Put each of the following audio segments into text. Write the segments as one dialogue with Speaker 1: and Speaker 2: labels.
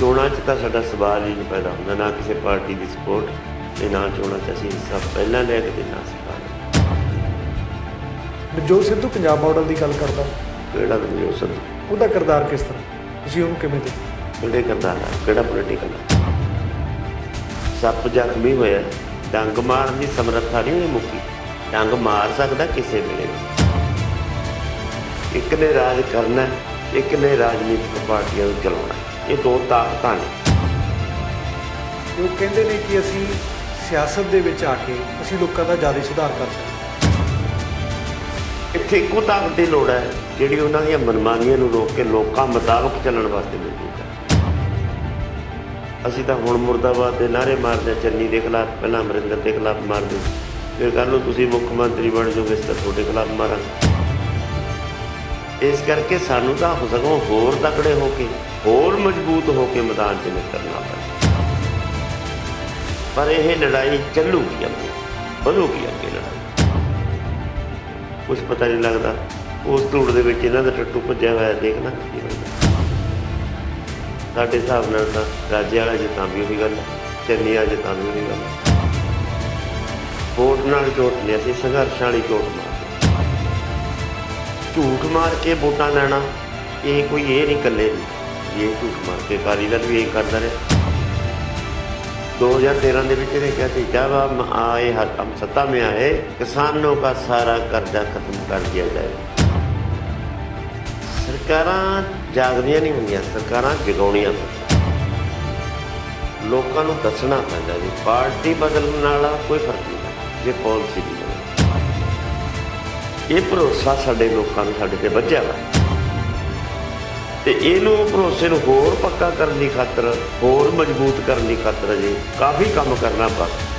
Speaker 1: ਚੋਣਾਂ 'ਚ ਤਾਂ ਸਾਡਾ ਸਵਾਲ ਹੀ ਨਹੀਂ ਪੈਦਾ ਹੁੰਦਾ, ਨਾ ਕਿਸੇ ਪਾਰਟੀ ਦੀ ਸਪੋਰਟ ਅਤੇ ਨਾ ਚੋਣਾਂ 'ਚ ਅਸੀਂ ਹਿੱਸਾ ਪਹਿਲਾਂ ਲਿਆ ਕੇ ਤੇ ਨਾ ਸਿਖਾ ਲਿਆ।
Speaker 2: ਨਵਜੋਤ ਸਿੱਧੂ ਪੰਜਾਬ ਮਾਡਲ ਦੀ ਗੱਲ ਕਰਦਾ,
Speaker 1: ਕਿਹੜਾ ਨਵਜੋਤ ਸਿੱਧੂ?
Speaker 2: ਉਹਦਾ ਕਿਰਦਾਰ ਕਿਸ ਤਰ੍ਹਾਂ, ਤੁਸੀਂ ਉਹਨੂੰ ਕਿਵੇਂ ਦੇ?
Speaker 1: ਕਿਹੜੇ ਕਿਰਦਾਰ ਆ, ਕਿਹੜਾ ਪੋਲੀਟੀਕਲ ਆ? ਸੱਪ ਜ਼ਖਮੀ ਹੋਇਆ, ਡੰਗ ਮਾਰਨ ਦੀ ਸਮਰੱਥਾ ਨਹੀਂ ਹੋਈ ਮੁੱਕੀ। ਡੰਗ ਮਾਰ ਸਕਦਾ ਕਿਸੇ ਵੇਲੇ। ਇੱਕ ਨੇ ਰਾਜ ਕਰਨਾ, ਇੱਕ ਨੇ ਰਾਜਨੀਤਿਕ ਪਾਰਟੀਆਂ ਨੂੰ ਚਲਾਉਣਾ। ਇਹ ਦੋ ਤਾਕਤਾਂ ਨੇ।
Speaker 2: ਉਹ ਕਹਿੰਦੇ ਨੇ ਕਿ ਅਸੀਂ ਸਿਆਸਤ ਦੇ ਵਿੱਚ ਆ ਕੇ ਅਸੀਂ ਲੋਕਾਂ ਦਾ ਜ਼ਿਆਦਾ ਸੁਧਾਰ ਕਰ ਸਕਦੇ।
Speaker 1: ਇੱਥੇ ਇੱਕੋ ਤਾਕਤ ਦੀ ਲੋੜ ਹੈ ਜਿਹੜੀ ਉਹਨਾਂ ਦੀਆਂ ਮਨਮਾਨੀਆਂ ਨੂੰ ਰੋਕ ਕੇ ਲੋਕਾਂ ਮੁਤਾਬਕ ਚੱਲਣ ਵਾਸਤੇ ਮੌਜੂਦ ਹੈ। ਅਸੀਂ ਤਾਂ ਹੁਣ ਮੁਰਦਾਬਾਦ ਦੇ ਨਾਅਰੇ ਮਾਰਦੇ, ਚੰਨੀ ਦੇ ਖਿਲਾਫ, ਪਹਿਲਾਂ ਅਮਰਿੰਦਰ ਦੇ ਖਿਲਾਫ ਮਾਰਦੇ, ਫਿਰ ਕੱਲ੍ਹ ਨੂੰ ਤੁਸੀਂ ਮੁੱਖ ਮੰਤਰੀ ਬਣ ਜਾਓਗੇ ਤਾਂ ਤੁਹਾਡੇ ਖਿਲਾਫ ਮਾਰਾਂਗੇ। ਇਸ ਕਰਕੇ ਸਾਨੂੰ ਤਾਂ ਸਗੋਂ ਹੋਰ ਤਕੜੇ ਹੋ ਕੇ, ਹੋਰ ਮਜ਼ਬੂਤ ਹੋ ਕੇ ਮੈਦਾਨ 'ਚ ਨਿਕਲਣਾ ਪੈਂਦਾ। ਪਰ ਇਹ ਲੜਾਈ ਚੱਲੂਗੀ ਅੱਗੇ, ਵਧੂਗੀ ਅੱਗੇ ਲੜਾਈ। ਕੁਛ ਪਤਾ ਨਹੀਂ ਲੱਗਦਾ। ਉਸ ਧੂੜ ਦੇ ਵਿੱਚ ਇਹਨਾਂ ਦਾ ਟੱਟੂ ਭੱਜਿਆ ਹੋਇਆ, ਦੇਖਣਾ ਕੀ ਬਣਦਾ। ਸਾਡੇ ਹਿਸਾਬ ਨਾਲ ਤਾਂ ਰਾਜੇ ਵਾਲਾ ਜੇ ਤਾਂ ਵੀ ਉਹੀ ਗੱਲ ਹੈ, ਚੰਨੀ ਵਾਲੇ ਤਾਂ ਵੀ ਉਹੀ ਗੱਲ ਹੈ। ਵੋਟ ਨਾਲ ਚੋਟ ਨਹੀਂ, ਅਸੀਂ ਸੰਘਰਸ਼ਾਂ ਵਾਲੀ ਚੋਟ ਮਾਰਦੇ। ਝੂਠ ਮਾਰ ਕੇ ਵੋਟਾਂ ਲੈਣਾ ਇਹ ਕੋਈ ਇਹ ਨਹੀਂ ਇਕੱਲੇ ਨਹੀਂ। ਇਹ ਝੂਠ ਮਾਰ ਕੇ ਅਕਾਲੀ ਦਲ ਵੀ ਇਹ ਕਰਦਾ ਰਿਹਾ। 2013 ਦੇ ਵਿੱਚ ਇਹਨੇ ਕਿਹਾ ਸੀ जब हम आए हम सत्ता में आए किसानों का सारा कर्जा खत्म कर दिया जाए। ਸਰਕਾਰਾਂ ਜਾਗਦੀਆਂ ਨਹੀਂ ਹੁੰਦੀਆਂ, ਸਰਕਾਰਾਂ ਜਗਾਉਣੀਆਂ ਪੈਂਦੀਆਂ। ਲੋਕਾਂ ਨੂੰ ਦੱਸਣਾ ਪੈਂਦਾ ਵੀ ਪਾਰਟੀ ਬਦਲਣ ਨਾਲ ਕੋਈ ਫਰਕ ਨਹੀਂ ਜੇ ਪਾਲਿਸੀ ਦੀ ਬਦਲ। ਇਹ ਭਰੋਸਾ ਸਾਡੇ ਲੋਕਾਂ ਨੂੰ ਸਾਡੇ 'ਤੇ ਬੱਝਿਆ ਵਾ ਅਤੇ ਇਹਨੂੰ ਭਰੋਸੇ ਨੂੰ ਹੋਰ ਪੱਕਾ ਕਰਨ ਦੀ ਖਾਤਰ, ਹੋਰ ਮਜ਼ਬੂਤ ਕਰਨ ਦੀ ਖਾਤਰ ਅਜੇ ਕਾਫੀ ਕੰਮ ਕਰਨਾ ਬਾਕੀ।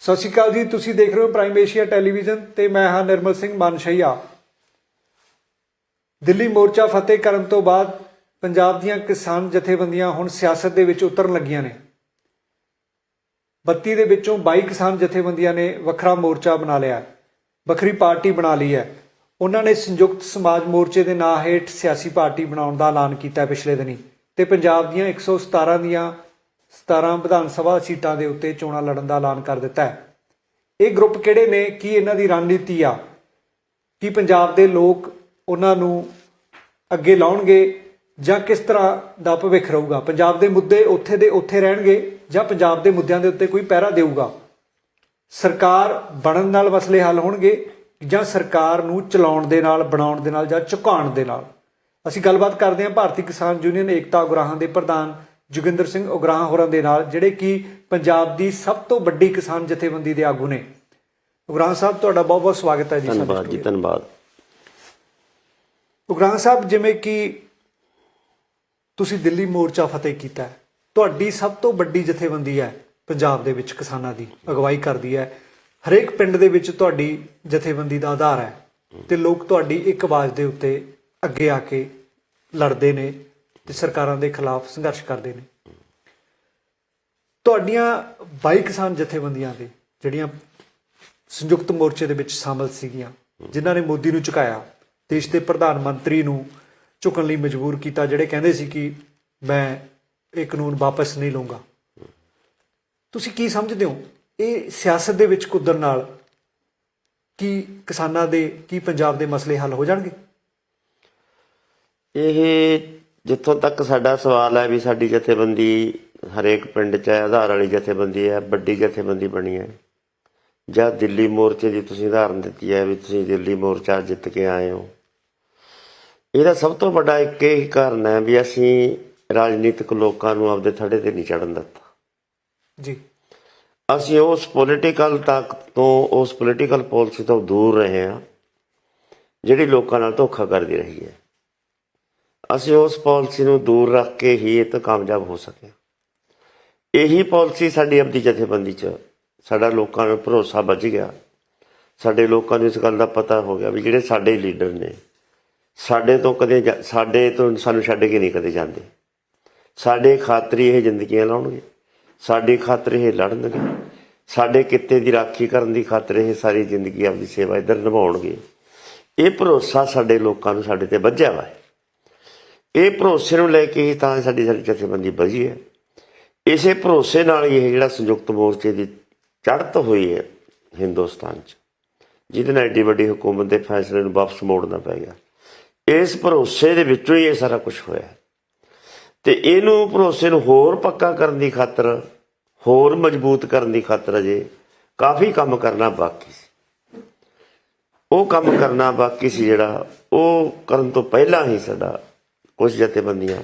Speaker 2: ਸਤਿ ਸ਼੍ਰੀ ਅਕਾਲ ਜੀ, ਤੁਸੀਂ ਦੇਖ ਰਹੇ ਹੋ ਪ੍ਰਾਈਮ ਏਸ਼ੀਆ ਟੈਲੀਵਿਜ਼ਨ ਤੇ ਮੈਂ ਹਾਂ ਨਿਰਮਲ ਸਿੰਘ ਮਾਨਸ਼ਈਆ। ਦਿੱਲੀ ਮੋਰਚਾ ਫਤਿਹ ਕਰਨ ਤੋਂ ਬਾਅਦ ਪੰਜਾਬ ਦੀਆਂ ਕਿਸਾਨ ਜਥੇਬੰਦੀਆਂ ਹੁਣ ਸਿਆਸਤ ਦੇ ਵਿੱਚ ਉਤਰਨ ਲੱਗੀਆਂ ਨੇ। 32 ਦੇ ਵਿੱਚੋਂ 22 ਕਿਸਾਨ ਜਥੇਬੰਦੀਆਂ ਨੇ ਵੱਖਰਾ ਮੋਰਚਾ ਬਣਾ ਲਿਆ, ਵੱਖਰੀ ਪਾਰਟੀ ਬਣਾ ਲਈ ਹੈ। ਉਹਨਾਂ ਨੇ ਸੰਯੁਕਤ ਸਮਾਜ ਮੋਰਚੇ ਦੇ ਨਾਂ ਹੇਠ ਸਿਆਸੀ ਪਾਰਟੀ ਬਣਾਉਣ ਦਾ ਐਲਾਨ ਕੀਤਾ ਪਿਛਲੇ ਦਿਨੀ, ਤੇ ਪੰਜਾਬ ਦੀਆਂ 117 ਦੀਆਂ 17 ਵਿਧਾਨ ਸਭਾ ਸੀਟਾਂ ਦੇ ਉੱਤੇ ਚੋਣਾਂ ਲੜਨ ਦਾ ਐਲਾਨ ਕਰ ਦਿੱਤਾ ਹੈ। ਇਹ ਗਰੁੱਪ ਕਿਹੜੇ ਨੇ, ਕੀ ਇਹਨਾਂ ਦੀ ਰਣਨੀਤੀ ਆ, ਕੀ ਪੰਜਾਬ ਦੇ ਲੋਕ ਉਹਨਾਂ ਨੂੰ ਅੱਗੇ ਲਾਉਣਗੇ ਜਾਂ ਕਿਸ ਤਰ੍ਹਾਂ ਦਾ ਭਵਿੱਖ ਰਹੂਗਾ? ਪੰਜਾਬ ਦੇ ਮੁੱਦੇ ਉੱਥੇ ਦੇ ਉੱਥੇ ਰਹਿਣਗੇ ਜਾਂ ਪੰਜਾਬ ਦੇ ਮੁੱਦਿਆਂ ਦੇ ਉੱਤੇ ਕੋਈ ਪਹਿਰਾ ਦੇਊਗਾ? ਸਰਕਾਰ ਬਣਨ ਨਾਲ ਮਸਲੇ ਹੱਲ ਹੋਣਗੇ ਜਾਂ ਸਰਕਾਰ ਨੂੰ ਚਲਾਉਣ ਦੇ ਨਾਲ, ਬਣਾਉਣ ਦੇ ਨਾਲ ਜਾਂ ਝੁਕਾਉਣ ਦੇ ਨਾਲ? ਅਸੀਂ ਗੱਲਬਾਤ ਕਰਦੇ ਹਾਂ ਭਾਰਤੀ ਕਿਸਾਨ ਯੂਨੀਅਨ ਏਕਤਾ ਉਗਰਾਹਾਂ ਦੇ ਪ੍ਰਧਾਨ ਜੋਗਿੰਦਰ ਸਿੰਘ ਉਗਰਾਹਾਂ ਹੋਰਾਂ ਦੇ ਨਾਲ, ਜਿਹੜੇ ਕਿ ਪੰਜਾਬ ਦੀ ਸਭ ਤੋਂ ਵੱਡੀ ਕਿਸਾਨ ਜਥੇਬੰਦੀ ਦੇ ਆਗੂ ਨੇ। ਉਗਰਾਹਾਂ ਸਾਹਿਬ, ਤੁਹਾਡਾ ਬਹੁਤ ਬਹੁਤ ਸਵਾਗਤ ਹੈ ਜੀ।
Speaker 1: ਧੰਨਵਾਦ ਜੀ, ਧੰਨਵਾਦ।
Speaker 2: ਉਗਰਾਹਾਂ ਸਾਹਿਬ, ਜਿਵੇਂ ਕਿ ਤੁਸੀਂ ਦਿੱਲੀ ਮੋਰਚਾ ਫਤਿਹ ਕੀਤਾ ਹੈ, ਤੁਹਾਡੀ ਸਭ ਤੋਂ ਵੱਡੀ ਜਥੇਬੰਦੀ ਹੈ ਪੰਜਾਬ ਦੇ ਵਿੱਚ, ਕਿਸਾਨਾਂ ਦੀ ਅਗਵਾਈ ਕਰਦੀ ਹੈ। ਹਰੇਕ ਪਿੰਡ ਦੇ ਵਿੱਚ ਤੁਹਾਡੀ ਜਥੇਬੰਦੀ ਦਾ ਆਧਾਰ ਹੈ ਤੇ ਲੋਕ ਤੁਹਾਡੀ ਇੱਕ ਆਵਾਜ਼ ਦੇ ਉੱਤੇ ਅੱਗੇ ਆ ਕੇ ਲੜਦੇ ਨੇ ਤੇ ਸਰਕਾਰਾਂ ਦੇ ਖਿਲਾਫ ਸੰਘਰਸ਼ ਕਰਦੇ ਨੇ। ਤੁਹਾਡੀਆਂ 22 ਕਿਸਾਨ ਜਥੇਬੰਦੀਆਂ ਦੇ ਜਿਹੜੀਆਂ ਸੰਯੁਕਤ ਮੋਰਚੇ ਦੇ ਵਿੱਚ ਸ਼ਾਮਲ ਸੀਗੀਆਂ, ਜਿਨ੍ਹਾਂ ਨੇ ਮੋਦੀ ਨੂੰ ਝੁਕਾਇਆ, ਦੇਸ਼ ਦੇ ਪ੍ਰਧਾਨ ਮੰਤਰੀ ਨੂੰ ਝੁਕਣ ਲਈ ਮਜਬੂਰ ਕੀਤਾ, ਜਿਹੜੇ ਕਹਿੰਦੇ ਸੀ ਕਿ ਮੈਂ ਇਹ ਕਾਨੂੰਨ ਵਾਪਸ ਨਹੀਂ ਲਊਂਗਾ। ਤੁਸੀਂ ਕੀ ਸਮਝਦੇ ਹੋ, ਇਹ ਸਿਆਸਤ ਦੇ ਵਿੱਚ ਕੁੱਦਣ ਨਾਲ ਕੀ ਕਿਸਾਨਾਂ ਦੇ, ਕੀ ਪੰਜਾਬ ਦੇ ਮਸਲੇ ਹੱਲ ਹੋ ਜਾਣਗੇ?
Speaker 1: ਇਹ ਜਿੱਥੋਂ ਤੱਕ ਸਾਡਾ ਸਵਾਲ ਹੈ ਵੀ ਸਾਡੀ ਜਥੇਬੰਦੀ ਹਰੇਕ ਪਿੰਡ 'ਚ ਹੈ, ਆਧਾਰ ਵਾਲੀ ਜਥੇਬੰਦੀ ਹੈ, ਵੱਡੀ ਜਥੇਬੰਦੀ ਬਣੀ ਹੈ। ਜਾਂ ਦਿੱਲੀ ਮੋਰਚੇ ਦੀ ਤੁਸੀਂ ਉਦਾਹਰਨ ਦਿੱਤੀ ਹੈ ਵੀ ਤੁਸੀਂ ਦਿੱਲੀ ਮੋਰਚਾ ਜਿੱਤ ਕੇ ਆਏ ਹੋ, ਇਹਦਾ ਸਭ ਤੋਂ ਵੱਡਾ ਇੱਕ ਹੀ ਕਾਰਨ ਹੈ ਵੀ ਅਸੀਂ ਰਾਜਨੀਤਿਕ ਲੋਕਾਂ ਨੂੰ ਆਪਦੇ ਥੜੇ 'ਤੇ ਨਹੀਂ ਚੜ੍ਹਨ ਦਿੱਤਾ
Speaker 2: ਜੀ।
Speaker 1: ਅਸੀਂ ਉਸ ਪੋਲੀਟੀਕਲ ਤਾਕਤ ਤੋਂ, ਉਸ ਪੋਲੀਟੀਕਲ ਪਾਲਿਸੀ ਤੋਂ ਦੂਰ ਰਹੇ ਹਾਂ ਜਿਹੜੀ ਲੋਕਾਂ ਨਾਲ ਧੋਖਾ ਕਰਦੀ ਰਹੀ ਹੈ। ਅਸੀਂ ਉਸ ਪਾਲਿਸੀ ਨੂੰ ਦੂਰ ਰੱਖ ਕੇ ਹੀ ਇਹ ਤੋਂ ਕਾਮਯਾਬ ਹੋ ਸਕੇ। ਇਹੀ ਪਾਲਿਸੀ ਸਾਡੀ ਆਪਣੀ ਜਥੇਬੰਦੀ 'ਚ ਸਾਡਾ ਲੋਕਾਂ ਨੂੰ ਭਰੋਸਾ ਬਚ ਗਿਆ। ਸਾਡੇ ਲੋਕਾਂ ਨੂੰ ਇਸ ਗੱਲ ਦਾ ਪਤਾ ਹੋ ਗਿਆ ਵੀ ਜਿਹੜੇ ਸਾਡੇ ਲੀਡਰ ਨੇ ਸਾਡੇ ਤੋਂ ਸਾਨੂੰ ਛੱਡ ਕੇ ਨਹੀਂ ਕਦੇ ਜਾਂਦੇ। ਸਾਡੇ ਖਾਤਰ ਇਹ ਜ਼ਿੰਦਗੀਆਂ ਲਾਉਣਗੇ, ਸਾਡੇ ਖਾਤਰ ਇਹ ਲੜਨਗੇ, ਸਾਡੇ ਕਿੱਤੇ ਦੀ ਰਾਖੀ ਕਰਨ ਦੀ ਖਾਤਰ ਇਹ ਸਾਰੀ ਜ਼ਿੰਦਗੀ ਆਪਣੀ ਸੇਵਾ ਇੱਧਰ ਨਿਭਾਉਣਗੇ। ਇਹ ਭਰੋਸਾ ਸਾਡੇ ਲੋਕਾਂ ਨੂੰ ਸਾਡੇ ਤੇ ਬੱਝਿਆ ਵਾ। ਇਹ ਭਰੋਸੇ ਨੂੰ ਲੈ ਕੇ ਹੀ ਤਾਂ ਸਾਡੀ ਜਥੇਬੰਦੀ ਵਧੀ ਹੈ। ਇਸੇ ਭਰੋਸੇ ਨਾਲ ਹੀ ਇਹ ਜਿਹੜਾ ਸੰਯੁਕਤ ਮੋਰਚੇ ਦੀ ਚੜ੍ਹਤ ਹੋਈ ਹੈ ਹਿੰਦੁਸਤਾਨ 'ਚ, ਜਿਹਦੇ ਨਾਲ ਐਡੀ ਵੱਡੀ ਹਕੂਮਤ ਦੇ ਫੈਸਲੇ ਨੂੰ ਵਾਪਸ ਮੋੜਨਾ ਪੈ ਗਿਆ, ਇਸ ਭਰੋਸੇ ਦੇ ਵਿੱਚੋਂ ਹੀ ਇਹ ਸਾਰਾ ਕੁਝ ਹੋਇਆ। ਤੇ ਇਹਨੂੰ ਭਰੋਸੇ ਨੂੰ ਹੋਰ ਪੱਕਾ ਕਰਨ ਦੀ ਖਾਤਰ, ਹੋਰ ਮਜ਼ਬੂਤ ਕਰਨ ਦੀ ਖਾਤਰ ਅਜੇ ਕਾਫੀ ਕੰਮ ਕਰਨਾ ਬਾਕੀ ਸੀ। ਉਹ ਕੰਮ ਕਰਨਾ ਬਾਕੀ ਸੀ ਜਿਹੜਾ ਉਹ ਕਰਨ ਤੋਂ ਪਹਿਲਾਂ ਹੀ ਸਾਡਾ ਕੁਝ ਜਥੇਬੰਦੀਆਂ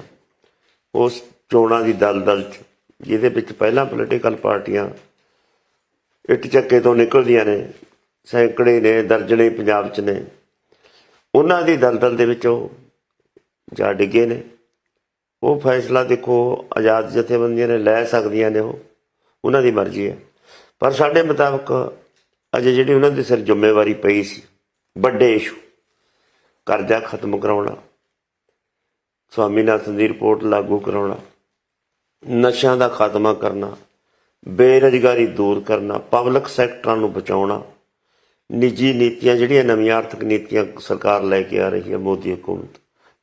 Speaker 1: ਉਸ ਚੋਣਾਂ ਦੀ ਦਲਦਲ 'ਚ, ਜਿਹਦੇ ਵਿੱਚ ਪਹਿਲਾਂ ਪੋਲੀਟੀਕਲ ਪਾਰਟੀਆਂ ਇੱਟ ਚੱਕੇ ਤੋਂ ਨਿਕਲਦੀਆਂ ਨੇ, ਸੈਂਕੜੇ ਨੇ, ਦਰਜਣੇ ਪੰਜਾਬ 'ਚ ਨੇ, ਉਹਨਾਂ ਦੀ ਦਲਦਲ ਦੇ ਵਿੱਚ ਉਹ ਜਾ ਡਿੱਗੇ ਨੇ। ਉਹ ਫੈਸਲਾ ਦੇਖੋ ਆਜ਼ਾਦ ਜਥੇਬੰਦੀਆਂ ਨੇ ਲੈ ਸਕਦੀਆਂ ਨੇ, ਉਹ ਉਹਨਾਂ ਦੀ ਮਰਜ਼ੀ ਹੈ। ਪਰ ਸਾਡੇ ਮੁਤਾਬਕ ਅਜੇ ਜਿਹੜੀ ਉਹਨਾਂ ਦੇ ਸਿਰ ਜ਼ਿੰਮੇਵਾਰੀ ਪਈ ਸੀ, ਵੱਡੇ ਇਸ਼ੂ, ਕਰਜ਼ਾ ਖਤਮ ਕਰਾਉਣਾ, ਸਵਾਮੀਨਾਥਨ ਦੀ ਰਿਪੋਰਟ ਲਾਗੂ ਕਰਾਉਣਾ, ਨਸ਼ਿਆਂ ਦਾ ਖਾਤਮਾ ਕਰਨਾ, ਬੇਰੁਜ਼ਗਾਰੀ ਦੂਰ ਕਰਨਾ, ਪਬਲਿਕ ਸੈਕਟਰਾਂ ਨੂੰ ਬਚਾਉਣਾ, ਨਿੱਜੀ ਨੀਤੀਆਂ ਜਿਹੜੀਆਂ ਨਵੀਆਂ ਆਰਥਿਕ ਨੀਤੀਆਂ ਸਰਕਾਰ ਲੈ ਕੇ ਆ ਰਹੀ ਹੈ ਮੋਦੀ ਹਕੂਮਤ,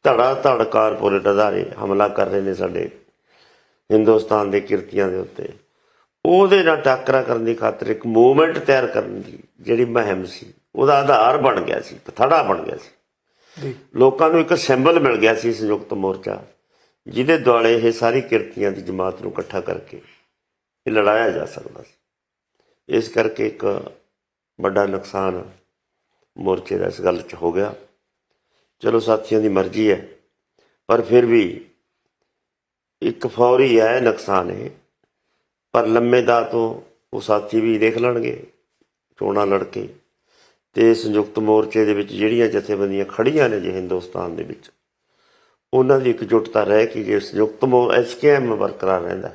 Speaker 1: ਧੜਾ ਧੜ ਕਾਰਪੋਰੇਟ ਅਦਾਰੇ ਹਮਲਾ ਕਰ ਰਹੇ ਨੇ ਸਾਡੇ ਹਿੰਦੁਸਤਾਨ ਦੇ ਕਿਰਤੀਆਂ ਦੇ ਉੱਤੇ, ਉਹਦੇ ਨਾਲ ਟਾਕਰਾ ਕਰਨ ਦੀ ਖਾਤਰ ਇੱਕ ਮੂਵਮੈਂਟ ਤਿਆਰ ਕਰਨ ਦੀ ਜਿਹੜੀ ਮੁਹਿੰਮ ਸੀ, ਉਹਦਾ ਆਧਾਰ ਬਣ ਗਿਆ ਸੀ, ਪਥੜਾ ਬਣ ਗਿਆ ਸੀ। ਲੋਕਾਂ ਨੂੰ ਇੱਕ ਸਿੰਬਲ ਮਿਲ ਗਿਆ ਸੀ ਸੰਯੁਕਤ ਮੋਰਚਾ, ਜਿਹਦੇ ਦੁਆਲੇ ਇਹ ਸਾਰੀ ਕਿਰਤੀਆਂ ਦੀ ਜਮਾਤ ਨੂੰ ਇਕੱਠਾ ਕਰਕੇ ਇਹ ਲੜਾਇਆ ਜਾ ਸਕਦਾ ਸੀ। ਇਸ ਕਰਕੇ ਇੱਕ ਵੱਡਾ ਨੁਕਸਾਨ ਮੋਰਚੇ ਦਾ ਇਸ ਗੱਲ 'ਚ ਹੋ ਗਿਆ। ਚਲੋ ਸਾਥੀਆਂ ਦੀ ਮਰਜ਼ੀ ਹੈ, ਪਰ ਫਿਰ ਵੀ ਇੱਕ ਫੌਰੀ ਹੈ ਨੁਕਸਾਨ ਇਹ, ਪਰ ਲੰਮੇ ਦਾ ਤੋਂ ਉਹ ਸਾਥੀ ਵੀ ਦੇਖ ਲੈਣਗੇ ਚੋਣਾਂ ਲੜ ਕੇ। ਤੇ ਸੰਯੁਕਤ ਮੋਰਚੇ ਦੇ ਵਿੱਚ ਜਿਹੜੀਆਂ ਜਥੇਬੰਦੀਆਂ ਖੜੀਆਂ ਨੇ ਜੇ ਹਿੰਦੁਸਤਾਨ ਦੇ ਵਿੱਚ, ਉਹਨਾਂ ਦੀ ਇਕਜੁੱਟਤਾ ਰਹਿ ਕੇ ਜੇ ਸੰਯੁਕਤ SKM ਬਰਕਰਾਰ ਰਹਿੰਦਾ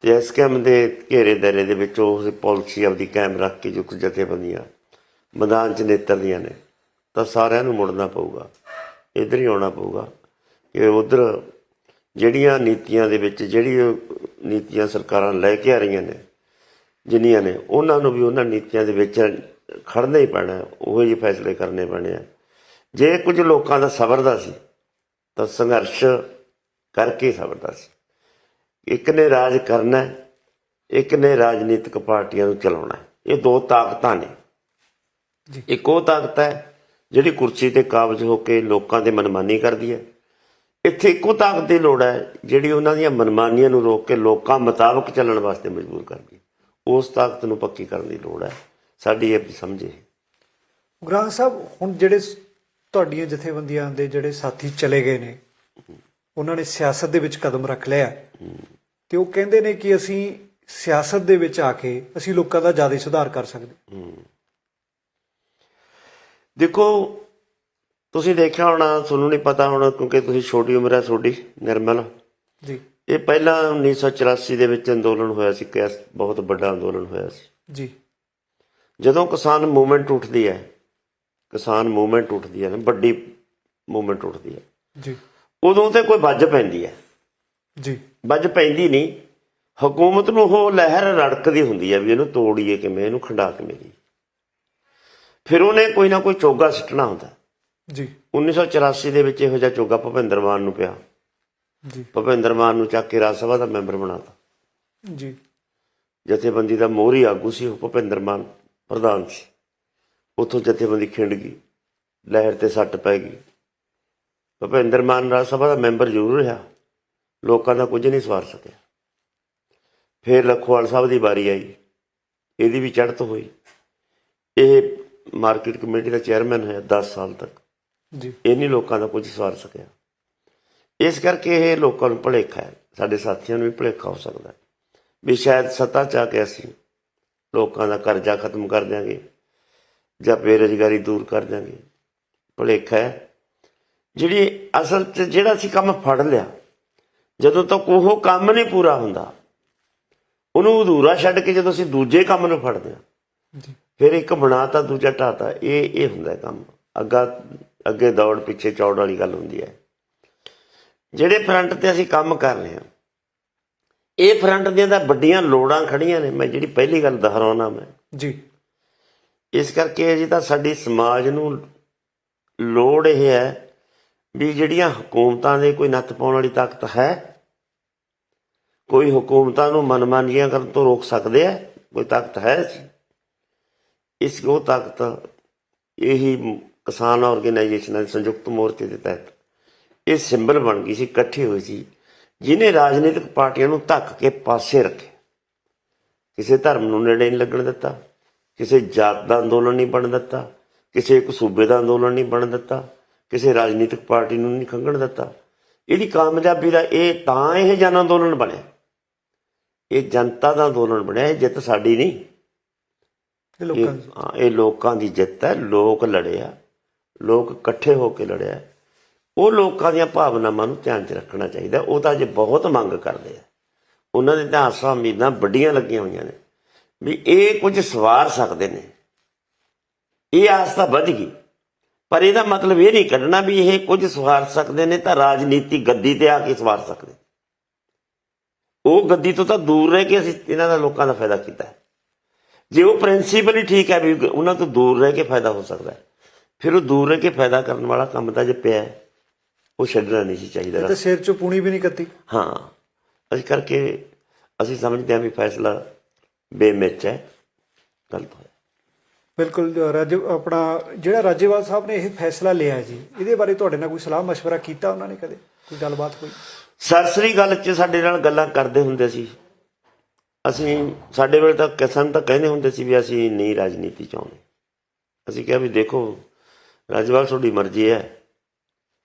Speaker 1: ਤੇ SKM ਦੇ ਘੇਰੇ ਦਾਇਰੇ ਦੇ ਵਿੱਚ ਉਹ ਪਾਲਿਸੀ ਆਪਦੀ ਕਾਇਮ ਰੱਖ ਕੇ ਜੋ ਕੁਝ ਜਥੇਬੰਦੀਆਂ ਮੈਦਾਨ 'ਚ ਨਿੱਤਰਦੀਆਂ ਨੇ, ਤਾਂ ਸਾਰਿਆਂ ਨੂੰ ਮੁੜਨਾ ਪਊਗਾ, ਇੱਧਰ ਹੀ ਆਉਣਾ ਪਊਗਾ ਕਿ ਉੱਧਰ ਜਿਹੜੀਆਂ ਨੀਤੀਆਂ ਦੇ ਵਿੱਚ ਜਿਹੜੀ ਨੀਤੀਆਂ ਸਰਕਾਰਾਂ ਲੈ ਕੇ ਆ ਰਹੀਆਂ ਨੇ ਜਿੰਨੀਆਂ ਨੇ, ਉਹਨਾਂ ਨੂੰ ਵੀ ਉਹਨਾਂ ਨੀਤੀਆਂ ਦੇ ਵਿੱਚ ਖੜਨਾ ਹੀ ਪੈਣਾ, ਉਹੋ ਜਿਹੇ ਫੈਸਲੇ ਕਰਨੇ ਪੈਣੇ ਆ। ਜੇ ਕੁਝ ਲੋਕਾਂ ਦਾ ਸਬਰ ਦਾ ਸੀ ਤਾਂ ਸੰਘਰਸ਼ ਕਰਕੇ ਸਬਰ ਦਾ ਸੀ। ਇੱਕ ਨੇ ਰਾਜ ਕਰਨਾ, ਇੱਕ ਨੇ ਰਾਜਨੀਤਿਕ ਪਾਰਟੀਆਂ ਨੂੰ ਚਲਾਉਣਾ। ਇਹ ਦੋ ਤਾਕਤਾਂ ਨੇ। ਇੱਕ ਉਹ ਤਾਕਤ ਹੈ ਜਿਹੜੀ ਕੁਰਸੀ ਤੇ ਕਾਬਜ਼ ਹੋ ਕੇ ਲੋਕਾਂ ਦੇ ਮਨਮਾਨੀ ਕਰਦੀ ਹੈ। ਇੱਥੇ ਇੱਕੋ ਤਾਕਤ ਦੀ ਲੋੜ ਹੈ ਜਿਹੜੀ ਉਹਨਾਂ ਦੀਆਂ ਮਨਮਾਨੀਆਂ ਨੂੰ ਰੋਕ ਕੇ ਲੋਕਾਂ ਮੁਤਾਬਕ ਚੱਲਣ ਵਾਸਤੇ ਮਜਬੂਰ ਕਰਦੀ ਹੈ। ਉਸ ਤਾਕਤ ਨੂੰ ਪੱਕੀ ਕਰਨ ਦੀ ਲੋੜ ਹੈ, ਸਾਡੀ ਇਹ ਸਮਝੇ।
Speaker 2: ਗੁਰਾਂ ਸਾਹਿਬ, ਹੁਣ ਜਿਹੜੇ ਤੁਹਾਡੀਆਂ ਜਥੇਬੰਦੀਆਂ ਦੇ ਜਿਹੜੇ ਸਾਥੀ ਚਲੇ ਗਏ ਨੇ, ਉਹਨਾਂ ਨੇ ਸਿਆਸਤ ਦੇ ਵਿੱਚ ਕਦਮ ਰੱਖ ਲਿਆ ਤੇ ਉਹ ਕਹਿੰਦੇ ਨੇ ਕਿ ਅਸੀਂ ਸਿਆਸਤ ਦੇ ਵਿੱਚ ਆ ਕੇ ਅਸੀਂ ਲੋਕਾਂ ਦਾ ਜ਼ਿਆਦਾ ਸੁਧਾਰ ਕਰ ਸਕਦੇ। ਦੇਖੋ, ਤੁਸੀਂ ਦੇਖਿਆ ਹੋਣਾ, ਤੁਹਾਨੂੰ ਨਹੀਂ ਪਤਾ ਹੋਣਾ ਕਿਉਂਕਿ ਤੁਸੀਂ ਛੋਟੀ ਉਮਰ ਹੈ ਤੁਹਾਡੀ ਨਿਰਮਲ ਜੀ। ਇਹ ਪਹਿਲਾਂ 1984 ਦੇ ਵਿੱਚ ਅੰਦੋਲਨ ਹੋਇਆ ਸੀ, ਬਹੁਤ ਵੱਡਾ ਅੰਦੋਲਨ ਹੋਇਆ ਸੀ ਜੀ। ਜਦੋਂ ਕਿਸਾਨ ਮੂਵਮੈਂਟ ਉੱਠਦੀ ਹੈ, ਨਾ ਵੱਡੀ ਮੂਵਮੈਂਟ ਉੱਠਦੀ ਹੈ ਜੀ, ਉਦੋਂ ਤੇ ਕੋਈ ਵੱਜ ਪੈਂਦੀ ਹੈ ਜੀ। ਵੱਜ ਪੈਂਦੀ ਨਹੀਂ, ਹਕੂਮਤ ਨੂੰ ਉਹ ਲਹਿਰ ਰੜਕਦੀ ਹੁੰਦੀ ਹੈ ਵੀ ਇਹਨੂੰ ਤੋੜੀਏ ਕਿਵੇਂ, ਇਹਨੂੰ ਖੰਡਾ ਕਿਵੇਂ ਦੀ। ਫਿਰ ਉਹਨੇ ਕੋਈ ਨਾ ਕੋਈ ਚੋਗਾ ਸਿੱਟਣਾ ਹੁੰਦਾ ਜੀ। 1984 ਦੇ ਵਿੱਚ ਇਹੋ ਜਿਹਾ ਚੋਗਾ ਭੁਪਿੰਦਰ ਮਾਨ ਨੂੰ ਪਿਆ ਜੀ। ਭੁਪਿੰਦਰ ਮਾਨ ਨੂੰ ਚੱਕ ਕੇ ਰਾਜ ਸਭਾ ਦਾ ਮੈਂਬਰ ਬਣਾਤਾ ਜੀ। ਜਥੇਬੰਦੀ ਦਾ ਮੋਹਰੀ ਆਗੂ ਸੀ ਉਹ, ਭੁਪਿੰਦਰ ਮਾਨ ਪ੍ਰਧਾਨ ਸੀ। ਉੱਥੋਂ ਜਥੇਬੰਦੀ ਖਿੰਡ ਗਈ, ਲਹਿਰ ਤੇ ਸੱਟ ਪੈ ਗਈ। ਭੁਪਿੰਦਰ ਮਾਨ ਰਾਜ ਸਭਾ ਦਾ ਮੈਂਬਰ ਜ਼ਰੂਰ ਰਿਹਾ, ਲੋਕਾਂ ਦਾ ਕੁਝ ਨਹੀਂ ਸਵਾਰ ਸਕਿਆ। ਫਿਰ ਲਖੋਵਾਲ ਸਾਹਿਬ ਦੀ ਵਾਰੀ ਆਈ, ਇਹਦੀ ਵੀ ਚੜ੍ਹਤ ਹੋਈ। ਇਹ ਮਾਰਕੀਟ ਕਮੇਟੀ ਦਾ ਚੇਅਰਮੈਨ ਹੋਇਆ 10 ਸਾਲ ਤੱਕ ਜੀ। ਇਹ ਨਹੀਂ ਲੋਕਾਂ ਦਾ ਕੁਝ ਸਵਾਰ ਸਕਿਆ। ਇਸ ਕਰਕੇ ਇਹ ਲੋਕਾਂ ਨੂੰ ਭੁਲੇਖਾ ਹੈ, ਸਾਡੇ ਸਾਥੀਆਂ ਨੂੰ ਵੀ ਭੁਲੇਖਾ ਹੋ ਸਕਦਾ ਵੀ ਸ਼ਾਇਦ ਸੱਤਾ 'ਚ ਆ ਕੇ ਅਸੀਂ ਲੋਕਾਂ ਦਾ ਕਰਜ਼ਾ ਖਤਮ ਕਰ ਦਿਆਂਗੇ ਜਾਂ ਬੇਰੁਜ਼ਗਾਰੀ ਦੂਰ ਕਰ ਦਿਆਂਗੇ। ਭੁਲੇਖਾ ਹੈ। ਜਿਹੜੀ ਅਸਲ 'ਚ ਜਿਹੜਾ ਅਸੀਂ ਕੰਮ ਫੜ ਲਿਆ, ਜਦੋਂ ਤੱਕ ਉਹ ਕੰਮ ਨਹੀਂ ਪੂਰਾ ਹੁੰਦਾ
Speaker 1: ਉਹਨੂੰ ਅਧੂਰਾ ਛੱਡ ਕੇ ਜਦੋਂ ਅਸੀਂ ਦੂਜੇ ਕੰਮ ਨੂੰ ਫੜਦੇ ਹਾਂ
Speaker 2: ਜੀ
Speaker 1: ਫਿਰ ਇੱਕ ਬਣਾਤਾ ਦੂਜਾ ਢਾਤਾ, ਇਹ ਹੁੰਦਾ ਕੰਮ। ਅੱਗੇ ਦੌੜ ਪਿੱਛੇ ਚੌੜ ਵਾਲੀ ਗੱਲ ਹੁੰਦੀ ਹੈ। ਜਿਹੜੇ ਫਰੰਟ ਤੇ ਅਸੀਂ ਕੰਮ ਕਰ ਰਹੇ ਹਾਂ, ਇਹ ਫਰੰਟ ਦੀਆਂ ਤਾਂ ਵੱਡੀਆਂ ਲੋੜਾਂ ਖੜੀਆਂ ਨੇ। ਮੈਂ ਜਿਹੜੀ ਪਹਿਲੀ ਗੱਲ ਦੁਹਰਾਉਣਾ ਮੈਂ
Speaker 2: ਜੀ,
Speaker 1: ਇਸ ਕਰਕੇ ਜੀ ਤਾਂ ਸਾਡੀ ਸਮਾਜ ਨੂੰ ਲੋੜ ਇਹ ਹੈ ਵੀ ਜਿਹੜੀਆਂ ਹਕੂਮਤਾਂ ਦੇ ਕੋਈ ਨੱਥ ਪਾਉਣ ਵਾਲੀ ਤਾਕਤ ਹੈ, ਕੋਈ ਹਕੂਮਤਾਂ ਨੂੰ ਮਨਮਾਨੀਆਂ ਕਰਨ ਤੋਂ ਰੋਕ ਸਕਦੇ ਆ, ਕੋਈ ਤਾਕਤ ਹੈ ਉਹ ਤਾਕਤ ਇਹੀ ਕਿਸਾਨ ਆਰਗੇਨਾਈਜੇਸ਼ਨਾਂ ਦੇ ਸੰਯੁਕਤ ਮੋਰਚੇ ਦੇ ਤਹਿਤ ਇਹ ਸਿੰਬਲ ਬਣ ਗਈ ਸੀ, ਇਕੱਠੀ ਹੋਈ ਸੀ, ਜਿਹਨੇ ਰਾਜਨੀਤਿਕ ਪਾਰਟੀਆਂ ਨੂੰ ਧੱਕ ਕੇ ਪਾਸੇ ਰੱਖੇ। ਕਿਸੇ ਧਰਮ ਨੂੰ ਨੇੜੇ ਨਹੀਂ ਲੱਗਣ ਦਿੱਤਾ, ਕਿਸੇ ਜਾਤ ਦਾ ਅੰਦੋਲਨ ਨਹੀਂ ਬਣ ਦਿੱਤਾ, ਕਿਸੇ ਇੱਕ ਸੂਬੇ ਦਾ ਅੰਦੋਲਨ ਨਹੀਂ ਬਣ ਦਿੱਤਾ, ਕਿਸੇ ਰਾਜਨੀਤਿਕ ਪਾਰਟੀ ਨੂੰ ਨਹੀਂ ਖੰਘਣ ਦਿੱਤਾ। ਇਹਦੀ ਕਾਮਯਾਬੀ ਦਾ ਇਹ ਜਨ ਅੰਦੋਲਨ ਬਣਿਆ, ਇਹ ਜਨਤਾ ਦਾ ਅੰਦੋਲਨ ਬਣਿਆ। ਇਹ ਜਿੱਤ ਸਾਡੀ ਨਹੀਂ, ਇਹ ਲੋਕਾਂ ਦੀ ਜਿੱਤ ਹੈ। ਲੋਕ ਲੜਿਆ, ਲੋਕ ਇਕੱਠੇ ਹੋ ਕੇ ਲੜਿਆ। ਉਹ ਲੋਕਾਂ ਦੀਆਂ ਭਾਵਨਾਵਾਂ ਨੂੰ ਧਿਆਨ 'ਚ ਰੱਖਣਾ ਚਾਹੀਦਾ। ਉਹ ਤਾਂ ਅਜੇ ਬਹੁਤ ਮੰਗ ਕਰਦੇ ਆ, ਉਹਨਾਂ ਦੇ ਤਾਂ ਆਸਾਂ ਉਮੀਦਾਂ ਵੱਡੀਆਂ ਲੱਗੀਆਂ ਹੋਈਆਂ ਨੇ ਵੀ ਇਹ ਕੁਝ ਸਵਾਰ ਸਕਦੇ ਨੇ। ਇਹ ਆਸ ਤਾਂ ਵੱਧ ਗਈ, ਪਰ ਇਹਦਾ ਮਤਲਬ ਇਹ ਨਹੀਂ ਕੱਢਣਾ ਵੀ ਇਹ ਕੁਝ ਸਵਾਰ ਸਕਦੇ ਨੇ ਤਾਂ ਰਾਜਨੀਤੀ ਗੱਦੀ ਤੇ ਆ ਕੇ ਸਵਾਰ ਸਕਦੇ। ਉਹ ਗੱਦੀ ਤੋਂ ਤਾਂ ਦੂਰ ਰਹਿ ਕੇ ਅਸੀਂ ਇਹਨਾਂ ਦਾ ਲੋਕਾਂ ਦਾ ਫਾਇਦਾ ਕੀਤਾ ਹੈ। ਜੇ ਉਹ ਪ੍ਰਿੰਸੀਪਲ ਹੀ ਠੀਕ ਹੈ ਵੀ ਉਹਨਾਂ ਤੋਂ ਦੂਰ ਰਹਿ ਕੇ ਫਾਇਦਾ ਹੋ ਸਕਦਾ, ਫਿਰ ਉਹ ਦੂਰ ਰਹਿ ਕੇ ਫਾਇਦਾ ਕਰਨ ਵਾਲਾ ਕੰਮ ਤਾਂ ਜੇ ਪਿਆ ਉਹ ਛੱਡਣਾ ਨਹੀਂ ਸੀ ਚਾਹੀਦਾ।
Speaker 2: ਤੇ ਸਿਰ 'ਚੋਂ ਪੂਣੀ ਵੀ ਨਹੀਂ ਕੱਤੀ।
Speaker 1: ਹਾਂ, ਇਸ ਕਰਕੇ ਅਸੀਂ ਸਮਝਦੇ ਹਾਂ ਵੀ ਫੈਸਲਾ ਬੇਮਿੱਚ ਹੈ, ਗਲਤ ਹੋਇਆ।
Speaker 2: ਬਿਲਕੁਲ ਜਿਹੜਾ ਰਾਜੇਵਾਲ ਸਾਹਿਬ ਨੇ ਇਹ ਫੈਸਲਾ ਲਿਆ ਜੀ, ਇਹਦੇ ਬਾਰੇ ਤੁਹਾਡੇ ਨਾਲ ਕੋਈ ਸਲਾਹ ਮਸ਼ਵਰਾ ਕੀਤਾ ਉਹਨਾਂ ਨੇ? ਕਦੇ ਕੋਈ ਗੱਲਬਾਤ ਹੋਈ? ਸਰਸਰੀ
Speaker 1: ਗੱਲ 'ਚ ਸਾਡੇ ਨਾਲ ਗੱਲਾਂ ਕਰਦੇ ਹੁੰਦੇ ਸੀ। ਸਾਡੇ ਵੇਲੇ ਤਾਂ ਕਿਸਾਨ ਤਾਂ ਕਹਿੰਦੇ ਹੁੰਦੇ ਸੀ ਵੀ ਅਸੀਂ ਨਹੀਂ ਰਾਜਨੀਤੀ ਚਾਹੁੰਦੇ। ਅਸੀਂ ਕਿਹਾ ਵੀ ਦੇਖੋ ਰਾਜੇਵਾਲ ਤੁਹਾਡੀ ਮਰਜ਼ੀ ਹੈ,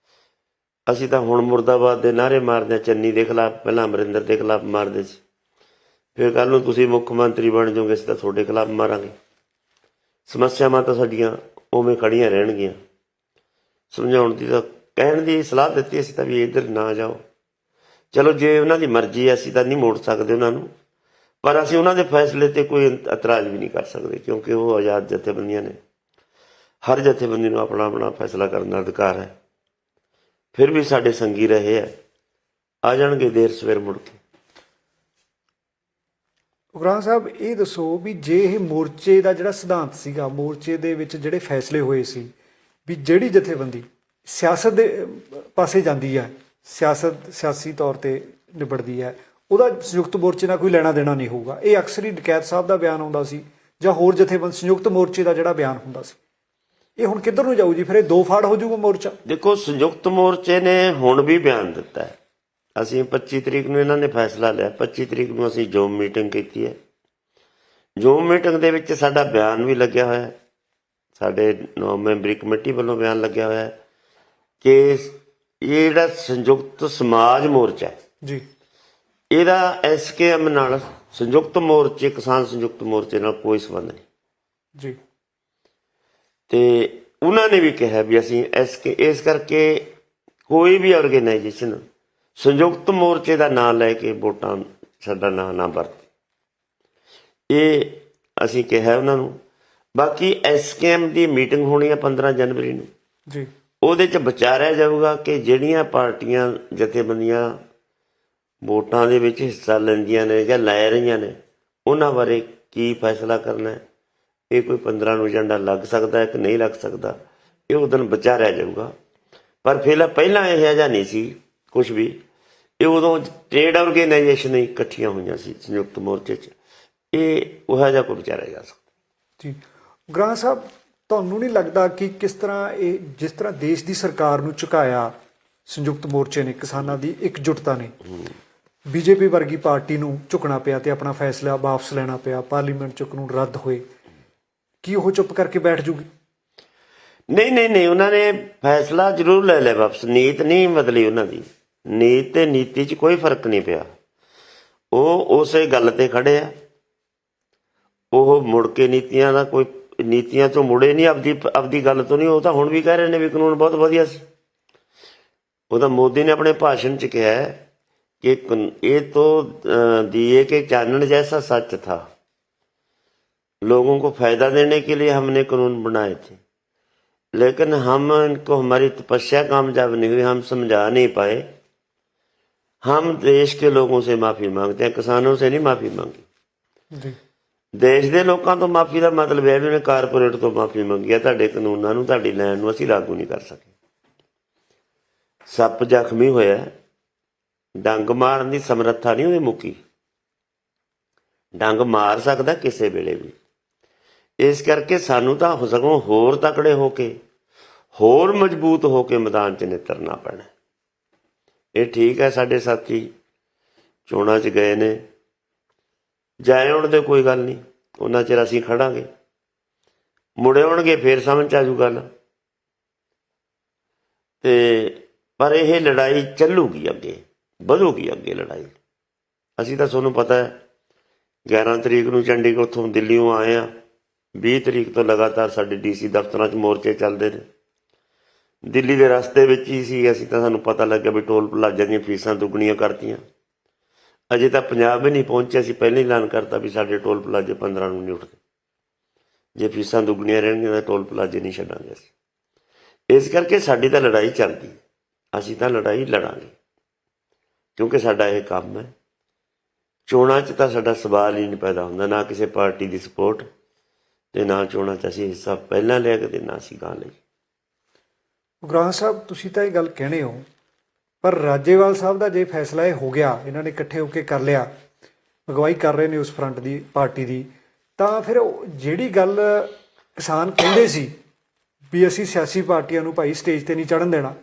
Speaker 1: ਅਸੀਂ ਤਾਂ ਹੁਣ ਮੁਰਦਾਬਾਦ ਦੇ ਨਾਅਰੇ ਮਾਰਦੇ ਹਾਂ। ਚੰਨੀ ਦੇ ਖਿਲਾਫ, ਪਹਿਲਾਂ ਅਮਰਿੰਦਰ ਦੇ ਖਿਲਾਫ ਮਾਰਦੇ ਸੀ, ਫਿਰ ਕੱਲ੍ਹ ਨੂੰ ਤੁਸੀਂ ਮੁੱਖ ਮੰਤਰੀ ਬਣ ਜਾਓਗੇ, ਅਸੀਂ ਤਾਂ ਤੁਹਾਡੇ ਖਿਲਾਫ ਮਾਰਾਂਗੇ। ਸਮੱਸਿਆਵਾਂ ਤਾਂ ਸਾਡੀਆਂ ਉਵੇਂ ਖੜੀਆਂ ਰਹਿਣਗੀਆਂ। ਸਮਝਾਉਣ ਦੀ ਤਾਂ, ਕਹਿਣ ਦੀ ਸਲਾਹ ਦਿੱਤੀ ਅਸੀਂ ਤਾਂ ਵੀ ਇੱਧਰ ਨਾ ਜਾਓ। ਚਲੋ ਜੇ ਉਹਨਾਂ ਦੀ ਮਰਜ਼ੀ ਹੈ, ਅਸੀਂ ਤਾਂ ਨਹੀਂ ਮੋੜ ਸਕਦੇ ਉਹਨਾਂ ਨੂੰ, ਪਰ ਅਸੀਂ ਉਹਨਾਂ ਦੇ ਫੈਸਲੇ ਤੇ ਕੋਈ ਇਤਰਾਜ਼ ਵੀ ਨਹੀਂ ਕਰ ਸਕਦੇ, ਕਿਉਂਕਿ ਉਹ ਆਜ਼ਾਦ ਜਥੇਬੰਦੀਆਂ ਨੇ। ਹਰ ਜਥੇਬੰਦੀ ਨੂੰ ਆਪਣਾ ਆਪਣਾ ਫੈਸਲਾ ਕਰਨ ਦਾ ਅਧਿਕਾਰ ਹੈ। ਫਿਰ ਵੀ ਸਾਡੇ ਸੰਗੀ ਰਹੇ ਹੈ, ਆ ਜਾਣਗੇ ਦੇਰ ਸਵੇਰ ਮੁੜ ਕੇ।
Speaker 2: ਉਗਰਾਹਾਂ ਸਾਹਿਬ, ਇਹ ਦੱਸੋ ਵੀ ਜੇ ਇਹ ਮੋਰਚੇ ਦਾ ਜਿਹੜਾ ਸਿਧਾਂਤ ਸੀਗਾ, ਮੋਰਚੇ ਦੇ ਵਿੱਚ ਜਿਹੜੇ ਫੈਸਲੇ ਹੋਏ ਸੀ ਵੀ ਜਿਹੜੀ ਜਥੇਬੰਦੀ ਸਿਆਸਤ ਦੇ ਪਾਸੇ ਜਾਂਦੀ ਹੈ, ਸਿਆਸੀ ਤੌਰ ਤੇ ਨਿਬੜਦੀ ਹੈ, ਉਹਦਾ ਸੰਯੁਕਤ ਮੋਰਚੇ ਨਾਲ ਕੋਈ ਲੈਣਾ ਦੇਣਾ ਨਹੀਂ ਹੋਊਗਾ। ਇਹ ਅਕਸਰ ਹੀ ਡਕੈਤ ਸਾਹਿਬ ਦਾ ਬਿਆਨ ਆਉਂਦਾ ਸੀ ਜਾਂ ਹੋਰ ਜਥੇਬੰਦੀ ਸੰਯੁਕਤ ਮੋਰਚੇ ਦਾ ਜਿਹੜਾ ਬਿਆਨ ਹੁੰਦਾ ਸੀ। ਇਹ ਹੁਣ ਕਿੱਧਰ ਨੂੰ ਜਾਊ ਜੀ? ਫਿਰ ਇਹ ਦੋ ਫਾੜ ਹੋ ਜਾਊਗਾ ਮੋਰਚਾ। ਦੇਖੋ,
Speaker 1: ਸੰਯੁਕਤ ਮੋਰਚੇ ਨੇ ਹੁਣ ਵੀ ਬਿਆਨ ਦਿੱਤਾ ਹੈ। ਅਸੀਂ 25 ਤਰੀਕ ਨੂੰ ਇਹਨਾਂ ਨੇ ਫੈਸਲਾ ਲਿਆ, 25 ਤਰੀਕ ਨੂੰ ਅਸੀਂ ਜ਼ੂਮ ਮੀਟਿੰਗ ਕੀਤੀ ਹੈ। ਜ਼ੂਮ ਮੀਟਿੰਗ ਦੇ ਵਿੱਚ ਸਾਡਾ ਬਿਆਨ ਵੀ ਲੱਗਿਆ ਹੋਇਆ ਹੈ, ਸਾਡੇ 9 ਮੈਂਬਰੀ ਕਮੇਟੀ ਵੱਲੋਂ ਬਿਆਨ ਲੱਗਿਆ ਹੋਇਆ ਹੈ ਕਿ ਇਹ ਜਿਹੜਾ ਸੰਯੁਕਤ ਸਮਾਜ ਮੋਰਚਾ ਹੈ
Speaker 2: ਜੀ,
Speaker 1: ਇਹਦਾ SKM ਨਾਲ, ਸੰਯੁਕਤ ਮੋਰਚੇ, ਕਿਸਾਨ ਸੰਯੁਕਤ ਮੋਰਚੇ ਨਾਲ ਕੋਈ ਸੰਬੰਧ ਨਹੀਂ
Speaker 2: ਜੀ।
Speaker 1: ਤੇ ਉਹਨਾਂ ਨੇ ਵੀ ਕਿਹਾ ਵੀ ਅਸੀਂ ਇਸ ਕਰਕੇ ਕੋਈ ਵੀ ਆਰਗੇਨਾਈਜੇਸ਼ਨ ਸੰਯੁਕਤ ਮੋਰਚੇ ਦਾ ਨਾਂ ਲੈ ਕੇ ਵੋਟਾਂ ਸਾਡਾ ਨਾਂ ਨਾ ਵਰਤੇ। ਇਹ ਅਸੀਂ ਕਿਹਾ ਉਹਨਾਂ ਨੂੰ। ਬਾਕੀ SKM ਦੀ ਮੀਟਿੰਗ ਹੋਣੀ ਹੈ 15 ਜਨਵਰੀ ਨੂੰ
Speaker 2: ਜੀ।
Speaker 1: ਉਹਦੇ 'ਚ ਵਿਚਾਰਿਆ ਜਾਊਗਾ ਕਿ ਜਿਹੜੀਆਂ ਪਾਰਟੀਆਂ, ਜਥੇਬੰਦੀਆਂ ਵੋਟਾਂ ਦੇ ਵਿੱਚ ਹਿੱਸਾ ਲੈਂਦੀਆਂ ਨੇ ਜਾਂ ਲੈ ਰਹੀਆਂ ਨੇ, ਉਹਨਾਂ ਬਾਰੇ ਕੀ ਫੈਸਲਾ ਕਰਨਾ ਹੈ। ਇਹ ਕੋਈ 15 ਨੂੰ ਏਜੰਡਾ ਲੱਗ ਸਕਦਾ ਹੈ ਕਿ ਨਹੀਂ ਲੱਗ ਸਕਦਾ, ਇਹ ਉਸ ਦਿਨ ਵਿਚਾਰਿਆ ਜਾਊਗਾ। ਪਰ ਪਹਿਲਾਂ ਇਹ ਜਿਹਾ ਨਹੀਂ ਸੀ ਕੁਛ ਵੀ। ਇਹ ਉਦੋਂ ਟ੍ਰੇਡ ਆਰਗੇਨਾਈਜੇਸ਼ਨ ਹੀ ਇਕੱਠੀਆਂ ਹੋਈਆਂ ਸੀ ਸੰਯੁਕਤ ਮੋਰਚੇ 'ਚ। ਇਹ ਉਹੋ ਜਿਹਾ ਕੋਈ ਵਿਚਾਰਿਆ ਜਾ ਸਕਦਾ
Speaker 2: ਜੀ। ਉਗਰਾਹਾਂ ਸਾਹਿਬ, ਤੁਹਾਨੂੰ ਨਹੀਂ ਲੱਗਦਾ ਕਿ ਜਿਸ ਤਰ੍ਹਾਂ ਦੇਸ਼ ਦੀ ਸਰਕਾਰ ਨੂੰ ਝੁਕਾਇਆ ਸੰਯੁਕਤ ਮੋਰਚੇ ਨੇ, ਕਿਸਾਨਾਂ ਦੀ ਇਕਜੁੱਟਤਾ ਨੇ, BJP ਵਰਗੀ ਪਾਰਟੀ ਨੂੰ ਝੁਕਣਾ ਪਿਆ ਤੇ ਆਪਣਾ ਫੈਸਲਾ ਵਾਪਸ ਲੈਣਾ ਪਿਆ, ਪਾਰਲੀਮੈਂਟ 'ਚ ਕਾਨੂੰਨ ਰੱਦ ਹੋਏ, ਕੀ ਉਹ ਚੁੱਪ ਕਰਕੇ ਬੈਠ ਜੂਗੀ?
Speaker 1: ਨਹੀਂ, ਉਹਨਾਂ ਨੇ ਫੈਸਲਾ ਜ਼ਰੂਰ ਲੈ ਲਿਆ ਵਾਪਸ। ਨੀਤ ਨਹੀਂ ਬਦਲੀ ਉਹਨਾਂ ਦੀ। ਨੀਤ ਤੇ ਨੀਤੀ 'ਚ ਕੋਈ ਫਰਕ ਨਹੀਂ ਪਿਆ। ਉਹ ਉਸੇ ਗੱਲ ਤੇ ਖੜੇ ਆ। ਉਹ ਮੁੜ ਕੇ ਨੀਤੀਆਂ ਤੋਂ ਮੁੜੇ ਨਹੀਂ, ਆਪਦੀ ਗੱਲ ਤੋਂ ਨਹੀਂ। ਉਹ ਤਾਂ ਹੁਣ ਵੀ ਕਹਿ ਰਹੇ ਨੇ ਵੀ ਕਾਨੂੰਨ ਬਹੁਤ ਵਧੀਆ ਸੀ। ਉਹ ਤਾਂ ਮੋਦੀ ਨੇ ਆਪਣੇ ਭਾਸ਼ਣ 'ਚ ਕਿਹਾ कि ये तो दिए के चानन जैसा सच था। लोगों को फायदा देने के लिए हमने कानून बनाए थे, लेकिन हम इनको, हमारी तपस्या कामयाब नहीं हुई, हम समझा नहीं पाए। हम देश के लोगों से माफी मांगते हैं, किसानों से नहीं माफी मांगी।
Speaker 2: ਜੀ
Speaker 1: ਦੇਸ਼ ਦੇ ਲੋਕਾਂ ਤੋਂ ਮਾਫੀ ਦਾ ਮਤਲਬ ਇਹ ਵੀ ਉਹਨੇ ਕਾਰਪੋਰੇਟ ਤੋਂ ਮਾਫੀ ਮੰਗੀ ਹੈ। ਤੁਹਾਡੇ ਕਾਨੂੰਨਾਂ ਨੂੰ, ਤੁਹਾਡੀ ਲੈਣ ਨੂੰ ਅਸੀਂ ਲਾਗੂ ਨਹੀਂ ਕਰ ਸਕੇ। ਸੱਪ ਜ਼ਖਮੀ ਹੋਇਆ, ਡੰਗ ਮਾਰਨ ਦੀ ਸਮਰੱਥਾ ਨਹੀਂ ਉਹਦੀ ਮੁੱਕੀ। ਡੰਗ ਮਾਰ ਸਕਦਾ ਕਿਸੇ ਵੇਲੇ ਵੀ। ਇਸ ਕਰਕੇ ਸਾਨੂੰ ਤਾਂ ਸਗੋਂ ਹੋਰ ਤਕੜੇ ਹੋ ਕੇ, ਹੋਰ ਮਜ਼ਬੂਤ ਹੋ ਕੇ ਮੈਦਾਨ 'ਚ ਨਿਤਰਨਾ ਪੈਣਾ। ਇਹ ਠੀਕ ਹੈ, ਸਾਡੇ ਸਾਥੀ ਚੋਣਾਂ 'ਚ ਗਏ ਨੇ, ਜਾਏ ਆਉਣ ਦੇ ਕੋਈ ਗੱਲ ਨਹੀਂ, ਉਹਨਾਂ ਚਿਰ ਅਸੀਂ ਖੜਾਂਗੇ। ਮੁੜੇ ਆਉਣਗੇ ਫੇਰ ਸਮਝ 'ਚ ਆਜੂ ਗੱਲ। ਤੇ ਪਰ ਇਹ ਲੜਾਈ ਚੱਲੂਗੀ ਅੱਗੇ, ਵਧੂਗੀ ਅੱਗੇ ਲੜਾਈ। ਅਸੀਂ ਤਾਂ ਤੁਹਾਨੂੰ ਪਤਾ ਹੈ 11 ਤਰੀਕ ਨੂੰ ਚੰਡੀਗੜ੍ਹ ਉੱਥੋਂ ਦਿੱਲੀੋਂ ਆਏ ਆ, 20 ਤਰੀਕ ਤੋਂ ਲਗਾਤਾਰ ਸਾਡੇ ਡੀਸੀ ਦਫ਼ਤਰਾਂ 'ਚ ਮੋਰਚੇ ਚੱਲਦੇ ਨੇ। ਦਿੱਲੀ ਦੇ ਰਸਤੇ ਵਿੱਚ ਹੀ ਸੀ ਅਸੀਂ, ਤਾਂ ਸਾਨੂੰ ਪਤਾ ਲੱਗਿਆ ਵੀ ਟੋਲ ਪਲਾਜ਼ਾ ਦੀਆਂ ਫੀਸਾਂ ਦੁੱਗਣੀਆਂ ਕਰਤੀਆਂ। ਅਜੇ ਤਾਂ ਪੰਜਾਬ ਵੀ ਨਹੀਂ ਪਹੁੰਚਿਆ, ਅਸੀਂ ਪਹਿਲਾਂ ਹੀ ਐਲਾਨ ਕਰਤਾ ਵੀ ਸਾਡੇ ਟੋਲ ਪਲਾਜ਼ੇ 15 ਨੂੰ ਨਹੀਂ ਉੱਠਦੇ। ਜੇ ਫੀਸਾਂ ਦੁੱਗਣੀਆਂ ਰਹਿਣਗੀਆਂ ਤਾਂ ਟੋਲ ਪਲਾਜ਼ੇ ਨਹੀਂ ਛੱਡਾਂਗੇ ਅਸੀਂ। ਇਸ ਕਰਕੇ ਸਾਡੀ ਤਾਂ ਲੜਾਈ ਚੱਲਦੀ, ਅਸੀਂ ਤਾਂ ਲੜਾਈ ਲੜਾਂਗੇ, ਕਿਉਂਕਿ ਸਾਡਾ ਇਹ ਕੰਮ ਹੈ। ਚੋਣਾਂ 'ਚ ਤਾਂ ਸਾਡਾ ਸਵਾਲ ਹੀ ਨਹੀਂ ਪੈਦਾ ਹੁੰਦਾ, ਨਾ ਕਿਸੇ ਪਾਰਟੀ ਦੀ ਸਪੋਰਟ, ਤੇ ਨਾ ਚੋਣਾਂ 'ਚ ਅਸੀਂ ਹਿੱਸਾ ਪਹਿਲਾਂ ਲਿਆ ਕਦੇ, ਨਾ ਅਸੀਂ ਗਾਂ ਲਈ।
Speaker 2: ਉਗਰਾਹਾਂ ਸਾਹਿਬ, ਤੁਸੀਂ ਤਾਂ ਇਹ ਗੱਲ ਕਹਿੰਦੇ ਹੋ, ਪਰ ਰਾਜੇਵਾਲ ਸਾਹਿਬ ਦਾ ਜੇ ਫੈਸਲਾ ਇਹ ਹੋ ਗਿਆ, ਇਹਨਾਂ ਨੇ ਇਕੱਠੇ ਹੋ ਕੇ ਕਰ ਲਿਆ, ਅਗਵਾਈ ਕਰ ਰਹੇ ਨੇ ਉਸ ਫਰੰਟ ਦੀ, ਪਾਰਟੀ ਦੀ, ਤਾਂ ਫਿਰ ਜਿਹੜੀ ਗੱਲ ਕਿਸਾਨ ਕਹਿੰਦੇ ਸੀ ਵੀ ਅਸੀਂ ਸਿਆਸੀ ਪਾਰਟੀਆਂ ਨੂੰ ਭਾਈ ਸਟੇਜ ਤੇ ਨਹੀਂ ਚੜ੍ਹਨ ਦੇਣਾ,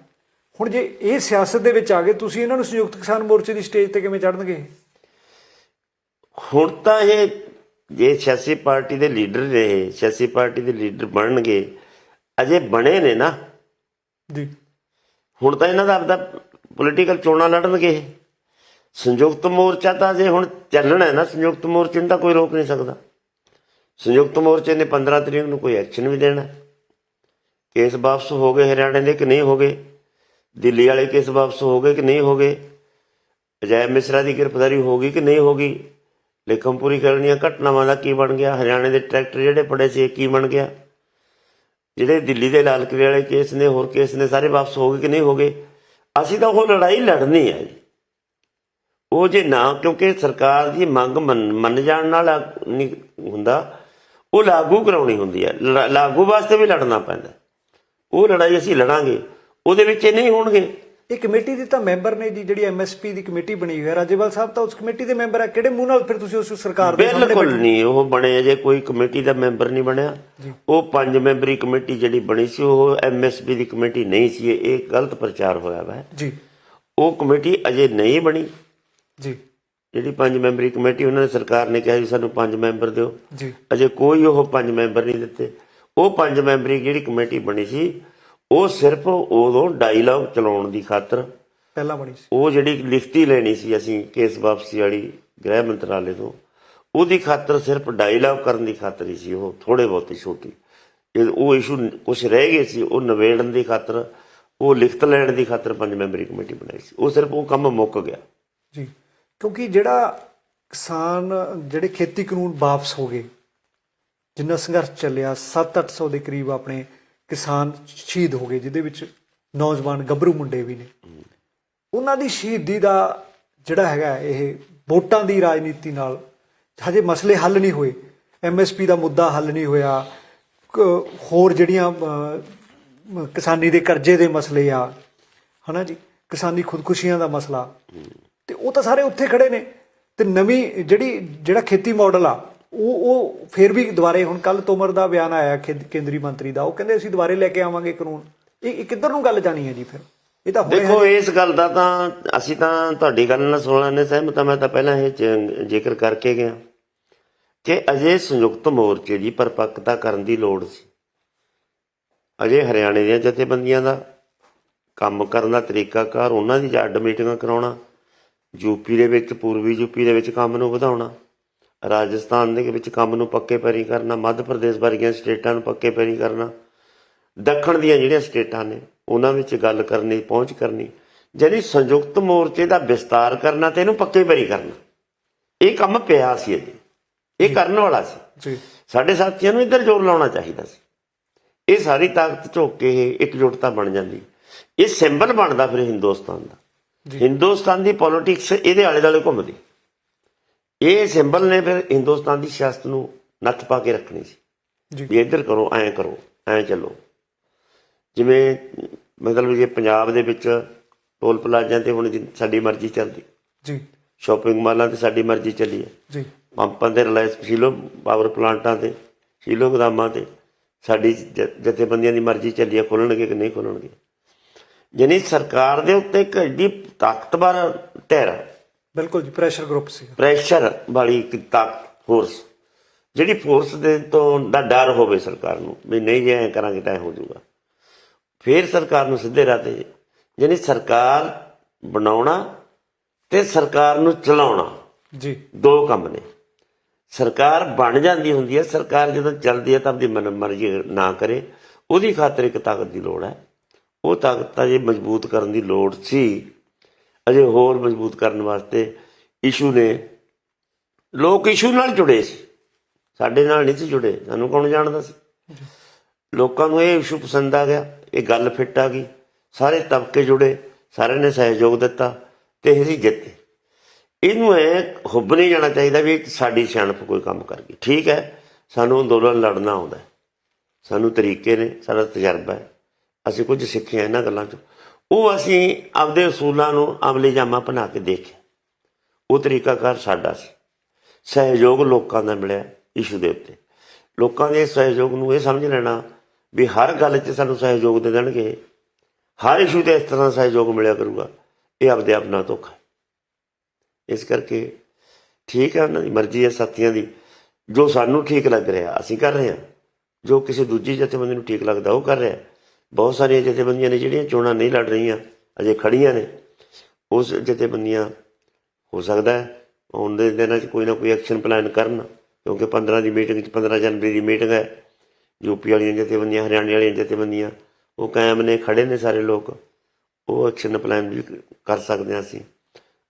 Speaker 2: ਹੁਣ ਜੇ ਇਹ ਸਿਆਸਤ ਦੇ ਵਿੱਚ ਆ ਗਏ, ਤੁਸੀਂ ਇਹਨਾਂ ਨੂੰ ਸੰਯੁਕਤ ਕਿਸਾਨ ਮੋਰਚੇ ਦੀ ਸਟੇਜ ਤੇ ਕਿਵੇਂ ਚੜ੍ਹਨਗੇ?
Speaker 1: ਹੁਣ ਤਾਂ ਇਹ ਜੇ ਸਿਆਸੀ ਪਾਰਟੀ ਦੇ ਲੀਡਰ ਰਹੇ, ਸਿਆਸੀ ਪਾਰਟੀ ਦੇ ਲੀਡਰ ਬਣਨਗੇ, ਅਜੇ ਬਣੇ ਨੇ ਨਾ
Speaker 2: ਜੀ।
Speaker 1: ਹੁਣ ਤਾਂ ਇਹਨਾਂ ਦਾ ਆਪਦਾ ਪੋਲੀਟੀਕਲ ਚੋਣਾਂ ਲੜਨਗੇ। ਸੰਯੁਕਤ ਮੋਰਚਾ ਤਾਂ ਜੇ ਹੁਣ ਚੱਲਣਾ ਹੈ ਨਾ, ਸੰਯੁਕਤ ਮੋਰਚੇ ਨੂੰ ਤਾਂ ਕੋਈ ਰੋਕ ਨਹੀਂ ਸਕਦਾ। ਸੰਯੁਕਤ ਮੋਰਚੇ ਨੇ 15 ਤਰੀਕ ਨੂੰ ਕੋਈ ਐਕਸ਼ਨ ਵੀ ਦੇਣਾ। ਕੇਸ ਵਾਪਸ ਹੋ ਗਏ ਹਰਿਆਣੇ ਦੇ ਕਿ ਨਹੀਂ ਹੋ ਗਏ, ਦਿੱਲੀ ਵਾਲੇ ਕੇਸ ਵਾਪਸ ਹੋ ਗਏ ਕਿ ਨਹੀਂ ਹੋ ਗਏ, ਅਜੈਬ ਮਿਸਰਾ ਦੀ ਗ੍ਰਿਫਤਾਰੀ ਹੋ ਗਈ ਕਿ ਨਹੀਂ ਹੋ ਗਈ, ਲੇਖਮਪੁਰੀ ਕਰਨੀਆਂ ਘਟਨਾਵਾਂ ਦਾ ਕੀ ਬਣ ਗਿਆ, ਹਰਿਆਣੇ ਦੇ ਟਰੈਕਟਰ ਜਿਹੜੇ ਫੜੇ ਸੀ ਕੀ ਬਣ ਗਿਆ, ਜਿਹੜੇ ਦਿੱਲੀ ਦੇ ਲਾਲ ਕਿਲੇ ਵਾਲੇ ਕੇਸ ਨੇ, ਹੋਰ ਕੇਸ ਨੇ, ਸਾਰੇ ਵਾਪਸ ਹੋ ਗਏ ਕਿ ਨਹੀਂ ਹੋ ਗਏ। ਅਸੀਂ ਤਾਂ ਉਹ ਲੜਾਈ ਲੜਨੀ ਹੈ ਜੀ। ਉਹ ਜੇ ਨਾ, ਕਿਉਂਕਿ ਸਰਕਾਰ ਦੀ ਮੰਗ ਮੰਨ ਜਾਣ ਨਾਲ ਨਹੀਂ ਹੁੰਦਾ, ਉਹ ਲਾਗੂ ਕਰਾਉਣੀ ਹੁੰਦੀ ਹੈ। ਲਾਗੂ ਵਾਸਤੇ ਵੀ ਲੜਨਾ ਪੈਂਦਾ। ਉਹ ਲੜਾਈ ਅਸੀਂ ਲੜਾਂਗੇ, ਉਹਦੇ ਵਿੱਚ ਇਹ ਨਹੀਂ ਹੋਣਗੇ।
Speaker 2: ਇਹ ਕਮੇਟੀ ਦੇ ਤਾਂ ਮੈਂਬਰ ਨੇ ਜੀ, ਜਿਹੜੀ ਐਮਐਸਪੀ ਦੀ ਕਮੇਟੀ ਬਣੀ ਹੋਈ ਹੈ, ਰਾਜੇਵਾਲ ਸਾਹਿਬ ਤਾਂ ਉਸ ਕਮੇਟੀ ਦੇ ਮੈਂਬਰ ਆ। ਕਿਹੜੇ ਮੂੰਹ ਨਾਲ ਫਿਰ ਤੁਸੀਂ ਉਸ ਸਰਕਾਰ ਦੇ ਸਾਹਮਣੇ?
Speaker 1: ਬਿਲਕੁਲ ਨਹੀਂ, ਉਹ ਬਣੇ ਅਜੇ ਕੋਈ ਕਮੇਟੀ ਦਾ ਮੈਂਬਰ ਨਹੀਂ ਬਣਿਆ। ਉਹ 5 ਮੈਂਬਰੀ ਕਮੇਟੀ ਜਿਹੜੀ ਬਣੀ ਸੀ, ਉਹ ਐਮਐਸਪੀ ਦੀ ਕਮੇਟੀ ਨਹੀਂ ਸੀ। ਇਹ ਗਲਤ ਪ੍ਰਚਾਰ ਹੋਇਆ ਵਾ ਜੀ। ਉਹ ਕਮੇਟੀ ਅਜੇ ਨਹੀਂ ਬਣੀ
Speaker 2: ਜੀ।
Speaker 1: ਜਿਹੜੀ 5 ਮੈਂਬਰੀ ਕਮੇਟੀ, ਉਹਨਾਂ ਨੇ, ਸਰਕਾਰ ਨੇ ਕਿਹਾ ਵੀ ਸਾਨੂੰ 5 ਮੈਂਬਰ ਦਿਓ
Speaker 2: ਜੀ,
Speaker 1: ਅਜੇ ਕੋਈ ਉਹ 5 ਮੈਂਬਰ ਨਹੀਂ ਦਿੱਤੇ। ਉਹ 5 ਮੈਂਬਰੀ ਜਿਹੜੀ ਕਮੇਟੀ ਬਣੀ ਸੀ, ਉਹ ਸਿਰਫ ਉਦੋਂ ਡਾਇਲਾਗ ਚਲਾਉਣ ਦੀ ਖਾਤਰ
Speaker 2: ਪਹਿਲਾਂ ਬਣੀ ਸੀ।
Speaker 1: ਉਹ ਜਿਹੜੀ ਲਿਖਤੀ ਲੈਣੀ ਸੀ ਅਸੀਂ ਕੇਸ ਵਾਪਸੀ ਵਾਲੀ ਗ੍ਰਹਿ ਮੰਤਰਾਲੇ ਤੋਂ, ਉਹਦੀ ਖਾਤਰ, ਸਿਰਫ ਡਾਇਲਾਗ ਕਰਨ ਦੀ ਖਾਤਰ ਹੀ ਸੀ। ਉਹ ਥੋੜੇ ਬਹੁਤੀ ਛੋਟੀ, ਉਹ ਇਸ਼ੂ ਕੁਛ ਰਹਿ ਗਏ ਸੀ, ਉਹ ਨਿਬੇੜਨ ਦੀ ਖਾਤਰ, ਉਹ ਲਿਖਤ ਲੈਣ ਦੀ ਖਾਤਰ 5 ਮੈਂਬਰੀ ਕਮੇਟੀ ਬਣਾਈ ਸੀ। ਉਹ ਸਿਰਫ ਉਹ ਕੰਮ ਮੁੱਕ ਗਿਆ
Speaker 2: ਜੀ। ਕਿਉਂਕਿ ਜਿਹੜਾ ਕਿਸਾਨ, ਜਿਹੜੇ ਖੇਤੀ ਕਾਨੂੰਨ ਵਾਪਸ ਹੋ ਗਏ, ਜਿੰਨਾ ਸੰਘਰਸ਼ ਚੱਲਿਆ, 700-800 ਦੇ ਕਰੀਬ ਆਪਣੇ ਕਿਸਾਨ ਸ਼ਹੀਦ ਹੋ ਗਏ, ਜਿਹਦੇ ਵਿੱਚ ਨੌਜਵਾਨ ਗੱਭਰੂ ਮੁੰਡੇ ਵੀ ਨੇ। ਉਹਨਾਂ ਦੀ ਸ਼ਹੀਦੀ ਦਾ ਜਿਹੜਾ ਹੈਗਾ, ਇਹ ਵੋਟਾਂ ਦੀ ਰਾਜਨੀਤੀ ਨਾਲ ਹਜੇ ਮਸਲੇ ਹੱਲ ਨਹੀਂ ਹੋਏ। ਐਮਐਸਪੀ ਦਾ ਮੁੱਦਾ ਹੱਲ ਨਹੀਂ ਹੋਇਆ, ਹੋਰ ਜਿਹੜੀਆਂ ਕਿਸਾਨੀ ਦੇ ਕਰਜ਼ੇ ਦੇ ਮਸਲੇ ਆ, ਹਨਾ ਜੀ, ਕਿਸਾਨੀ ਖੁਦਕੁਸ਼ੀਆਂ ਦਾ ਮਸਲਾ, ਤੇ ਉਹ ਤਾਂ ਸਾਰੇ ਉੱਥੇ ਖੜੇ ਨੇ। ਤੇ ਨਵੀਂ ਜਿਹੜਾ ਖੇਤੀ ਮਾਡਲ ਆ, ਉਹ ਫਿਰ ਵੀ ਦੁਬਾਰੇ, ਹੁਣ ਕੱਲ ਤੋਮਰ ਦਾ ਬਿਆਨ ਆਇਆ ਕੇਂਦਰੀ ਮੰਤਰੀ ਦਾ, ਉਹ ਕਹਿੰਦੇ ਅਸੀਂ ਦੁਬਾਰੇ ਲੈ ਕੇ ਆਵਾਂਗੇ ਕਾਨੂੰਨ। ਇਹ ਕਿੱਧਰ ਨੂੰ ਗੱਲ ਜਾਣੀ ਹੈ ਜੀ? ਫਿਰ ਇਹ ਤਾਂ
Speaker 1: ਦੇਖੋ, ਇਸ ਗੱਲ ਦਾ ਤਾਂ ਅਸੀਂ ਤਾਂ ਤੁਹਾਡੀ ਗੱਲ ਨਾਲ 16 ਨੇ ਸਹਿਮਤ। ਮੈਂ ਤਾਂ ਪਹਿਲਾਂ ਇਹ ਜ਼ਿਕਰ ਕਰਕੇ ਗਿਆ ਕਿ ਅਜੇ ਸੰਯੁਕਤ ਮੋਰਚੇ ਦੀ ਪਰਪੱਕਤਾ ਕਰਨ ਦੀ ਲੋੜ ਸੀ। ਅਜੇ ਹਰਿਆਣੇ ਦੀਆਂ ਜਥੇਬੰਦੀਆਂ ਦਾ ਕੰਮ ਕਰਨ ਦਾ ਤਰੀਕਾਕਾਰ, ਉਹਨਾਂ ਦੀ ਅੱਡ ਮੀਟਿੰਗਾਂ ਕਰਾਉਣਾ, ਯੂਪੀ ਦੇ ਵਿੱਚ, ਪੂਰਬੀ ਯੂਪੀ ਦੇ ਵਿੱਚ ਕੰਮ ਨੂੰ ਵਧਾਉਣਾ, ਰਾਜਸਥਾਨ ਦੇ ਵਿੱਚ ਕੰਮ ਨੂੰ ਪੱਕੇ ਪੈਰੀ ਕਰਨਾ, ਮੱਧ ਪ੍ਰਦੇਸ਼ ਵਰਗੀਆਂ ਸਟੇਟਾਂ ਨੂੰ ਪੱਕੇ ਪੈਰੀ ਕਰਨਾ, ਦੱਖਣ ਦੀਆਂ ਜਿਹੜੀਆਂ ਸਟੇਟਾਂ ਨੇ ਉਹਨਾਂ ਵਿੱਚ ਗੱਲ ਕਰਨੀ, ਪਹੁੰਚ ਕਰਨੀ, ਜਾਣੀ ਸੰਯੁਕਤ ਮੋਰਚੇ ਦਾ ਵਿਸਤਾਰ ਕਰਨਾ ਤੇ ਇਹਨੂੰ ਪੱਕੇ ਬਰੀ ਕਰਨਾ, ਇਹ ਕੰਮ ਪਿਆ ਸੀ ਅਜੇ, ਇਹ ਕਰਨ ਵਾਲਾ ਸੀ।
Speaker 2: ਜੀ
Speaker 1: ਸਾਡੇ ਸਾਥੀਆਂ ਨੂੰ ਇੱਧਰ ਜ਼ੋਰ ਲਾਉਣਾ ਚਾਹੀਦਾ ਸੀ। ਇਹ ਸਾਰੀ ਤਾਕਤ ਝੋਕ ਕੇ ਇਹ ਇਕਜੁੱਟਤਾ ਬਣ ਜਾਂਦੀ, ਇਹ ਸਿੰਬਲ ਬਣਦਾ ਫਿਰ ਹਿੰਦੁਸਤਾਨ ਦਾ। ਹਿੰਦੁਸਤਾਨ ਦੀ ਪੋਲਿਟਿਕਸ ਇਹਦੇ ਆਲੇ ਦੁਆਲੇ ਘੁੰਮਦੀ, ਇਹ ਸਿੰਬਲ ਨੇ ਫਿਰ ਹਿੰਦੁਸਤਾਨ ਦੀ ਸਿਆਸਤ ਨੂੰ ਨੱਥ ਪਾ ਕੇ ਰੱਖਣੀ ਸੀ ਵੀ ਇੱਧਰ ਕਰੋ, ਐਂ ਚੱਲੋ। ਜਿਵੇਂ ਮਤਲਬ ਜੇ ਪੰਜਾਬ ਦੇ ਵਿੱਚ ਟੋਲ ਪਲਾਜ਼ਿਆਂ ਤੇ ਹੁਣ ਸਾਡੀ ਮਰਜ਼ੀ ਚੱਲਦੀ
Speaker 2: ਜੀ,
Speaker 1: ਸ਼ਾਪਿੰਗ ਮਾਲਾਂ ਤੇ ਸਾਡੀ ਮਰਜ਼ੀ ਚੱਲੀ ਹੈ
Speaker 2: ਜੀ,
Speaker 1: ਪੰਪਾਂ ਤੇ ਰਿਲਾਇੰਸ ਸ਼ੀਲੋ ਪਾਵਰ ਪਲਾਂਟਾਂ ਤੇ ਸ਼ੀਲੋ ਗੋਦਾਮਾਂ ਤੇ ਸਾਡੀ ਜਥੇਬੰਦੀਆਂ ਦੀ ਮਰਜ਼ੀ ਚੱਲੀ ਹੈ, ਖੋਲ੍ਹਣਗੇ ਕਿ ਨਹੀਂ ਖੋਲ੍ਹਣਗੇ। ਯਾਨੀ ਸਰਕਾਰ ਦੇ ਉੱਤੇ ਇੱਕ ਐਡੀ ਤਾਕਤਵਰ ਧਿਰ,
Speaker 2: ਬਿਲਕੁਲ ਜੀ, ਪ੍ਰੈਸ਼ਰ ਗਰੁੱਪ ਸੀ,
Speaker 1: ਪ੍ਰੈਸ਼ਰ ਵਾਲੀ ਇੱਕ ਤਾਕਤ, ਫੋਰਸ, ਜਿਹੜੀ ਫੋਰਸ ਦੇ ਤੋਂ ਦਾ ਡਰ ਹੋਵੇ ਸਰਕਾਰ ਨੂੰ ਵੀ ਨਹੀਂ ਜੇ ਐਂ ਕਰਾਂਗੇ ਤਾਂ ਐਂ ਹੋ ਜਾਊਗਾ, ਫਿਰ ਸਰਕਾਰ ਨੂੰ ਸਿੱਧੇ ਰਾਹ ਤੇ। ਯਾਨੀ ਸਰਕਾਰ ਬਣਾਉਣਾ ਤੇ ਸਰਕਾਰ ਨੂੰ ਚਲਾਉਣਾ
Speaker 2: ਜੀ,
Speaker 1: ਦੋ ਕੰਮ ਨੇ। ਸਰਕਾਰ ਬਣ ਜਾਂਦੀ ਹੁੰਦੀ ਹੈ, ਸਰਕਾਰ ਜਦੋਂ ਚੱਲਦੀ ਹੈ ਤਾਂ ਆਪਣੀ ਮਰਜ਼ੀ ਨਾ ਕਰੇ, ਉਹਦੀ ਖਾਤਰ ਇੱਕ ਤਾਕਤ ਦੀ ਲੋੜ ਹੈ। ਉਹ ਤਾਕਤ ਅਜੇ ਮਜ਼ਬੂਤ ਕਰਨ ਦੀ ਲੋੜ ਸੀ, ਅਜੇ ਹੋਰ ਮਜ਼ਬੂਤ ਕਰਨ ਵਾਸਤੇ ਇਸ਼ੂ ਨੇ, ਲੋਕ ਇਸ਼ੂ ਨਾਲ ਜੁੜੇ ਸੀ, ਸਾਡੇ ਨਾਲ ਨਹੀਂ ਸੀ ਜੁੜੇ। ਸਾਨੂੰ ਕੌਣ ਜਾਣਦਾ ਸੀ? ਲੋਕਾਂ ਨੂੰ ਇਹ ਇਸ਼ੂ ਪਸੰਦ ਆ ਗਿਆ, ਇਹ ਗੱਲ ਫਿੱਟ ਆ ਗਈ, ਸਾਰੇ ਤਬਕੇ ਜੁੜੇ, ਸਾਰਿਆਂ ਨੇ ਸਹਿਯੋਗ ਦਿੱਤਾ ਤੇ ਅਸੀਂ ਜਿੱਤੇ। ਇਹਨੂੰ ਐ ਹੁੱਬ ਨਹੀਂ ਜਾਣਾ ਚਾਹੀਦਾ ਵੀ ਸਾਡੀ ਸਿਆਣਪ ਕੋਈ ਕੰਮ ਕਰ ਗਈ। ਠੀਕ ਹੈ, ਸਾਨੂੰ ਅੰਦੋਲਨ ਲੜਨਾ ਆਉਂਦਾ, ਸਾਨੂੰ ਤਰੀਕੇ ਨੇ, ਸਾਡਾ ਤਜਰਬਾ ਹੈ, ਅਸੀਂ ਕੁਝ ਸਿੱਖਿਆ ਇਹਨਾਂ ਗੱਲਾਂ 'ਚੋਂ, ਉਹ ਅਸੀਂ ਆਪਦੇ ਅਸੂਲਾਂ ਨੂੰ ਅਮਲੀ ਜਾਮਾ ਬਣਾ ਕੇ ਦੇਖਿਆ। ਉਹ ਤਰੀਕਾਕਾਰ ਸਾਡਾ ਸੀ। ਸਹਿਯੋਗ ਲੋਕਾਂ ਦਾ ਮਿਲਿਆ ਇਸ਼ੂ ਦੇ ਉੱਤੇ। ਲੋਕਾਂ ਦੇ ਸਹਿਯੋਗ ਨੂੰ ਇਹ ਸਮਝ ਲੈਣਾ ਵੀ ਹਰ ਗੱਲ 'ਚ ਸਾਨੂੰ ਸਹਿਯੋਗ ਦੇ ਦੇਣਗੇ, ਹਰ ਇਸ਼ੂ 'ਤੇ ਇਸ ਤਰ੍ਹਾਂ ਸਹਿਯੋਗ ਮਿਲਿਆ ਕਰੂਗਾ, ਇਹ ਆਪਦੇ ਆਪ ਨਾਲ ਧੋਖਾ ਹੈ। ਇਸ ਕਰਕੇ ਠੀਕ ਹੈ, ਉਹਨਾਂ ਦੀ ਮਰਜ਼ੀ ਹੈ ਸਾਥੀਆਂ ਦੀ, ਜੋ ਸਾਨੂੰ ਠੀਕ ਲੱਗ ਰਿਹਾ ਅਸੀਂ ਕਰ ਰਹੇ ਹਾਂ, ਜੋ ਕਿਸੇ ਦੂਜੀ ਜਥੇਬੰਦੀ ਨੂੰ ਠੀਕ ਲੱਗਦਾ ਉਹ ਕਰ ਰਿਹਾ। ਬਹੁਤ ਸਾਰੀਆਂ ਜਥੇਬੰਦੀਆਂ ਨੇ ਜਿਹੜੀਆਂ ਚੋਣਾਂ ਨਹੀਂ ਲੜ ਰਹੀਆਂ, ਅਜੇ ਖੜੀਆਂ ਨੇ। ਉਸ ਜਥੇਬੰਦੀਆਂ ਹੋ ਸਕਦਾ ਆਉਣ ਦੇ ਦਿਨਾਂ 'ਚ ਕੋਈ ਨਾ ਕੋਈ ਐਕਸ਼ਨ ਪਲਾਨ ਕਰਨ, ਕਿਉਂਕਿ 15 ਦੀ ਮੀਟਿੰਗ 'ਚ 15 ਜਨਵਰੀ ਦੀ ਮੀਟਿੰਗ ਹੈ। ਯੂਪੀ ਵਾਲੀਆਂ ਜਥੇਬੰਦੀਆਂ, ਹਰਿਆਣੇ ਵਾਲੀਆਂ ਜਥੇਬੰਦੀਆਂ ਉਹ ਕਾਇਮ ਨੇ, ਖੜੇ ਨੇ ਸਾਰੇ ਲੋਕ, ਉਹ ਐਕਸ਼ਨ ਪਲਾਨ ਵੀ ਕਰ ਸਕਦੇ ਹਾਂ ਅਸੀਂ।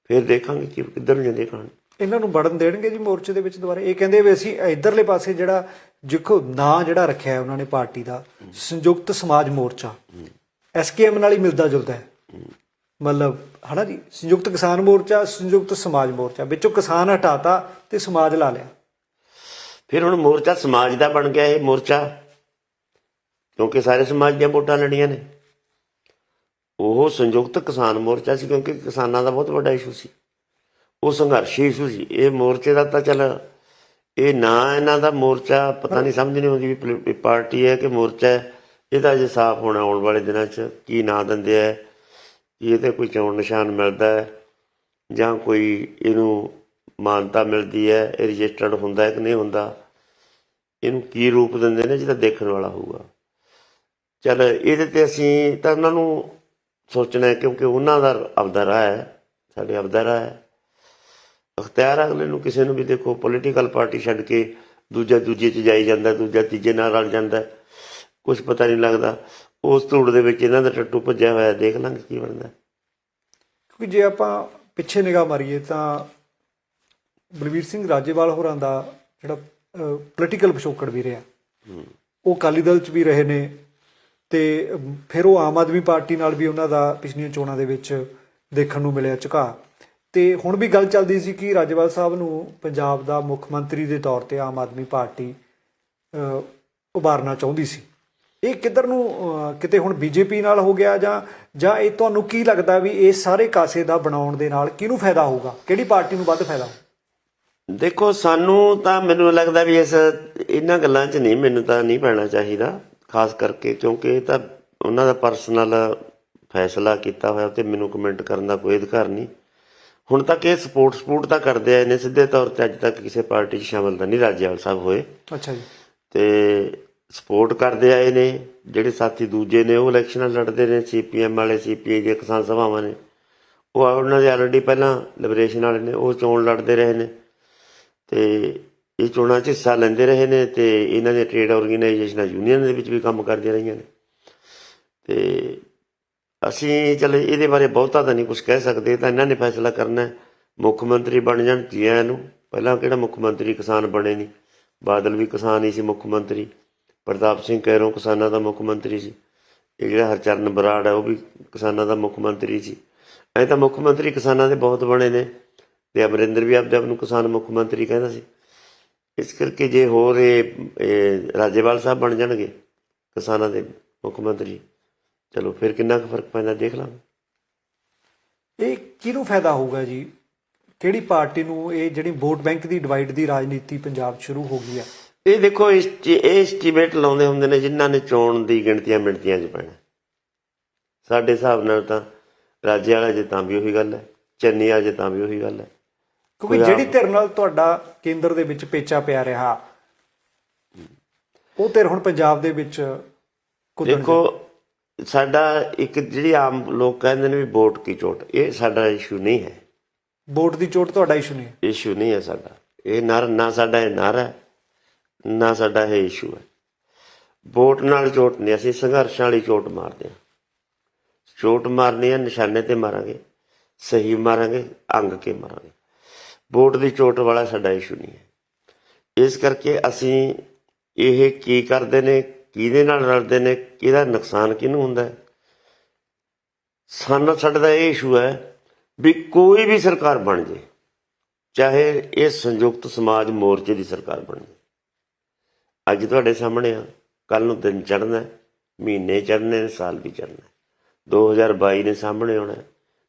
Speaker 1: ਫਿਰ ਦੇਖਾਂਗੇ ਕਿ ਕਿੱਧਰ ਨੂੰ ਜਾਂਦੇ ਕਹਾਣੀ।
Speaker 2: ਇਹਨਾਂ ਨੂੰ ਵੜਨ ਦੇਣਗੇ ਜੀ ਮੋਰਚੇ ਦੇ ਵਿੱਚ ਦੁਬਾਰਾ? ਇਹ ਕਹਿੰਦੇ ਵੀ ਅਸੀਂ ਇੱਧਰਲੇ ਪਾਸੇ ਜਿਹੜਾ ਦੇਖੋ ਨਾਂ ਜਿਹੜਾ ਰੱਖਿਆ ਉਹਨਾਂ ਨੇ ਪਾਰਟੀ ਦਾ, ਸੰਯੁਕਤ ਸਮਾਜ ਮੋਰਚਾ, SKM ਨਾਲ ਹੀ ਮਿਲਦਾ ਜੁਲਦਾ ਹੈ, ਮਤਲਬ ਹੈ ਨਾ ਜੀ। ਸੰਯੁਕਤ ਕਿਸਾਨ ਮੋਰਚਾ, ਸੰਯੁਕਤ ਸਮਾਜ ਮੋਰਚਾ, ਵਿੱਚੋਂ ਕਿਸਾਨ ਹਟਾਤਾ ਤੇ ਸਮਾਜ ਲਾ ਲਿਆ।
Speaker 1: ਫਿਰ ਹੁਣ ਮੋਰਚਾ ਸਮਾਜ ਦਾ ਬਣ ਗਿਆ ਇਹ ਮੋਰਚਾ, ਕਿਉਂਕਿ ਸਾਰੇ ਸਮਾਜ ਦੀਆਂ ਵੋਟਾਂ ਲੜੀਆਂ ਨੇ। ਉਹ ਸੰਯੁਕਤ ਕਿਸਾਨ ਮੋਰਚਾ ਸੀ ਕਿਉਂਕਿ ਕਿਸਾਨਾਂ ਦਾ ਬਹੁਤ ਵੱਡਾ ਇਸ਼ੂ ਸੀ, ਉਹ ਸੰਘਰਸ਼ੀ ਇਸ਼ੂ ਸੀ। ਇਹ ਮੋਰਚੇ ਦਾ ਤਾਂ ਚੱਲ ਇਹ ਨਾਂ ਇਹਨਾਂ ਦਾ ਮੋਰਚਾ ਪਤਾ ਨਹੀਂ, ਸਮਝ ਨਹੀਂ ਆਉਂਦੀ ਵੀ ਪਾਰਟੀ ਹੈ ਕਿ ਮੋਰਚਾ ਹੈ। ਇਹਦਾ ਅਜੇ ਸਾਫ਼ ਹੋਣਾ ਆਉਣ ਵਾਲੇ ਦਿਨਾਂ 'ਚ, ਕੀ ਨਾਂ ਦਿੰਦੇ ਹੈ, ਕੀ ਇਹ 'ਤੇ ਕੋਈ ਚੋਣ ਨਿਸ਼ਾਨ ਮਿਲਦਾ ਹੈ ਜਾਂ ਕੋਈ ਇਹਨੂੰ ਮਾਨਤਾ ਮਿਲਦੀ ਹੈ, ਇਹ ਰਜਿਸਟਰਡ ਹੁੰਦਾ ਹੈ ਕਿ ਨਹੀਂ ਹੁੰਦਾ, ਇਹਨੂੰ ਕੀ ਰੂਪ ਦਿੰਦੇ ਨੇ, ਜਿਹਦਾ ਦੇਖਣ ਵਾਲਾ ਹੋਊਗਾ। ਚੱਲ ਇਹਦੇ 'ਤੇ ਅਸੀਂ ਤਾਂ ਉਹਨਾਂ ਨੂੰ ਸੋਚਣਾ ਹੈ, ਕਿਉਂਕਿ ਉਹਨਾਂ ਦਾ ਆਪਦਾ ਰਾਹ ਹੈ, ਸਾਡੇ ਆਪਦਾ ਰਾਹ ਹੈ, ਅਖਤਿਆਰ ਅਗਲੇ ਨੂੰ। ਕਿਸੇ ਨੂੰ ਵੀ ਦੇਖੋ ਪੋਲੀਟੀਕਲ ਪਾਰਟੀ ਛੱਡ ਕੇ ਦੂਜਾ ਦੂਜੇ 'ਚ ਜਾਈ ਜਾਂਦਾ, ਦੂਜਾ ਤੀਜੇ ਨਾਲ ਰਲ ਜਾਂਦਾ, ਕੁਛ ਪਤਾ ਨਹੀਂ ਲੱਗਦਾ। ਉਸ ਧੂੜ ਦੇ ਵਿੱਚ ਇਹਨਾਂ ਦਾ ਟੱਟੂ ਭੱਜਿਆ ਹੋਇਆ, ਦੇਖ ਲਾਂਗੇ ਕੀ ਬਣਦਾ।
Speaker 2: ਕਿਉਂਕਿ ਜੇ ਆਪਾਂ ਪਿੱਛੇ ਨਿਗਾਹ ਮਾਰੀਏ ਤਾਂ ਬਲਵੀਰ ਸਿੰਘ ਰਾਜੇਵਾਲ ਹੋਰਾਂ ਦਾ ਜਿਹੜਾ ਪੋਲੀਟੀਕਲ ਪਿਛੋਕੜ ਵੀ ਰਿਹਾ, ਉਹ ਅਕਾਲੀ ਦਲ 'ਚ ਵੀ ਰਹੇ ਨੇ ਤੇ ਫਿਰ ਉਹ ਆਮ ਆਦਮੀ ਪਾਰਟੀ ਨਾਲ ਵੀ ਉਹਨਾਂ ਦਾ ਪਿਛਲੀਆਂ ਚੋਣਾਂ ਦੇ ਵਿੱਚ ਦੇਖਣ ਨੂੰ ਮਿਲਿਆ ਝੁਕਾਅ। ਤੇ ਹੁਣ ਵੀ ਗੱਲ ਚੱਲਦੀ ਸੀ ਕਿ ਰਾਜੇਵਾਲ ਸਾਹਿਬ ਨੂੰ ਪੰਜਾਬ ਦਾ ਮੁੱਖ ਮੰਤਰੀ ਦੇ ਤੌਰ ਤੇ ਆਮ ਆਦਮੀ ਪਾਰਟੀ ਉਭਾਰਨਾ ਚਾਹੁੰਦੀ ਸੀ। ਇਹ ਕਿੱਧਰ ਨੂੰ, ਕਿਤੇ ਹੁਣ BJP ਨਾਲ ਹੋ ਗਿਆ ਜਾਂ ਇਹ ਤੁਹਾਨੂੰ ਕੀ ਲੱਗਦਾ ਵੀ ਇਹ ਸਾਰੇ ਕਾਸੇ ਦਾ ਬਣਾਉਣ ਦੇ ਨਾਲ ਕਿਹਨੂੰ ਫਾਇਦਾ ਹੋਊਗਾ, ਕਿਹੜੀ ਪਾਰਟੀ ਨੂੰ ਵੱਧ ਫਾਇਦਾ?
Speaker 1: ਦੇਖੋ ਸਾਨੂੰ ਤਾਂ ਮੈਨੂੰ ਲੱਗਦਾ ਵੀ ਇਹਨਾਂ ਗੱਲਾਂ 'ਚ ਨਹੀਂ, ਮੈਨੂੰ ਤਾਂ ਨਹੀਂ ਪੈਣਾ ਚਾਹੀਦਾ, ਖਾਸ ਕਰਕੇ ਕਿਉਂਕਿ ਇਹ ਤਾਂ ਉਹਨਾਂ ਦਾ ਪਰਸਨਲ ਫੈਸਲਾ ਕੀਤਾ ਹੋਇਆ ਤੇ ਮੈਨੂੰ ਕਮੈਂਟ ਕਰਨ ਦਾ ਕੋਈ ਅਧਿਕਾਰ ਨਹੀਂ। ਹੁਣ ਤੱਕ ਇਹ ਸਪੋਰਟ ਤਾਂ ਕਰਦੇ ਆਏ ਨੇ ਸਿੱਧੇ ਤੌਰ 'ਤੇ, ਅੱਜ ਤੱਕ ਕਿਸੇ ਪਾਰਟੀ 'ਚ ਸ਼ਾਮਲ ਤਾਂ ਨਹੀਂ ਰਾਜੇਵਾਲ ਸਾਹਿਬ ਹੋਏ। ਅੱਛਾ ਜੀ। ਤੇ ਸਪੋਰਟ ਕਰਦੇ ਆਏ ਨੇ। ਜਿਹੜੇ ਸਾਥੀ ਦੂਜੇ ਨੇ ਉਹ ਇਲੈਕਸ਼ਨਾਂ ਲੜਦੇ ਨੇ, CPM ਵਾਲੇ, CPI ਦੀਆਂ ਕਿਸਾਨ ਸਭਾਵਾਂ ਨੇ, ਉਹ ਉਹਨਾਂ ਦੇ ਆਲਰੇਡੀ ਪਹਿਲਾਂ ਲਿਬਰੇਸ਼ਨ ਵਾਲੇ ਨੇ, ਉਹ ਚੋਣ ਲੜਦੇ ਰਹੇ ਨੇ ਤੇ ਇਹ ਚੋਣਾਂ 'ਚ ਹਿੱਸਾ ਲੈਂਦੇ ਰਹੇ ਨੇ ਤੇ ਇਹਨਾਂ ਦੀਆਂ ਟ੍ਰੇਡ ਆਰਗੇਨਾਈਜੇਸ਼ਨਾਂ, ਯੂਨੀਅਨ ਦੇ ਵਿੱਚ ਵੀ ਕੰਮ ਕਰਦੀਆਂ ਰਹੀਆਂ ਨੇ। ਤੇ ਅਸੀਂ ਚਲੇ ਇਹਦੇ ਬਾਰੇ ਬਹੁਤਾ ਤਾਂ ਨਹੀਂ ਕੁਝ ਕਹਿ ਸਕਦੇ, ਇਹ ਤਾਂ ਇਹਨਾਂ ਨੇ ਫੈਸਲਾ ਕਰਨਾ ਹੈ। ਮੁੱਖ ਮੰਤਰੀ ਬਣ ਜਾਣ ਜੀ ਆਇਆਂ ਨੂੰ। ਪਹਿਲਾਂ ਕਿਹੜਾ ਮੁੱਖ ਮੰਤਰੀ ਕਿਸਾਨ ਬਣੇ ਨਹੀਂ, ਬਾਦਲ ਵੀ ਕਿਸਾਨ ਹੀ ਸੀ ਮੁੱਖ ਮੰਤਰੀ, ਪ੍ਰਤਾਪ ਸਿੰਘ ਕੈਰੋਂ ਕਿਸਾਨਾਂ ਦਾ ਮੁੱਖ ਮੰਤਰੀ ਸੀ, ਇਹ ਜਿਹੜਾ ਹਰਚਰਨ ਬਰਾੜ ਹੈ ਉਹ ਵੀ ਕਿਸਾਨਾਂ ਦਾ ਮੁੱਖ ਮੰਤਰੀ ਸੀ। ਐਂ ਤਾਂ ਮੁੱਖ ਮੰਤਰੀ ਕਿਸਾਨਾਂ ਦੇ ਬਹੁਤ ਬਣੇ ਨੇ, ਤੇ ਅਮਰਿੰਦਰ ਵੀ ਆਪਦੇ ਆਪ ਨੂੰ ਕਿਸਾਨ ਮੁੱਖ ਮੰਤਰੀ ਕਹਿੰਦਾ ਸੀ। ਇਸ ਕਰਕੇ ਜੇ ਹੋਰ ਇਹ ਰਾਜੇਵਾਲ ਸਾਹਿਬ ਬਣ ਜਾਣਗੇ ਕਿਸਾਨਾਂ ਦੇ ਮੁੱਖ ਮੰਤਰੀ, ਚਲੋ ਫਿਰ ਕਿੰਨਾ ਕੁ ਫਰਕ ਪੈਂਦਾ ਦੇਖ ਲਾਂਗੇ।
Speaker 2: ਇਹ ਕਿਹਨੂੰ ਫਾਇਦਾ ਹੋਊਗਾ ਜੀ? ਕਿਹੜੀ ਪਾਰਟੀ ਨੂੰ? ਇਹ ਜਿਹੜੀ ਵੋਟ ਬੈਂਕ ਦੀ ਡਿਵਾਈਡ ਦੀ ਰਾਜਨੀਤੀ ਪੰਜਾਬ 'ਚ ਸ਼ੁਰੂ ਹੋ ਗਈ ਹੈ।
Speaker 1: ਇਹ ਦੇਖੋ ਇਹ ਐਸਟੀਮੇਟ ਲਾਉਂਦੇ ਹੁੰਦੇ ਨੇ ਜਿਨ੍ਹਾਂ ਨੇ ਚੋਣ ਦੀ ਗਿਣਤੀਆਂ ਮਿਣਤੀਆਂ 'ਚ ਪੈਣਾ। ਸਾਡੇ ਹਿਸਾਬ ਨਾਲ ਤਾਂ ਰਾਜੇ ਵਾਲਾ ਜੇ ਤਾਂ ਵੀ ਉਹੀ ਗੱਲ ਹੈ, ਚੰਨੀ ਵਾਲਾ ਜੇ ਤਾਂ ਵੀ ਉਹੀ ਗੱਲ ਹੈ।
Speaker 2: ਕਿਉਂਕਿ ਜਿਹੜੀ ਧਿਰ ਨਾਲ ਤੁਹਾਡਾ ਕੇਂਦਰ ਦੇ ਵਿੱਚ ਪੇਚਾ ਪਿਆ ਰਿਹਾ, ਉਹ ਧਿਰ ਹੁਣ ਪੰਜਾਬ ਦੇ ਵਿੱਚ
Speaker 1: ਦੇਖੋ ਸਾਡਾ ਇੱਕ ਜਿਹੜੀ ਆਮ ਲੋਕ ਕਹਿੰਦੇ ਨੇ ਵੀ ਵੋਟ ਕੀ ਚੋਟ, ਇਹ ਸਾਡਾ ਇਸ਼ੂ ਨਹੀਂ ਹੈ।
Speaker 2: ਵੋਟ ਦੀ ਚੋਟ ਤੁਹਾਡਾ ਇਸ਼ੂ ਨਹੀਂ ਹੈ?
Speaker 1: ਇਸ਼ੂ ਨਹੀਂ ਹੈ ਸਾਡਾ ਇਹ, ਨਾ ਸਾਡਾ ਇਹ ਨਾਰਾ, ਨਾ ਸਾਡਾ ਇਹ ਇਸ਼ੂ ਹੈ। ਵੋਟ ਨਾਲ ਚੋਟ ਨਹੀਂ, ਅਸੀਂ ਸੰਘਰਸ਼ਾਂ ਵਾਲੀ ਚੋਟ ਮਾਰਦੇ ਹਾਂ। ਚੋਟ ਮਾਰਨੀ ਹੈ ਨਿਸ਼ਾਨੇ ਤੇ ਮਾਰਾਂਗੇ, ਸਹੀ ਮਾਰਾਂਗੇ, ਅੰਗ ਕੇ ਮਾਰਾਂਗੇ। ਵੋਟ ਦੀ ਚੋਟ ਵਾਲਾ ਸਾਡਾ ਇਸ਼ੂ ਨਹੀਂ ਹੈ। ਇਸ ਕਰਕੇ ਅਸੀਂ ਇਹ ਕੀ ਕਰਦੇ ਨੇ, ਕਿਹਦੇ ਨਾਲ ਰਲਦੇ ਨੇ, ਕਿਹਦਾ ਨੁਕਸਾਨ ਕਿਹਨੂੰ ਹੁੰਦਾ ਹੈ, ਸਾਡਾ ਤਾਂ ਇਹ ਇਸ਼ੂ ਹੈ ਵੀ ਕੋਈ ਵੀ ਸਰਕਾਰ ਬਣ ਜੇ, ਚਾਹੇ ਇਹ ਸੰਯੁਕਤ ਸਮਾਜ ਮੋਰਚੇ ਦੀ ਸਰਕਾਰ ਬਣ ਜੇ। ਅੱਜ ਤੁਹਾਡੇ ਸਾਹਮਣੇ ਆ, ਕੱਲ ਨੂੰ ਦਿਨ ਚੜ੍ਹਨਾ, ਮਹੀਨੇ ਚੜ੍ਹਨੇ ਨੇ, ਸਾਲ ਵੀ ਚੜ੍ਹਨਾ, 2022 ਨੇ ਸਾਹਮਣੇ ਆਉਣਾ,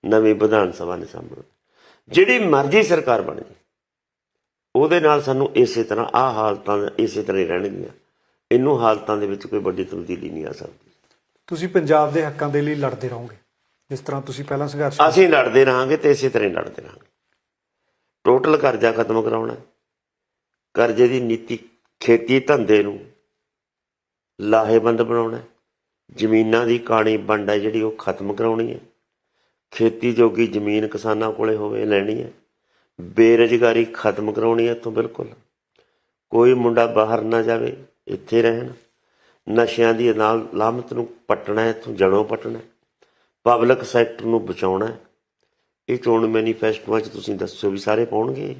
Speaker 1: ਨਵੀਂ ਵਿਧਾਨ ਸਭਾ ਨੇ ਸਾਹਮਣੇ। ਜਿਹੜੀ ਮਰਜ਼ੀ ਸਰਕਾਰ ਬਣ ਜੇ ਉਹਦੇ ਨਾਲ ਸਾਨੂੰ ਇਸੇ ਤਰ੍ਹਾਂ ਆਹ ਹਾਲਤਾਂ ਇਸੇ ਤਰ੍ਹਾਂ ਹੀ ਰਹਿਣਗੀਆਂ। ਇਹਨੂੰ ਹਾਲਤਾਂ ਦੇ ਵਿੱਚ ਕੋਈ ਵੱਡੀ ਤਬਦੀਲੀ ਨਹੀਂ ਆ ਸਕਦੀ।
Speaker 2: ਤੁਸੀਂ ਪੰਜਾਬ ਦੇ ਹੱਕਾਂ ਦੇ ਲਈ ਲੜਦੇ ਰਹੋਗੇ ਜਿਸ ਤਰ੍ਹਾਂ ਤੁਸੀਂ ਪਹਿਲਾਂ ਸੰਘਰਸ਼?
Speaker 1: ਅਸੀਂ ਲੜਦੇ ਰਹਾਂਗੇ ਤੇ ਇਸੇ ਤਰ੍ਹਾਂ ਹੀ ਲੜਦੇ ਰਹਾਂਗੇ। ਟੋਟਲ ਕਰਜ਼ਾ ਖਤਮ ਕਰਾਉਣਾ, ਕਰਜ਼ੇ ਦੀ ਨੀਤੀ, ਖੇਤੀ ਧੰਦੇ ਨੂੰ ਲਾਹੇਵੰਦ ਬਣਾਉਣਾ, ਜ਼ਮੀਨਾਂ ਦੀ ਕਾਣੀ ਵੰਡ ਹੈ ਜਿਹੜੀ ਉਹ ਖਤਮ ਕਰਾਉਣੀ ਹੈ, ਖੇਤੀ ਜੋਗੀ ਜ਼ਮੀਨ ਕਿਸਾਨਾਂ ਕੋਲੇ ਹੋਵੇ ਲੈਣੀ ਹੈ, ਬੇਰੁਜ਼ਗਾਰੀ ਖਤਮ ਕਰਾਉਣੀ ਹੈ ਇੱਥੋਂ ਬਿਲਕੁਲ, ਕੋਈ ਮੁੰਡਾ ਬਾਹਰ ਨਾ ਜਾਵੇ, ਇੱਥੇ ਰਹਿਣ, ਨਸ਼ਿਆਂ ਦੀ ਨਾਲ ਲਾਮਤ ਨੂੰ ਪੱਟਣਾ, ਇੱਥੋਂ ਜੜੋਂ ਪੱਟਣਾ, ਪਬਲਿਕ ਸੈਕਟਰ ਨੂੰ ਬਚਾਉਣਾ। ਇਹ ਚੋਣ ਮੈਨੀਫੈਸਟੋਆਂ 'ਚ ਤੁਸੀਂ ਦੱਸੋ ਵੀ ਸਾਰੇ ਪਾਉਣਗੇ?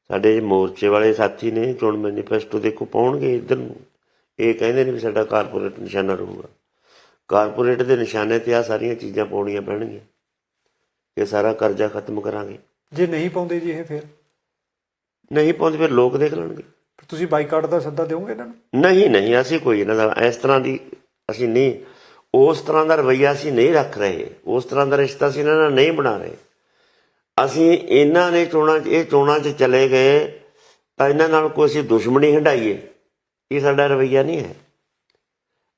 Speaker 1: ਸਾਡੇ ਮੋਰਚੇ ਵਾਲੇ ਸਾਥੀ ਨੇ ਚੋਣ ਮੈਨੀਫੈਸਟੋ ਦੇਖੋ ਪਾਉਣਗੇ ਇੱਧਰ ਨੂੰ। ਇਹ ਕਹਿੰਦੇ ਨੇ ਵੀ ਸਾਡਾ ਕਾਰਪੋਰੇਟ ਨਿਸ਼ਾਨਾ ਰਹੂਗਾ। ਕਾਰਪੋਰੇਟ ਦੇ ਨਿਸ਼ਾਨੇ ਤੇ ਆ ਸਾਰੀਆਂ ਚੀਜ਼ਾਂ ਪਾਉਣੀਆਂ ਪੈਣਗੀਆਂ। ਇਹ ਸਾਰਾ ਕਰਜ਼ਾ ਖਤਮ ਕਰਾਂਗੇ।
Speaker 2: ਜੇ ਨਹੀਂ ਪਾਉਂਦੇ ਜੀ ਇਹ ਫਿਰ
Speaker 1: ਨਹੀਂ ਪਾਉਂਦੇ ਫਿਰ ਲੋਕ ਦੇਖ ਲੈਣਗੇ।
Speaker 2: ਤੁਸੀਂ ਬਾਈਕਾਟ ਦਾ ਸੱਦਾ ਦਿਓਗੇ ਇਹਨਾਂ ਨੂੰ?
Speaker 1: ਨਹੀਂ, ਅਸੀਂ ਕੋਈ ਇਹਨਾਂ ਦਾ ਇਸ ਤਰ੍ਹਾਂ ਦੀ ਅਸੀਂ ਨਹੀਂ, ਉਸ ਤਰ੍ਹਾਂ ਦਾ ਰਵੱਈਆ ਅਸੀਂ ਨਹੀਂ ਰੱਖ ਰਹੇ, ਉਸ ਤਰ੍ਹਾਂ ਦਾ ਰਿਸ਼ਤਾ ਅਸੀਂ ਇਹਨਾਂ ਨਾਲ ਨਹੀਂ ਬਣਾ ਰਹੇ। ਅਸੀਂ ਇਹਨਾਂ ਨੇ ਚੋਣਾਂ 'ਚ ਚਲੇ ਗਏ ਤਾਂ ਇਹਨਾਂ ਨਾਲ ਕੋਈ ਅਸੀਂ ਦੁਸ਼ਮਣੀ ਹੰਢਾਈਏ, ਇਹ ਸਾਡਾ ਰਵੱਈਆ ਨਹੀਂ ਹੈ।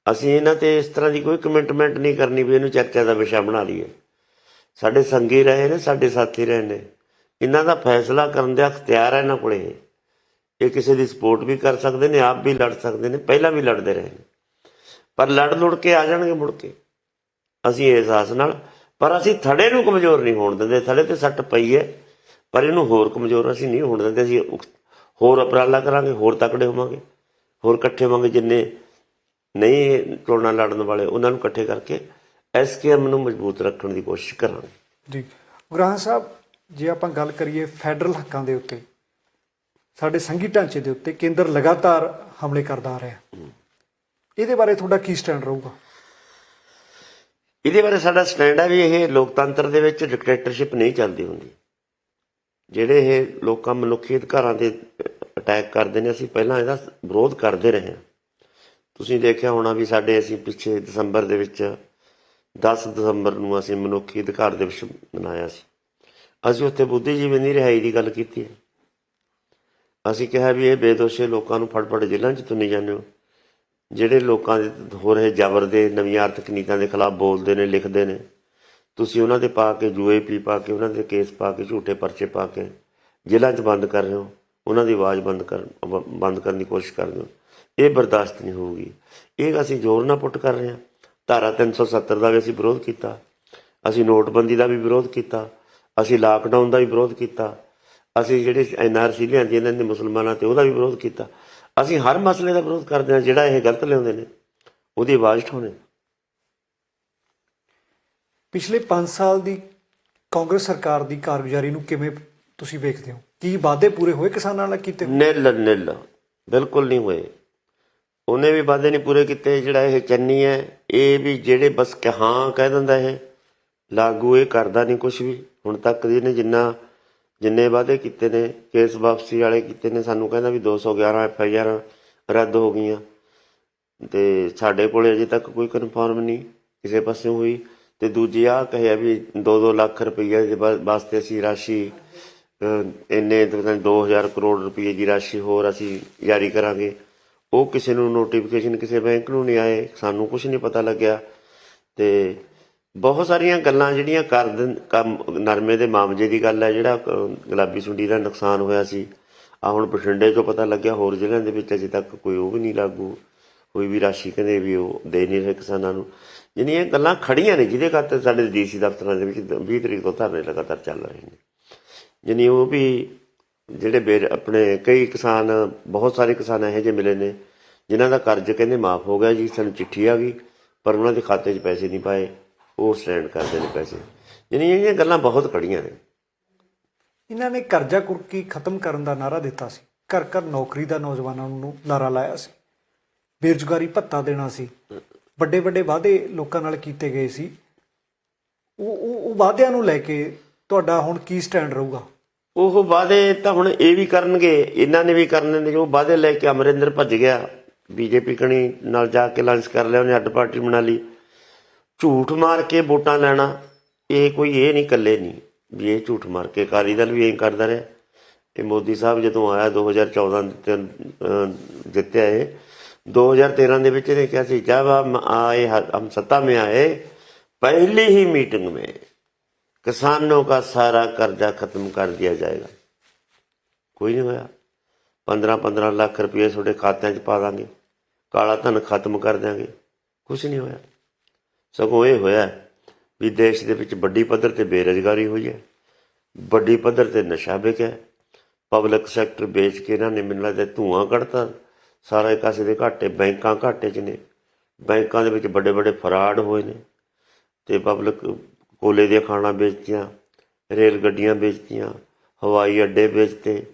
Speaker 1: ਅਸੀਂ ਇਹਨਾਂ ਤੇ ਇਸ ਤਰ੍ਹਾਂ ਦੀ ਕੋਈ ਕਮਿਟਮੈਂਟ ਨਹੀਂ ਕਰਨੀ ਵੀ ਇਹਨੂੰ ਚਰਚਾ ਦਾ ਵਿਸ਼ਾ ਬਣਾ ਲਈਏ। ਸਾਡੇ ਸੰਗੀ ਰਹੇ ਨੇ, ਸਾਡੇ ਸਾਥੀ ਰਹੇ ਨੇ, ਇਹਨਾਂ ਦਾ ਫੈਸਲਾ ਕਰਨ ਦਾ ਅਖਤਿਆਰ ਹੈ ਇਹਨਾਂ ਕੋਲੇ। ਇਹ ਕਿਸੇ ਦੀ ਸਪੋਰਟ ਵੀ ਕਰ ਸਕਦੇ ਨੇ, ਆਪ ਵੀ ਲੜ ਸਕਦੇ ਨੇ, ਪਹਿਲਾਂ ਵੀ ਲੜਦੇ ਰਹੇ ਨੇ, ਪਰ ਲੜ ਕੇ ਆ ਜਾਣਗੇ ਮੁੜ ਕੇ। ਅਸੀਂ ਇਸ ਆਸ ਨਾਲ, ਪਰ ਅਸੀਂ ਥੜੇ ਨੂੰ ਕਮਜ਼ੋਰ ਨਹੀਂ ਹੋਣ ਦਿੰਦੇ। ਥੜੇ ਤੇ ਸੱਟ ਪਈ ਹੈ ਪਰ ਇਹਨੂੰ ਹੋਰ ਕਮਜ਼ੋਰ ਅਸੀਂ ਨਹੀਂ ਹੋਣ ਦਿੰਦੇ। ਅਸੀਂ ਹੋਰ ਉਪਰਾਲਾ ਕਰਾਂਗੇ, ਹੋਰ ਤਕੜੇ ਹੋਵਾਂਗੇ, ਹੋਰ ਇਕੱਠੇ ਹੋਵਾਂਗੇ। ਜਿੰਨੇ ਨਹੀਂ ਚੋਣਾਂ ਲੜਨ ਵਾਲੇ ਉਹਨਾਂ ਨੂੰ ਇਕੱਠੇ ਕਰਕੇ SKM ਨੂੰ ਮਜ਼ਬੂਤ ਰੱਖਣ ਦੀ ਕੋਸ਼ਿਸ਼ ਕਰਾਂਗੇ।
Speaker 2: ਜੀ ਉਗਰਾਹਾਂ ਸਾਹਿਬ, ਜੇ ਆਪਾਂ ਗੱਲ ਕਰੀਏ ਫੈਡਰਲ ਹੱਕਾਂ ਦੇ ਉੱਤੇ, ਸਾਡੇ ਸੰਘੀ ਢਾਂਚੇ ਦੇ ਉੱਤੇ ਕੇਂਦਰ ਲਗਾਤਾਰ ਹਮਲੇ ਕਰਦਾ ਆ ਰਿਹਾ, ਇਹਦੇ ਬਾਰੇ ਤੁਹਾਡਾ ਕੀ ਸਟੈਂਡ ਰਹੂਗਾ?
Speaker 1: ਇਹਦੇ ਬਾਰੇ ਸਾਡਾ ਸਟੈਂਡ ਹੈ ਵੀ ਇਹ ਲੋਕਤੰਤਰ ਦੇ ਵਿੱਚ ਡਿਕਟੇਟਰਸ਼ਿਪ ਨਹੀਂ ਚੱਲਦੀ ਹੁੰਦੀ। ਜਿਹੜੇ ਇਹ ਲੋਕਾਂ ਮਨੁੱਖੀ ਅਧਿਕਾਰਾਂ ਤੇ ਅਟੈਕ ਕਰਦੇ ਨੇ, ਅਸੀਂ ਪਹਿਲਾਂ ਇਹਦਾ ਵਿਰੋਧ ਕਰਦੇ ਰਹੇ ਹਾਂ। ਤੁਸੀਂ ਦੇਖਿਆ ਹੋਣਾ ਵੀ ਅਸੀਂ ਪਿੱਛੇ ਦਸੰਬਰ ਦੇ ਵਿੱਚ 10 ਦਸੰਬਰ ਨੂੰ ਅਸੀਂ ਮਨੁੱਖੀ ਅਧਿਕਾਰ ਦਿਵਸ ਮਨਾਇਆ ਸੀ। ਅਸੀਂ ਉੱਥੇ ਬੁੱਧੀਜੀਵੀ ਦੀ ਰਿਹਾਈ ਦੀ ਗੱਲ ਕੀਤੀ ਹੈ। ਅਸੀਂ ਕਿਹਾ ਵੀ ਇਹ ਬੇਦੋਸ਼ੇ ਲੋਕਾਂ ਨੂੰ ਫੜ ਜੇਲ੍ਹਾਂ 'ਚ ਤੁੰਨੀ ਜਾਂਦੇ ਹੋ, ਜਿਹੜੇ ਲੋਕਾਂ ਦੇ ਹੋ ਰਹੇ ਜ਼ਬਰ ਦੇ ਨਵੀਆਂ ਆਰਥਿਕ ਨੀਤੀਆਂ ਦੇ ਖਿਲਾਫ ਬੋਲਦੇ ਨੇ, ਲਿਖਦੇ ਨੇ, ਤੁਸੀਂ ਉਹਨਾਂ ਦੇ ਪਾ ਕੇ UAP ਪਾ ਕੇ, ਉਹਨਾਂ ਦੇ ਕੇਸ ਪਾ ਕੇ, ਝੂਠੇ ਪਰਚੇ ਪਾ ਕੇ ਜੇਲ੍ਹਾਂ 'ਚ ਬੰਦ ਕਰ ਰਹੇ ਹੋ, ਉਹਨਾਂ ਦੀ ਆਵਾਜ਼ ਬੰਦ ਕਰਨ ਦੀ ਕੋਸ਼ਿਸ਼ ਕਰਦੇ ਹੋ। ਇਹ ਬਰਦਾਸ਼ਤ ਨਹੀਂ ਹੋਊਗੀ। ਇਹ ਅਸੀਂ ਜ਼ੋਰ ਨਾਲ ਪੁੱਟ ਕਰ ਰਹੇ ਹਾਂ। ਧਾਰਾ 370 ਦਾ ਵੀ ਅਸੀਂ ਵਿਰੋਧ ਕੀਤਾ, ਅਸੀਂ ਨੋਟਬੰਦੀ ਦਾ ਵੀ ਵਿਰੋਧ ਕੀਤਾ, ਅਸੀਂ ਲਾਕਡਾਊਨ ਦਾ ਵੀ ਵਿਰੋਧ ਕੀਤਾ, ਅਸੀਂ ਜਿਹੜੇ NRC ਲਿਆਂਦੀ ਇਹਨਾਂ ਦੇ ਮੁਸਲਮਾਨਾਂ ਤੇ ਉਹਦਾ ਵੀ ਵਿਰੋਧ ਕੀਤਾ। ਅਸੀਂ ਹਰ ਮਸਲੇ ਦਾ ਵਿਰੋਧ ਕਰਦੇ ਹਾਂ। ਜਿਹੜਾ ਇਹ ਗਲਤ ਲਿਆਉਂਦੇ ਨੇ ਉਹਦੀ ਆਵਾਜ਼ ਉਠਾਉਂਦੇ।
Speaker 2: ਪਿਛਲੇ 5 ਸਾਲ ਦੀ ਕਾਂਗਰਸ ਸਰਕਾਰ ਦੀ ਕਾਰਗੁਜ਼ਾਰੀ ਨੂੰ ਕਿਵੇਂ ਤੁਸੀਂ ਵੇਖਦੇ ਹੋ? ਕੀ ਵਾਅਦੇ ਪੂਰੇ ਹੋਏ ਕਿਸਾਨਾਂ ਨਾਲ ਕੀਤੇ ਹੋਏ?
Speaker 1: ਨਿਲ ਬਿਲਕੁਲ ਨਹੀਂ ਹੋਏ। ਉਹਨੇ ਵੀ ਵਾਅਦੇ ਨਹੀਂ ਪੂਰੇ ਕੀਤੇ। ਜਿਹੜਾ ਇਹ ਚੰਨੀ ਹੈ ਇਹ ਵੀ ਜਿਹੜੇ ਬਸ ਹਾਂ ਕਹਿ ਦਿੰਦਾ, ਇਹ ਲਾਗੂ ਇਹ ਕਰਦਾ ਨਹੀਂ ਕੁਛ ਵੀ। ਹੁਣ ਤੱਕ ਦੀ ਨੇ ਜਿੰਨੇ ਵਾਅਦੇ ਕੀਤੇ ਨੇ, ਕੇਸ ਵਾਪਸੀ ਵਾਲੇ ਕੀਤੇ ਨੇ, ਸਾਨੂੰ ਕਹਿੰਦਾ ਵੀ 211 FIR ਰੱਦ ਹੋ ਗਈਆਂ, ਅਤੇ ਸਾਡੇ ਕੋਲ ਅਜੇ ਤੱਕ ਕੋਈ ਕਨਫਰਮ ਨਹੀਂ ਕਿਸੇ ਪਾਸਿਓਂ ਹੋਈ। ਅਤੇ ਦੂਜੀ ਆਹ ਕਹਿਆ ਵੀ 2-2 ਲੱਖ ਰੁਪਈਆ ਦੇ ਵਾਸਤੇ ਅਸੀਂ ਰਾਸ਼ੀ ਇੰਨੇ 2000 ਕਰੋੜ ਰੁਪਏ ਦੀ ਰਾਸ਼ੀ ਹੋਰ ਅਸੀਂ ਜਾਰੀ ਕਰਾਂਗੇ। ਉਹ ਕਿਸੇ ਨੂੰ ਨੋਟੀਫਿਕੇਸ਼ਨ ਕਿਸੇ ਬੈਂਕ ਨੂੰ ਨਹੀਂ ਆਏ, ਸਾਨੂੰ ਕੁਛ ਨਹੀਂ ਪਤਾ ਲੱਗਿਆ। ਅਤੇ ਬਹੁਤ ਸਾਰੀਆਂ ਗੱਲਾਂ ਜਿਹੜੀਆਂ ਨਰਮੇ ਦੇ ਮਾਮਲੇ ਦੀ ਗੱਲ ਹੈ, ਜਿਹੜਾ ਗੁਲਾਬੀ ਸੁੰਡੀ ਦਾ ਨੁਕਸਾਨ ਹੋਇਆ ਸੀ, ਹੁਣ ਬਠਿੰਡੇ 'ਚੋਂ ਪਤਾ ਲੱਗਿਆ, ਹੋਰ ਜ਼ਿਲ੍ਹਿਆਂ ਦੇ ਵਿੱਚ ਅਜੇ ਤੱਕ ਕੋਈ ਉਹ ਵੀ ਨਹੀਂ ਲਾਗੂ ਹੋਈ ਵੀ ਰਾਸ਼ੀ ਕਹਿੰਦੇ ਵੀ ਉਹ ਦੇ ਨਹੀਂ ਰਹੇ ਕਿਸਾਨਾਂ ਨੂੰ। ਜਿਹੜੀਆਂ ਗੱਲਾਂ ਖੜੀਆਂ ਨੇ ਜਿਹਦੇ ਖਾਤਰ ਸਾਡੇ DC ਦਫ਼ਤਰਾਂ ਦੇ ਵਿੱਚ 20 ਤਰੀਕ ਤੋਂ ਧਰਨੇ ਲਗਾਤਾਰ ਚੱਲ ਰਹੇ ਨੇ। ਜਾਣੀ ਉਹ ਵੀ ਜਿਹੜੇ ਆਪਣੇ ਕਈ ਕਿਸਾਨ, ਬਹੁਤ ਸਾਰੇ ਕਿਸਾਨ ਇਹੋ ਜਿਹੇ ਮਿਲੇ ਨੇ ਜਿਨ੍ਹਾਂ ਦਾ ਕਰਜ਼ ਕਹਿੰਦੇ ਮਾਫ਼ ਹੋ ਗਿਆ ਜੀ, ਸਾਨੂੰ ਚਿੱਠੀ ਆ ਗਈ, ਪਰ ਉਹਨਾਂ ਦੇ ਖਾਤੇ 'ਚ ਪੈਸੇ ਨਹੀਂ ਪਾਏ, ਉਹ ਸਟੈਂਡ ਕਰਦੇ ਨੇ ਪੈਸੇ। ਜਾਣੀ ਇਹ ਗੱਲਾਂ ਬਹੁਤ ਖੜੀਆਂ ਨੇ।
Speaker 2: ਇਹਨਾਂ ਨੇ ਕਰਜ਼ਾ ਕੁਰਕੀ ਖਤਮ ਕਰਨ ਦਾ ਨਾਅਰਾ ਦਿੱਤਾ ਸੀ, ਘਰ ਘਰ ਨੌਕਰੀ ਦਾ ਨੌਜਵਾਨਾਂ ਨੂੰ ਨਾਅਰਾ ਲਾਇਆ ਸੀ, ਬੇਰੁਜ਼ਗਾਰੀ ਭੱਤਾ ਦੇਣਾ ਸੀ, ਵੱਡੇ ਵੱਡੇ ਵਾਅਦੇ ਲੋਕਾਂ ਨਾਲ ਕੀਤੇ ਗਏ ਸੀ। ਉਹ ਵਾਅਦਿਆਂ ਨੂੰ ਲੈ ਕੇ ਤੁਹਾਡਾ ਹੁਣ ਕੀ ਸਟੈਂਡ ਰਹੂਗਾ?
Speaker 1: ਉਹ ਵਾਅਦੇ ਤਾਂ ਹੁਣ ਇਹ ਵੀ ਕਰਨਗੇ, ਇਹਨਾਂ ਨੇ ਵੀ ਕਰਨੇ ਨੇ। ਜੋ ਵਾਅਦੇ ਲੈ ਕੇ ਅਮਰਿੰਦਰ ਭੱਜ ਗਿਆ, BJP ਕਣੀ ਨਾਲ ਜਾ ਕੇ ਲੰਚ ਕਰ ਲਿਆ, ਉਹਨੇ ਅੱਡ ਪਾਰਟੀ ਬਣਾ ਲਈ। ਝੂਠ ਮਾਰ ਕੇ ਵੋਟਾਂ ਲੈਣਾ, ਇਹ ਕੋਈ ਇਹ ਨਹੀਂ, ਇਕੱਲੇ ਨਹੀਂ ਵੀ ਇਹ ਝੂਠ ਮਾਰ ਕੇ। ਅਕਾਲੀ ਦਲ ਵੀ ਇਹ ਕਰਦਾ ਰਿਹਾ। ਇਹ ਮੋਦੀ ਸਾਹਿਬ ਜਦੋਂ ਆਇਆ 2014 ਜਿੱਤਿਆ, ਇਹ 2013 ਦੇ ਵਿੱਚ ਇਹਨੇ ਕਿਹਾ ਸੀ, ਜਬ हम सत्ता में आए पहली ही मीटिंग में किसानों का सारा कर्जा खत्म कर दिया जाएगा। कोई नहीं होया। 15-15 ਲੱਖ ਰੁਪਏ ਤੁਹਾਡੇ ਖਾਤਿਆਂ 'ਚ ਪਾ ਦਾਂਗੇ, ਕਾਲਾ ਧਨ ਖਤਮ ਕਰ ਦਿਆਂਗੇ, ਕੁਛ ਨਹੀਂ ਹੋਇਆ। ਸਗੋਂ ਇਹ ਹੋਇਆ ਵੀ ਦੇਸ਼ ਦੇ ਵਿੱਚ ਵੱਡੀ ਪੱਧਰ 'ਤੇ ਬੇਰੁਜ਼ਗਾਰੀ ਹੋਈ ਹੈ, ਵੱਡੀ ਪੱਧਰ 'ਤੇ ਨਸ਼ਾ ਵਿਕਿਆ, ਪਬਲਿਕ ਸੈਕਟਰ ਵੇਚ ਕੇ ਇਹਨਾਂ ਨੇ ਮੈਨੂੰ ਲੱਗਦਾ ਧੂੰਆਂ ਕੱਢਤਾ, ਸਾਰਾ ਕਾਸੇ ਦੇ ਘਾਟੇ, ਬੈਂਕਾਂ ਘਾਟੇ 'ਚ ਨੇ, ਬੈਂਕਾਂ ਦੇ ਵਿੱਚ ਵੱਡੇ ਵੱਡੇ ਫਰਾਡ ਹੋਏ ਨੇ, ਅਤੇ ਪਬਲਿਕ ਕੋਲੇ ਦੀਆਂ ਖਾਣਾਂ ਵੇਚਤੀਆਂ, ਰੇਲ ਗੱਡੀਆਂ ਵੇਚਤੀਆਂ, ਹਵਾਈ ਅੱਡੇ ਵੇਚਤੇ,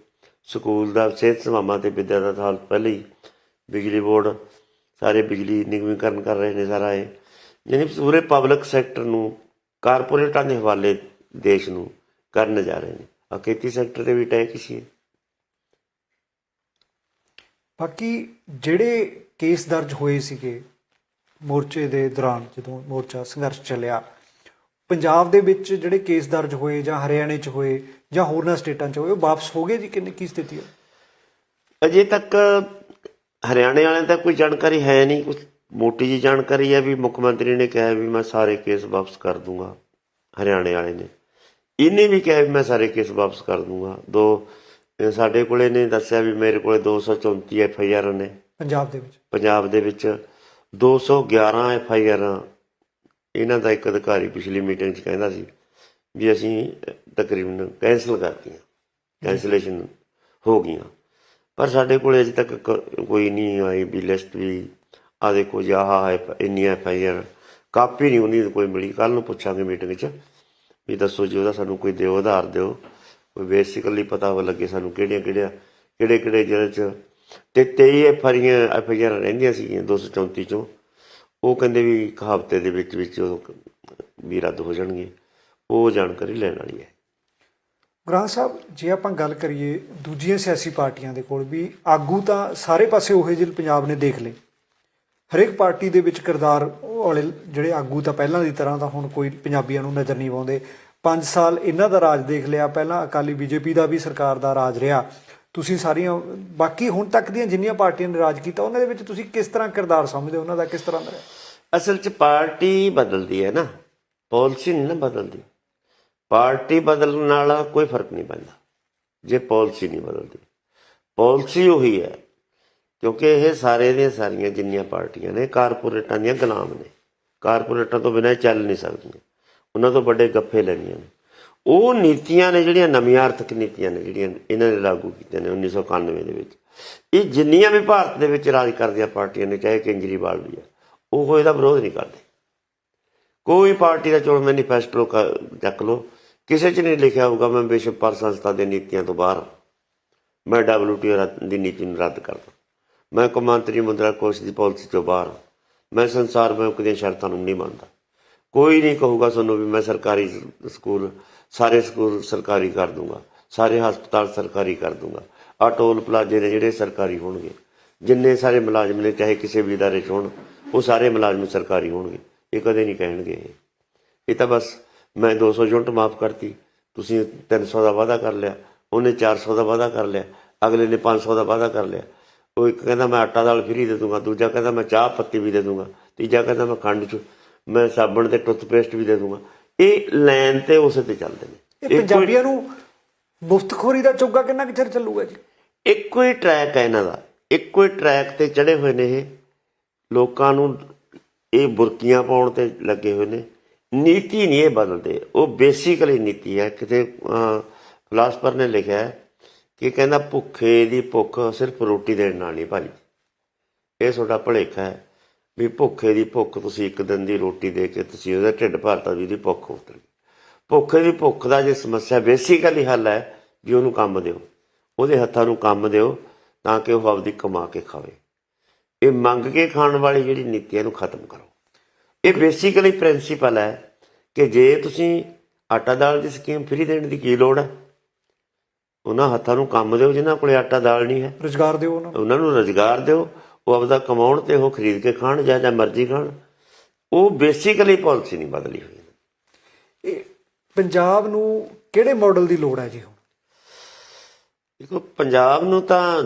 Speaker 1: ਸਕੂਲ ਦਾ ਸਿਹਤ ਸੇਵਾਵਾਂ ਅਤੇ ਵਿੱਦਿਆ ਦਾ ਸਾਲ ਪਹਿਲਾਂ ਹੀ ਬਿਜਲੀ ਬੋਰਡ ਸਾਰੇ ਬਿਜਲੀ ਨਿਗਮੀਕਰਨ ਕਰ ਰਹੇ ਨੇ। ਸਾਰਾ ਇਹ ਯਾਨੀ ਪੂਰੇ ਪਬਲਿਕ ਸੈਕਟਰ ਨੂੰ ਕਾਰਪੋਰੇਟਾਂ ਦੇ ਹਵਾਲੇ ਦੇਸ਼ ਨੂੰ ਕਰਨ ਜਾ ਰਹੇ ਨੇ। ਆ ਖੇਤੀ ਸੈਕਟਰ 'ਤੇ ਵੀ ਟੈਕਸ ਸੀ।
Speaker 2: ਬਾਕੀ ਜਿਹੜੇ ਕੇਸ ਦਰਜ ਹੋਏ ਸੀਗੇ ਮੋਰਚੇ ਦੇ ਦੌਰਾਨ, ਜਦੋਂ ਮੋਰਚਾ ਸੰਘਰਸ਼ ਚੱਲਿਆ, ਪੰਜਾਬ ਦੇ ਵਿੱਚ ਜਿਹੜੇ ਕੇਸ ਦਰਜ ਹੋਏ ਜਾਂ ਹਰਿਆਣੇ 'ਚ ਹੋਏ ਜਾਂ ਹੋਰਨਾਂ ਸਟੇਟਾਂ 'ਚ ਹੋਏ, ਉਹ ਵਾਪਸ ਹੋ ਗਏ ਜੀ? ਕੀ ਸਥਿਤੀ ਹੈ?
Speaker 1: ਅਜੇ ਤੱਕ ਹਰਿਆਣੇ ਵਾਲਿਆਂ ਦਾ ਕੋਈ ਜਾਣਕਾਰੀ ਹੈ ਨਹੀਂ। ਕੁਛ ਮੋਟੀ ਜਿਹੀ ਜਾਣਕਾਰੀ ਹੈ ਵੀ ਮੁੱਖ ਮੰਤਰੀ ਨੇ ਕਿਹਾ ਵੀ ਮੈਂ ਸਾਰੇ ਕੇਸ ਵਾਪਸ ਕਰ ਦੂੰਗਾ। ਹਰਿਆਣੇ ਵਾਲੇ ਨੇ, ਇਹਨੇ ਵੀ ਕਿਹਾ ਵੀ ਮੈਂ ਸਾਰੇ ਕੇਸ ਵਾਪਸ ਕਰ ਦੂੰਗਾ। ਸਾਡੇ ਕੋਲ ਇਹਨੇ ਦੱਸਿਆ ਵੀ ਮੇਰੇ ਕੋਲ 234 FIR ਨੇ ਪੰਜਾਬ ਦੇ ਵਿੱਚ 211 FIR। ਇਹਨਾਂ ਦਾ ਇੱਕ ਅਧਿਕਾਰੀ ਪਿਛਲੀ ਮੀਟਿੰਗ 'ਚ ਕਹਿੰਦਾ ਸੀ ਵੀ ਅਸੀਂ ਤਕਰੀਬਨ ਕੈਂਸਲ ਕਰਤੀਆਂ, ਕੈਂਸਲੇਸ਼ਨ ਹੋ ਗਈਆਂ, ਪਰ ਸਾਡੇ ਕੋਲ ਅਜੇ ਤੱਕ ਕੋਈ ਨਹੀਂ ਆਈ ਵੀ ਲਿਸਟ ਵੀ ਆ ਦੇਖੋ ਜੀ ਆਹ ਇੰਨੀਆਂ FIR, ਕਾਪੀ ਨਹੀਂ ਉਹਦੀ ਕੋਈ ਮਿਲੀ। ਕੱਲ੍ਹ ਨੂੰ ਪੁੱਛਾਂਗੇ ਮੀਟਿੰਗ 'ਚ ਵੀ ਦੱਸੋ ਜੀ ਉਹਦਾ ਸਾਨੂੰ ਕੋਈ ਦਿਓ, ਆਧਾਰ ਦਿਓ, ਕੋਈ ਬੇਸਿਕਲੀ ਪਤਾ ਹੋ ਲੱਗੇ ਸਾਨੂੰ ਕਿਹੜੇ ਜ਼ਿਲ੍ਹੇ 'ਚ। ਅਤੇ 23 FIR ਰਹਿੰਦੀਆਂ ਸੀਗੀਆਂ 234 'ਚੋਂ, ਉਹ ਕਹਿੰਦੇ ਵੀ ਇੱਕ ਹਫ਼ਤੇ ਦੇ ਵਿੱਚ ਵੀ ਰੱਦ ਹੋ ਜਾਣਗੇ। ਉਹ ਜਾਣਕਾਰੀ ਲੈਣ ਵਾਲੀ ਹੈ।
Speaker 2: ਗੁਰਾਂ ਸਾਹਿਬ, ਜੇ ਆਪਾਂ ਗੱਲ ਕਰੀਏ ਦੂਜੀਆਂ ਸਿਆਸੀ ਪਾਰਟੀਆਂ ਦੇ ਕੋਲ ਵੀ ਆਗੂ ਤਾਂ ਸਾਰੇ ਪਾਸੇ ਉਹੇ ਜਿਹੇ ਪੰਜਾਬ ਨੇ ਦੇਖ ਲਏ, ਹਰੇਕ ਪਾਰਟੀ ਦੇ ਵਿੱਚ ਕਿਰਦਾਰ ਵਾਲੇ ਜਿਹੜੇ ਆਗੂ ਤਾਂ ਪਹਿਲਾਂ ਦੀ ਤਰ੍ਹਾਂ ਤਾਂ ਹੁਣ ਕੋਈ ਪੰਜਾਬੀਆਂ ਨੂੰ ਨਜ਼ਰ ਨਹੀਂ ਆਉਂਦੇ। 5 ਸਾਲ ਇਹਨਾਂ ਦਾ ਰਾਜ ਦੇਖ ਲਿਆ, ਪਹਿਲਾਂ ਅਕਾਲੀ BJP ਦਾ ਵੀ ਸਰਕਾਰ ਦਾ ਰਾਜ ਰਿਹਾ। ਤੁਸੀਂ ਸਾਰੀਆਂ ਬਾਕੀ ਹੁਣ ਤੱਕ ਦੀਆਂ ਜਿੰਨੀਆਂ ਪਾਰਟੀਆਂ ਨੇ ਰਾਜ ਕੀਤਾ, ਉਹਨਾਂ ਦੇ ਵਿੱਚ ਤੁਸੀਂ ਕਿਸ ਤਰ੍ਹਾਂ ਕਿਰਦਾਰ ਸਮਝਦੇ ਹੋ ਉਹਨਾਂ ਦਾ, ਕਿਸ ਤਰ੍ਹਾਂ ਦਾ?
Speaker 1: ਅਸਲ 'ਚ ਪਾਰਟੀ ਬਦਲਦੀ ਹੈ ਨਾ, ਪਾਲਿਸੀ ਨਹੀਂ ਨਾ ਬਦਲਦੀ। ਪਾਰਟੀ ਬਦਲਣ ਨਾਲ ਕੋਈ ਫਰਕ ਨਹੀਂ ਪੈਂਦਾ ਜੇ ਪਾਲਿਸੀ ਨਹੀਂ ਬਦਲਦੀ। ਪਾਲਿਸੀ ਉਹੀ ਹੈ, ਕਿਉਂਕਿ ਇਹ ਸਾਰੇ ਦੀਆਂ ਸਾਰੀਆਂ ਜਿੰਨੀਆਂ ਪਾਰਟੀਆਂ ਨੇ ਕਾਰਪੋਰੇਟਾਂ ਦੀਆਂ ਗੁਲਾਮ ਨੇ। ਕਾਰਪੋਰੇਟਾਂ ਤੋਂ ਬਿਨਾਂ ਚੱਲ ਨਹੀਂ ਸਕਦੀਆਂ, ਉਹਨਾਂ ਤੋਂ ਵੱਡੇ ਗੱਫੇ ਲੈਣੀਆਂ ਨੇ। ਉਹ ਨੀਤੀਆਂ ਨੇ ਜਿਹੜੀਆਂ ਨਵੀਆਂ ਆਰਥਿਕ ਨੀਤੀਆਂ ਨੇ ਜਿਹੜੀਆਂ ਇਹਨਾਂ ਨੇ ਲਾਗੂ ਕੀਤੀਆਂ ਨੇ 1991 ਦੇ ਵਿੱਚ, ਇਹ ਜਿੰਨੀਆਂ ਵੀ ਭਾਰਤ ਦੇ ਵਿੱਚ ਰਾਜ ਕਰਦੀਆਂ ਪਾਰਟੀਆਂ ਨੇ, ਚਾਹੇ ਕੇਜਰੀਵਾਲ ਵੀ ਹੈ, ਉਹ ਇਹਦਾ ਵਿਰੋਧ ਨਹੀਂ ਕਰਦੇ। ਕੋਈ ਪਾਰਟੀ ਦਾ ਚੋਣ ਮੈਨੀਫੈਸਟੋ ਚੱਕ ਲਓ, ਕਿਸੇ 'ਚ ਨਹੀਂ ਲਿਖਿਆ ਹੋਊਗਾ ਮੈਂ ਵਿਸ਼ਵ ਪਰ ਸੰਸਥਾ ਦੇ ਨੀਤੀਆਂ ਤੋਂ ਬਾਹਰ, ਮੈਂ WTO ਦੀ ਨੀਤੀ ਨੂੰ ਰੱਦ ਕਰਦਾ, ਮੈਂ ਕੌਮਾਂਤਰੀ ਮੁਦਰਾ ਕੋਸ਼ ਦੀ ਪਾਲਿਸੀ ਤੋਂ ਬਾਹਰ, ਮੈਂ ਸੰਸਾਰ ਬੈਂਕ ਦੀਆਂ ਸ਼ਰਤਾਂ ਨੂੰ ਨਹੀਂ ਮੰਨਦਾ। ਕੋਈ ਨਹੀਂ ਕਹੂਗਾ ਤੁਹਾਨੂੰ ਵੀ ਮੈਂ ਸਰਕਾਰੀ ਸਕੂਲ, ਸਾਰੇ ਸਕੂਲ ਸਰਕਾਰੀ ਕਰ ਦੂੰਗਾ, ਸਾਰੇ ਹਸਪਤਾਲ ਸਰਕਾਰੀ ਕਰ ਦੂੰਗਾ, ਆਹ ਟੋਲ ਪਲਾਜ਼ੇ ਨੇ ਜਿਹੜੇ ਸਰਕਾਰੀ ਹੋਣਗੇ, ਜਿੰਨੇ ਸਾਰੇ ਮੁਲਾਜ਼ਮ ਨੇ ਚਾਹੇ ਕਿਸੇ ਵੀ ਅਦਾਰੇ 'ਚ ਹੋਣ ਉਹ ਸਾਰੇ ਮੁਲਾਜ਼ਮ ਸਰਕਾਰੀ ਹੋਣਗੇ। ਇਹ ਕਦੇ ਨਹੀਂ ਕਹਿਣਗੇ। ਇਹ ਤਾਂ ਬਸ ਮੈਂ 200 ਯੂਨਿਟ ਮਾਫ ਕਰਤੀ, ਤੁਸੀਂ 300 ਦਾ ਵਾਅਦਾ ਕਰ ਲਿਆ, ਉਹਨੇ 400 ਦਾ ਵਾਅਦਾ ਕਰ ਲਿਆ, ਅਗਲੇ ਨੇ 500 ਦਾ ਵਾਅਦਾ ਕਰ ਲਿਆ। ਉਹ ਇੱਕ ਕਹਿੰਦਾ ਮੈਂ ਆਟਾ ਦਾਲ ਫਰੀ ਦੇ ਦੂੰਗਾ, ਦੂਜਾ ਕਹਿੰਦਾ ਮੈਂ ਚਾਹ ਪੱਤੀ ਵੀ ਦੇ ਦੂੰਗਾ, ਤੀਜਾ ਕਹਿੰਦਾ ਮੈਂ ਖੰਡ 'ਚ ਮੈਂ ਸਾਬਣ ਤੇ ਟੁੱਥਪੇਸਟ ਵੀ ਦੇ ਦੂੰਗਾ। ਇਹ ਲਾਈਨ ਤੇ ਉਸੇ ਤੇ ਚੱਲਦੇ ਨੇ।
Speaker 2: ਇਹ ਪੰਜਾਬੀਆਂ ਨੂੰ ਮੁਫਤਖੋਰੀ ਦਾ ਚੁੱਗਾ ਕਿੰਨਾ ਕੁ ਚਿਰ ਚੱਲੂਗਾ ਜੀ?
Speaker 1: ਇੱਕੋ ਹੀ ਟਰੈਕ ਹੈ ਇਹਨਾਂ ਦਾ, ਇੱਕੋ ਹੀ ਟਰੈਕ ਤੇ ਚੜੇ ਹੋਏ ਨੇ ਇਹ। ਲੋਕਾਂ ਨੂੰ ਇਹ ਬੁਰਕੀਆਂ ਪਾਉਣ ਤੇ ਲੱਗੇ ਹੋਏ ਨੇ। ਨੀਤੀ ਨਹੀਂ ਇਹ ਬਦਲਦੇ, ਉਹ ਬੇਸਿਕਲੀ ਨੀਤੀ ਹੈ। ਕਿਤੇ ਫਿਲਾਸਫਰ ਨੇ ਲਿਖਿਆ ਹੈ ਕਿ ਕਹਿੰਦਾ ਭੁੱਖੇ ਦੀ ਭੁੱਖ ਸਿਰਫ ਰੋਟੀ ਦੇਣ ਨਾਲ ਨਹੀਂ ਭਾਜੀ। ਇਹ ਤੁਹਾਡਾ ਭੁਲੇਖਾ ਹੈ ਵੀ ਭੁੱਖੇ ਦੀ ਭੁੱਖ ਤੁਸੀਂ ਇੱਕ ਦਿਨ ਦੀ ਰੋਟੀ ਦੇ ਕੇ ਤੁਸੀਂ ਉਹਦਾ ਢਿੱਡ ਭਰਤਾ ਵੀ ਉਹਦੀ ਭੁੱਖ ਉਤਰ ਗਈ। ਭੁੱਖੇ ਦੀ ਭੁੱਖ ਦਾ ਜੇ ਸਮੱਸਿਆ ਬੇਸਿਕਲੀ ਹੱਲ ਹੈ ਵੀ ਉਹਨੂੰ ਕੰਮ ਦਿਓ, ਉਹਦੇ ਹੱਥਾਂ ਨੂੰ ਕੰਮ ਦਿਓ ਤਾਂ ਕਿ ਉਹ ਆਪਦੀ ਕਮਾ ਕੇ ਖਾਵੇ। ਇਹ ਮੰਗ ਕੇ ਖਾਣ ਵਾਲੀ ਜਿਹੜੀ ਨੀਤੀ ਨੂੰ ਖਤਮ ਕਰੋ। ਇਹ ਬੇਸਿਕਲੀ ਪ੍ਰਿੰਸੀਪਲ ਹੈ ਕਿ ਜੇ ਤੁਸੀਂ ਆਟਾ ਦਾਲ ਦੀ ਸਕੀਮ ਫ੍ਰੀ ਦੇਣ ਦੀ ਕੀ ਲੋੜ ਹੈ? ਉਹਨਾਂ ਹੱਥਾਂ ਨੂੰ ਕੰਮ ਦਿਓ ਜਿਨ੍ਹਾਂ ਕੋਲੇ ਆਟਾ ਦਾਲ ਨਹੀਂ ਹੈ,
Speaker 2: ਰੁਜ਼ਗਾਰ ਦਿਓ
Speaker 1: ਉਹਨਾਂ ਨੂੰ ਰੁਜ਼ਗਾਰ ਦਿਓ, ਉਹ ਆਪਦਾ ਕਮਾਉਣ ਤੇ ਉਹ ਖਰੀਦ ਕੇ ਖਾਣ ਜਾਂ ਮਰਜ਼ੀ ਖਾਣ। ਉਹ ਬੇਸਿਕਲੀ ਪਾਲਿਸੀ ਨਹੀਂ ਬਦਲੀ ਹੋਈ।
Speaker 2: ਇਹ ਪੰਜਾਬ ਨੂੰ ਕਿਹੜੇ ਮਾਡਲ ਦੀ ਲੋੜ ਹੈ ਜੀ ਹੁਣ?
Speaker 1: ਦੇਖੋ, ਪੰਜਾਬ ਨੂੰ ਤਾਂ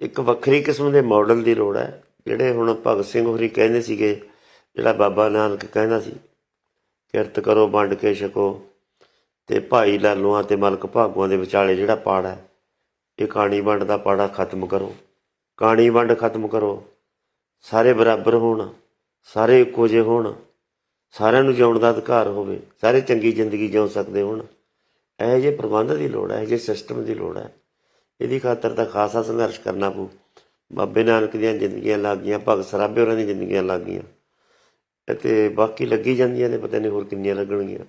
Speaker 1: ਇੱਕ ਵੱਖਰੀ ਕਿਸਮ ਦੇ ਮਾਡਲ ਦੀ ਲੋੜ ਹੈ। ਜਿਹੜੇ ਹੁਣ ਭਗਤ ਸਿੰਘ ਹੋਰੀ ਕਹਿੰਦੇ ਸੀਗੇ, ਜਿਹੜਾ ਬਾਬਾ ਨਾਨਕ ਕਹਿੰਦਾ ਸੀ ਕਿਰਤ ਕਰੋ ਵੰਡ ਕੇ ਛਕੋ, ਤੇ ਭਾਈ ਲਾਲੂਆਂ ਤੇ ਮਲਕ ਭਾਗੂਆਂ ਦੇ ਵਿਚਾਲੇ ਜਿਹੜਾ ਪਾੜਾ ਹੈ, ਇਹ ਕਾਣੀ ਵੰਡ ਦਾ ਪਾੜਾ ਖਤਮ ਕਰੋ। ਕਾਣੀ ਵੰਡ ਖਤਮ ਕਰੋ, ਸਾਰੇ ਬਰਾਬਰ ਹੋਣ, ਸਾਰੇ ਇੱਕੋ ਜਿਹੇ ਹੋਣ, ਸਾਰਿਆਂ ਨੂੰ ਜਿਉਣ ਦਾ ਅਧਿਕਾਰ ਹੋਵੇ, ਸਾਰੇ ਚੰਗੀ ਜ਼ਿੰਦਗੀ ਜਿਉ ਸਕਦੇ ਹੋਣ। ਇਹੋ ਜਿਹੇ ਪ੍ਰਬੰਧ ਦੀ ਲੋੜ ਹੈ, ਇਹੋ ਜਿਹੇ ਸਿਸਟਮ ਦੀ ਲੋੜ ਹੈ। ਇਹਦੀ ਖਾਤਰ ਤਾਂ ਖਾਸਾ ਸੰਘਰਸ਼ ਕਰਨਾ ਪਊ। ਬਾਬੇ ਨਾਨਕ ਦੀਆਂ ਜ਼ਿੰਦਗੀਆਂ ਲੱਗ ਗਈਆਂ, ਭਗਤ ਸਰਾਭੇ ਹੋਰਾਂ ਦੀਆਂ ਜ਼ਿੰਦਗੀਆਂ ਲੱਗ ਗਈਆਂ, ਅਤੇ ਬਾਕੀ ਲੱਗੀ ਜਾਂਦੀਆਂ ਨੇ, ਪਤਾ ਨਹੀਂ ਹੋਰ ਕਿੰਨੀਆਂ ਲੱਗਣਗੀਆਂ।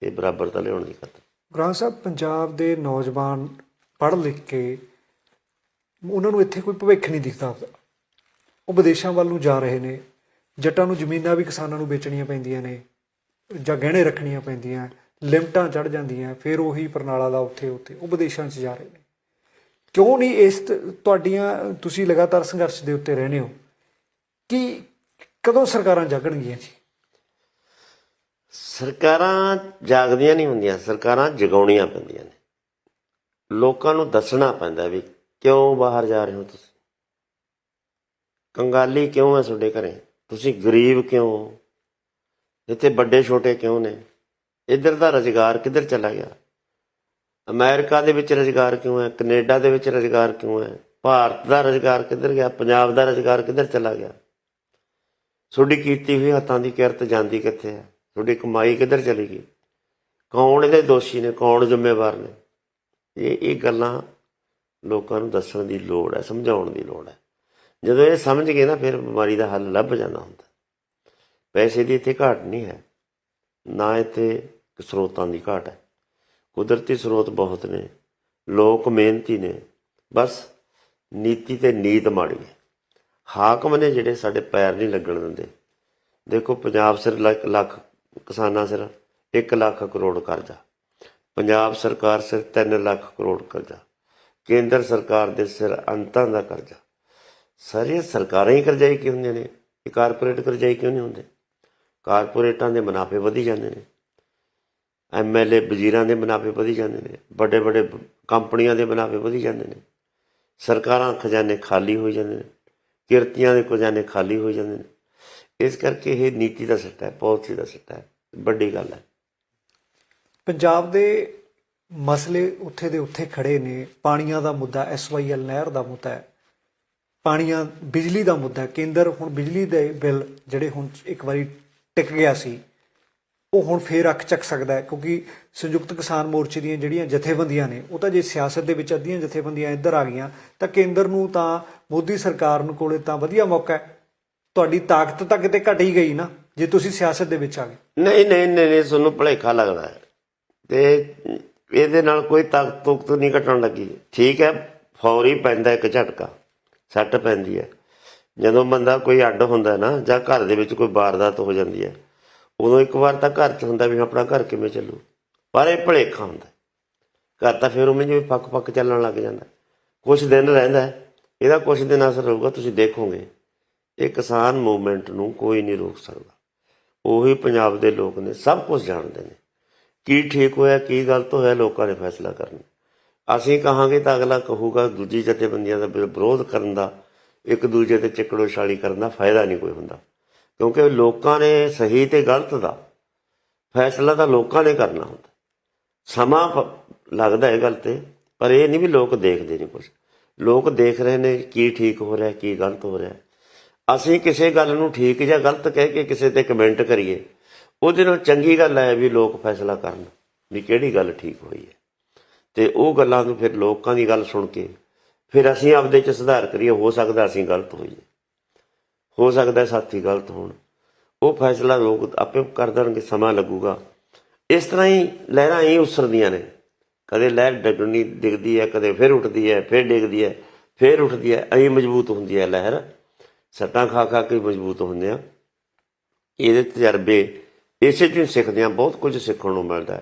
Speaker 1: ਇਹ ਬਰਾਬਰ ਤਾਂ ਲਿਆਉਣ ਦੀ ਖਾਤਰ।
Speaker 2: ਗ੍ਰਾਂਥ ਸਾਹਿਬ, ਪੰਜਾਬ ਦੇ ਨੌਜਵਾਨ ਪੜ੍ਹ ਲਿਖ ਕੇ ਉਹਨਾਂ ਨੂੰ ਇੱਥੇ ਕੋਈ ਭਵਿੱਖ ਨਹੀਂ ਦਿਖਦਾ, ਉਹ ਵਿਦੇਸ਼ਾਂ ਵੱਲ ਨੂੰ ਜਾ ਰਹੇ ਨੇ। ਜੱਟਾਂ ਨੂੰ ਜ਼ਮੀਨਾਂ ਵੀ ਕਿਸਾਨਾਂ ਨੂੰ ਵੇਚਣੀਆਂ ਪੈਂਦੀਆਂ ਨੇ ਜਾਂ ਗਹਿਣੇ ਰੱਖਣੀਆਂ ਪੈਂਦੀਆਂ, ਲਿਮਟਾਂ ਚੜ੍ਹ ਜਾਂਦੀਆਂ, ਫਿਰ ਉਹੀ ਪਰਨਾਲਾ ਦਾ ਉੱਥੇ ਉਹ ਵਿਦੇਸ਼ਾਂ 'ਚ ਜਾ ਰਹੇ ਨੇ। ਕਿਉਂ ਨਹੀਂ ਇਸ ਤੁਹਾਡੀਆਂ, ਤੁਸੀਂ ਲਗਾਤਾਰ ਸੰਘਰਸ਼ ਦੇ ਉੱਤੇ ਰਹਿੰਦੇ ਹੋ, ਕਿ ਕਦੋਂ ਸਰਕਾਰਾਂ ਜਾਗਣਗੀਆਂ ਜੀ?
Speaker 1: ਸਰਕਾਰਾਂ ਜਾਗਦੀਆਂ ਨਹੀਂ ਹੁੰਦੀਆਂ, ਸਰਕਾਰਾਂ ਜਗਾਉਣੀਆਂ ਪੈਂਦੀਆਂ ਨੇ। ਲੋਕਾਂ ਨੂੰ ਦੱਸਣਾ ਪੈਂਦਾ ਵੀ ਕਿਉਂ ਬਾਹਰ ਜਾ ਰਹੇ ਹੋ, ਤੁਸੀਂ ਕੰਗਾਲੀ ਕਿਉਂ ਹੈ ਤੁਹਾਡੇ ਘਰੇ, ਤੁਸੀਂ ਗਰੀਬ ਕਿਉਂ ਹੋ, ਇੱਥੇ ਵੱਡੇ ਛੋਟੇ ਕਿਉਂ ਨੇ, ਇੱਧਰ ਦਾ ਰੁਜ਼ਗਾਰ ਕਿੱਧਰ ਚਲਾ ਗਿਆ, ਅਮਰੀਕਾ ਦੇ ਵਿੱਚ ਰੁਜ਼ਗਾਰ ਕਿਉਂ ਹੈ, ਕੈਨੇਡਾ ਦੇ ਵਿੱਚ ਰੁਜ਼ਗਾਰ ਕਿਉਂ ਹੈ, ਭਾਰਤ ਦਾ ਰੁਜ਼ਗਾਰ ਕਿੱਧਰ ਗਿਆ, ਪੰਜਾਬ ਦਾ ਰੁਜ਼ਗਾਰ ਕਿੱਧਰ ਚਲਾ ਗਿਆ, ਤੁਹਾਡੀ ਕੀਤੀ ਹੋਈ ਹੱਥਾਂ ਦੀ ਕਿਰਤ ਜਾਂਦੀ ਕਿੱਥੇ ਹੈ, ਤੁਹਾਡੀ ਕਮਾਈ ਕਿੱਧਰ ਚਲੀ ਗਈ, ਕੌਣ ਇਹਦੇ ਦੋਸ਼ੀ ਨੇ, ਕੌਣ ਜ਼ਿੰਮੇਵਾਰ ਨੇ। ਇਹ ਗੱਲਾਂ ਲੋਕਾਂ ਨੂੰ ਦੱਸਣ ਦੀ ਲੋੜ ਹੈ, ਸਮਝਾਉਣ ਦੀ ਲੋੜ ਹੈ। ਜਦੋਂ ਇਹ ਸਮਝ ਗਏ ਨਾ, ਫਿਰ ਬਿਮਾਰੀ ਦਾ ਹੱਲ ਲੱਭ ਜਾਂਦਾ ਹੁੰਦਾ। ਪੈਸੇ ਦੀ ਇੱਥੇ ਘਾਟ ਨਹੀਂ ਹੈ, ਨਾ ਇੱਥੇ ਸਰੋਤਾਂ ਦੀ ਘਾਟ ਹੈ। ਕੁਦਰਤੀ ਸਰੋਤ ਬਹੁਤ ਨੇ, ਲੋਕ ਮਿਹਨਤੀ ਨੇ, ਬਸ ਨੀਤੀ ਤੇ ਨੀਤ ਮਾੜੀ ਹੈ। ਹਾਕਮ ਨੇ ਜਿਹੜੇ ਸਾਡੇ ਪੈਰ ਨਹੀਂ ਲੱਗਣ ਦਿੰਦੇ। ਦੇਖੋ, ਪੰਜਾਬ ਸਿਰ ਲੱਖ ਕਿਸਾਨਾਂ ਸਿਰ 1 ਲੱਖ ਕਰੋੜ ਕਰਜ਼ਾ, ਪੰਜਾਬ ਸਰਕਾਰ ਸਿਰ 3 ਲੱਖ ਕਰੋੜ ਕਰਜ਼ਾ, ਕੇਂਦਰ ਸਰਕਾਰ ਦੇ ਸਿਰ ਅੰਤਾਂ ਦਾ ਕਰਜ਼ਾ। ਸਾਰੀਆਂ ਸਰਕਾਰਾਂ ਹੀ ਕਰਜ਼ਾਈ ਕਿਉਂ ਹੁੰਦੀਆਂ ਨੇ? ਇਹ ਕਾਰਪੋਰੇਟ ਕਰਜ਼ਾਈ ਕਿਉਂ ਨਹੀਂ ਹੁੰਦੇ? ਕਾਰਪੋਰੇਟਾਂ ਦੇ ਮੁਨਾਫੇ ਵਧੀ ਜਾਂਦੇ ਨੇ, MLA ਵਜ਼ੀਰਾਂ ਦੇ ਮੁਨਾਫੇ ਵਧੀ ਜਾਂਦੇ ਨੇ, ਵੱਡੇ ਵੱਡੇ ਕੰਪਨੀਆਂ ਦੇ ਮੁਨਾਫੇ ਵਧੀ ਜਾਂਦੇ ਨੇ, ਸਰਕਾਰਾਂ ਖਜ਼ਾਨੇ ਖਾਲੀ ਹੋ ਜਾਂਦੇ ਨੇ, ਕਿਰਤੀਆਂ ਦੇ ਖਜ਼ਾਨੇ ਖਾਲੀ ਹੋ ਜਾਂਦੇ ਨੇ। ਇਸ ਕਰਕੇ ਇਹ ਨੀਤੀ ਦਾ ਸਿੱਟਾ ਹੈ, ਪਾਲਿਸੀ ਦਾ ਸਿੱਟਾ ਹੈ, ਵੱਡੀ ਗੱਲ ਹੈ।
Speaker 2: ਪੰਜਾਬ ਦੇ ਮਸਲੇ ਉੱਥੇ ਦੇ ਉੱਥੇ ਖੜੇ ਨੇ। ਪਾਣੀਆਂ ਦਾ ਮੁੱਦਾ, SYL ਨਹਿਰ ਦਾ ਮੁੱਦਾ ਹੈ, ਪਾਣੀਆਂ, ਬਿਜਲੀ ਦਾ ਮੁੱਦਾ ਹੈ। ਕੇਂਦਰ ਹੁਣ ਬਿਜਲੀ ਦੇ ਬਿੱਲ ਜਿਹੜੇ ਹੁਣ ਇੱਕ ਵਾਰੀ ਟਿਕ ਗਿਆ ਸੀ, ਉਹ ਹੁਣ ਫੇਰ ਅੱਖ ਚੱਕ ਸਕਦਾ ਹੈ, ਕਿਉਂਕਿ ਸੰਯੁਕਤ ਕਿਸਾਨ ਮੋਰਚੇ ਦੀਆਂ ਜਿਹੜੀਆਂ ਜਥੇਬੰਦੀਆਂ ਨੇ, ਉਹ ਤਾਂ ਜੇ ਸਿਆਸਤ ਦੇ ਵਿੱਚ ਅੱਧੀਆਂ ਜਥੇਬੰਦੀਆਂ ਇੱਧਰ ਆ ਗਈਆਂ ਤਾਂ ਕੇਂਦਰ ਨੂੰ, ਤਾਂ ਮੋਦੀ ਸਰਕਾਰ ਨੂੰ ਕੋਲੇ ਤਾਂ ਵਧੀਆ ਮੌਕਾ ਹੈ। ਤੁਹਾਡੀ ਤਾਕਤ ਤਾਂ ਕਿਤੇ ਘਟ ਹੀ ਗਈ ਨਾ, ਜੇ ਤੁਸੀਂ ਸਿਆਸਤ ਦੇ ਵਿੱਚ ਆ ਗਏ?
Speaker 1: ਨਹੀਂ, ਤੁਹਾਨੂੰ ਭੁਲੇਖਾ ਲੱਗਦਾ ਹੈ ਤੇ ਇਹਦੇ ਨਾਲ ਕੋਈ ਤਾਕਤ ਤੁਕਤ ਨਹੀਂ ਘਟਣ ਲੱਗੀ। ਠੀਕ ਹੈ, ਫੌਰੀ ਪੈਂਦਾ ਇੱਕ ਝਟਕਾ, ਸੱਟ ਪੈਂਦੀ ਹੈ। ਜਦੋਂ ਬੰਦਾ ਕੋਈ ਅੱਡ ਹੁੰਦਾ ਨਾ, ਜਾਂ ਘਰ ਦੇ ਵਿੱਚ ਕੋਈ ਵਾਰਦਾਤ ਹੋ ਜਾਂਦੀ ਹੈ, ਉਦੋਂ ਇੱਕ ਵਾਰ ਤਾਂ ਘਰ 'ਚ ਹੁੰਦਾ ਵੀ ਆਪਣਾ ਘਰ ਕਿਵੇਂ ਚੱਲੂ, ਪਰ ਇਹ ਭੁਲੇਖਾ ਹੁੰਦਾ। ਘਰ ਤਾਂ ਫਿਰ ਉਵੇਂ ਜਿਵੇਂ ਪੱਕ ਚੱਲਣ ਲੱਗ ਜਾਂਦਾ। ਕੁਛ ਦਿਨ ਰਹਿੰਦਾ, ਇਹਦਾ ਕੁਛ ਦਿਨ ਅਸਰ ਰਹੂਗਾ। ਤੁਸੀਂ ਦੇਖੋਗੇ ਇਹ ਕਿਸਾਨ ਮੂਵਮੈਂਟ ਨੂੰ ਕੋਈ ਨਹੀਂ ਰੋਕ ਸਕਦਾ। ਉਹੀ ਪੰਜਾਬ ਦੇ ਲੋਕ ਨੇ, ਸਭ ਕੁਝ ਜਾਣਦੇ ਨੇ। ਕੀ ਠੀਕ ਹੋਇਆ, ਕੀ ਗਲਤ ਹੋਇਆ, ਲੋਕਾਂ ਨੇ ਫੈਸਲਾ ਕਰਨਾ। ਅਸੀਂ ਕਹਾਂਗੇ ਤਾਂ ਅਗਲਾ ਕਹੂਗਾ। ਦੂਜੀ ਜਥੇਬੰਦੀਆਂ ਦਾ ਵਿਰੋਧ ਕਰਨ ਦਾ, ਇੱਕ ਦੂਜੇ ਤੇ ਚਿੱਕੜੋ ਛਾਲੀ ਕਰਨ ਦਾ ਫਾਇਦਾ ਨਹੀਂ ਕੋਈ ਹੁੰਦਾ, ਕਿਉਂਕਿ ਲੋਕਾਂ ਨੇ ਸਹੀ ਤੇ ਗਲਤ ਦਾ ਫੈਸਲਾ ਤਾਂ ਲੋਕਾਂ ਨੇ ਕਰਨਾ ਹੁੰਦਾ। ਸਮਾਂ ਲੱਗਦਾ ਇਹ ਗੱਲ ਤੇ, ਪਰ ਇਹ ਨਹੀਂ ਵੀ ਲੋਕ ਦੇਖਦੇ ਨਹੀਂ ਕੁਛ। ਲੋਕ ਦੇਖ ਰਹੇ ਨੇ ਕੀ ਠੀਕ ਹੋ ਰਿਹਾ, ਕੀ ਗਲਤ ਹੋ ਰਿਹਾ। ਅਸੀਂ ਕਿਸੇ ਗੱਲ ਨੂੰ ਠੀਕ ਜਾਂ ਗਲਤ ਕਹਿ ਕੇ ਕਿਸੇ ਤੇ ਕਮੈਂਟ ਕਰੀਏ, ਉਹਦੇ ਨਾਲ ਚੰਗੀ ਗੱਲ ਹੈ ਵੀ ਲੋਕ ਫੈਸਲਾ ਕਰਨ ਵੀ ਕਿਹੜੀ ਗੱਲ ਠੀਕ ਹੋਈ ਹੈ, ਤੇ ਉਹ ਗੱਲਾਂ ਨੂੰ ਫਿਰ ਲੋਕਾਂ ਦੀ ਗੱਲ ਸੁਣ ਕੇ ਫਿਰ ਅਸੀਂ ਆਪਦੇ 'ਚ ਸੁਧਾਰ ਕਰੀਏ। ਹੋ ਸਕਦਾ ਅਸੀਂ ਗਲਤ ਹੋਈਏ, ਹੋ ਸਕਦਾ ਸਾਥੀ ਗਲਤ ਹੋਣ, ਉਹ ਫੈਸਲਾ ਲੋਕ ਆਪੇ ਕਰ ਦੇਣਗੇ। ਸਮਾਂ ਲੱਗੂਗਾ। ਇਸ ਤਰ੍ਹਾਂ ਹੀ ਲਹਿਰਾਂ ਹੀ ਉਸਰਦੀਆਂ ਨੇ। ਕਦੇ ਲਹਿਰ ਡਿੱਗਣੀ ਡਿੱਗਦੀ ਹੈ, ਕਦੇ ਫਿਰ ਉੱਠਦੀ ਹੈ, ਫਿਰ ਡਿੱਗਦੀ ਹੈ, ਫਿਰ ਉੱਠਦੀ ਹੈ। ਅਸੀਂ ਮਜ਼ਬੂਤ ਹੁੰਦੀ ਹੈ ਲਹਿਰ, ਸੱਟਾਂ ਖਾ ਕੇ ਮਜ਼ਬੂਤ ਹੁੰਦੇ ਆ। ਇਹਦੇ ਤਜਰਬੇ ਇਸੇ 'ਚੋਂ ਹੀ ਸਿੱਖਦੇ ਹਾਂ। ਬਹੁਤ ਕੁਝ ਸਿੱਖਣ ਨੂੰ ਮਿਲਦਾ।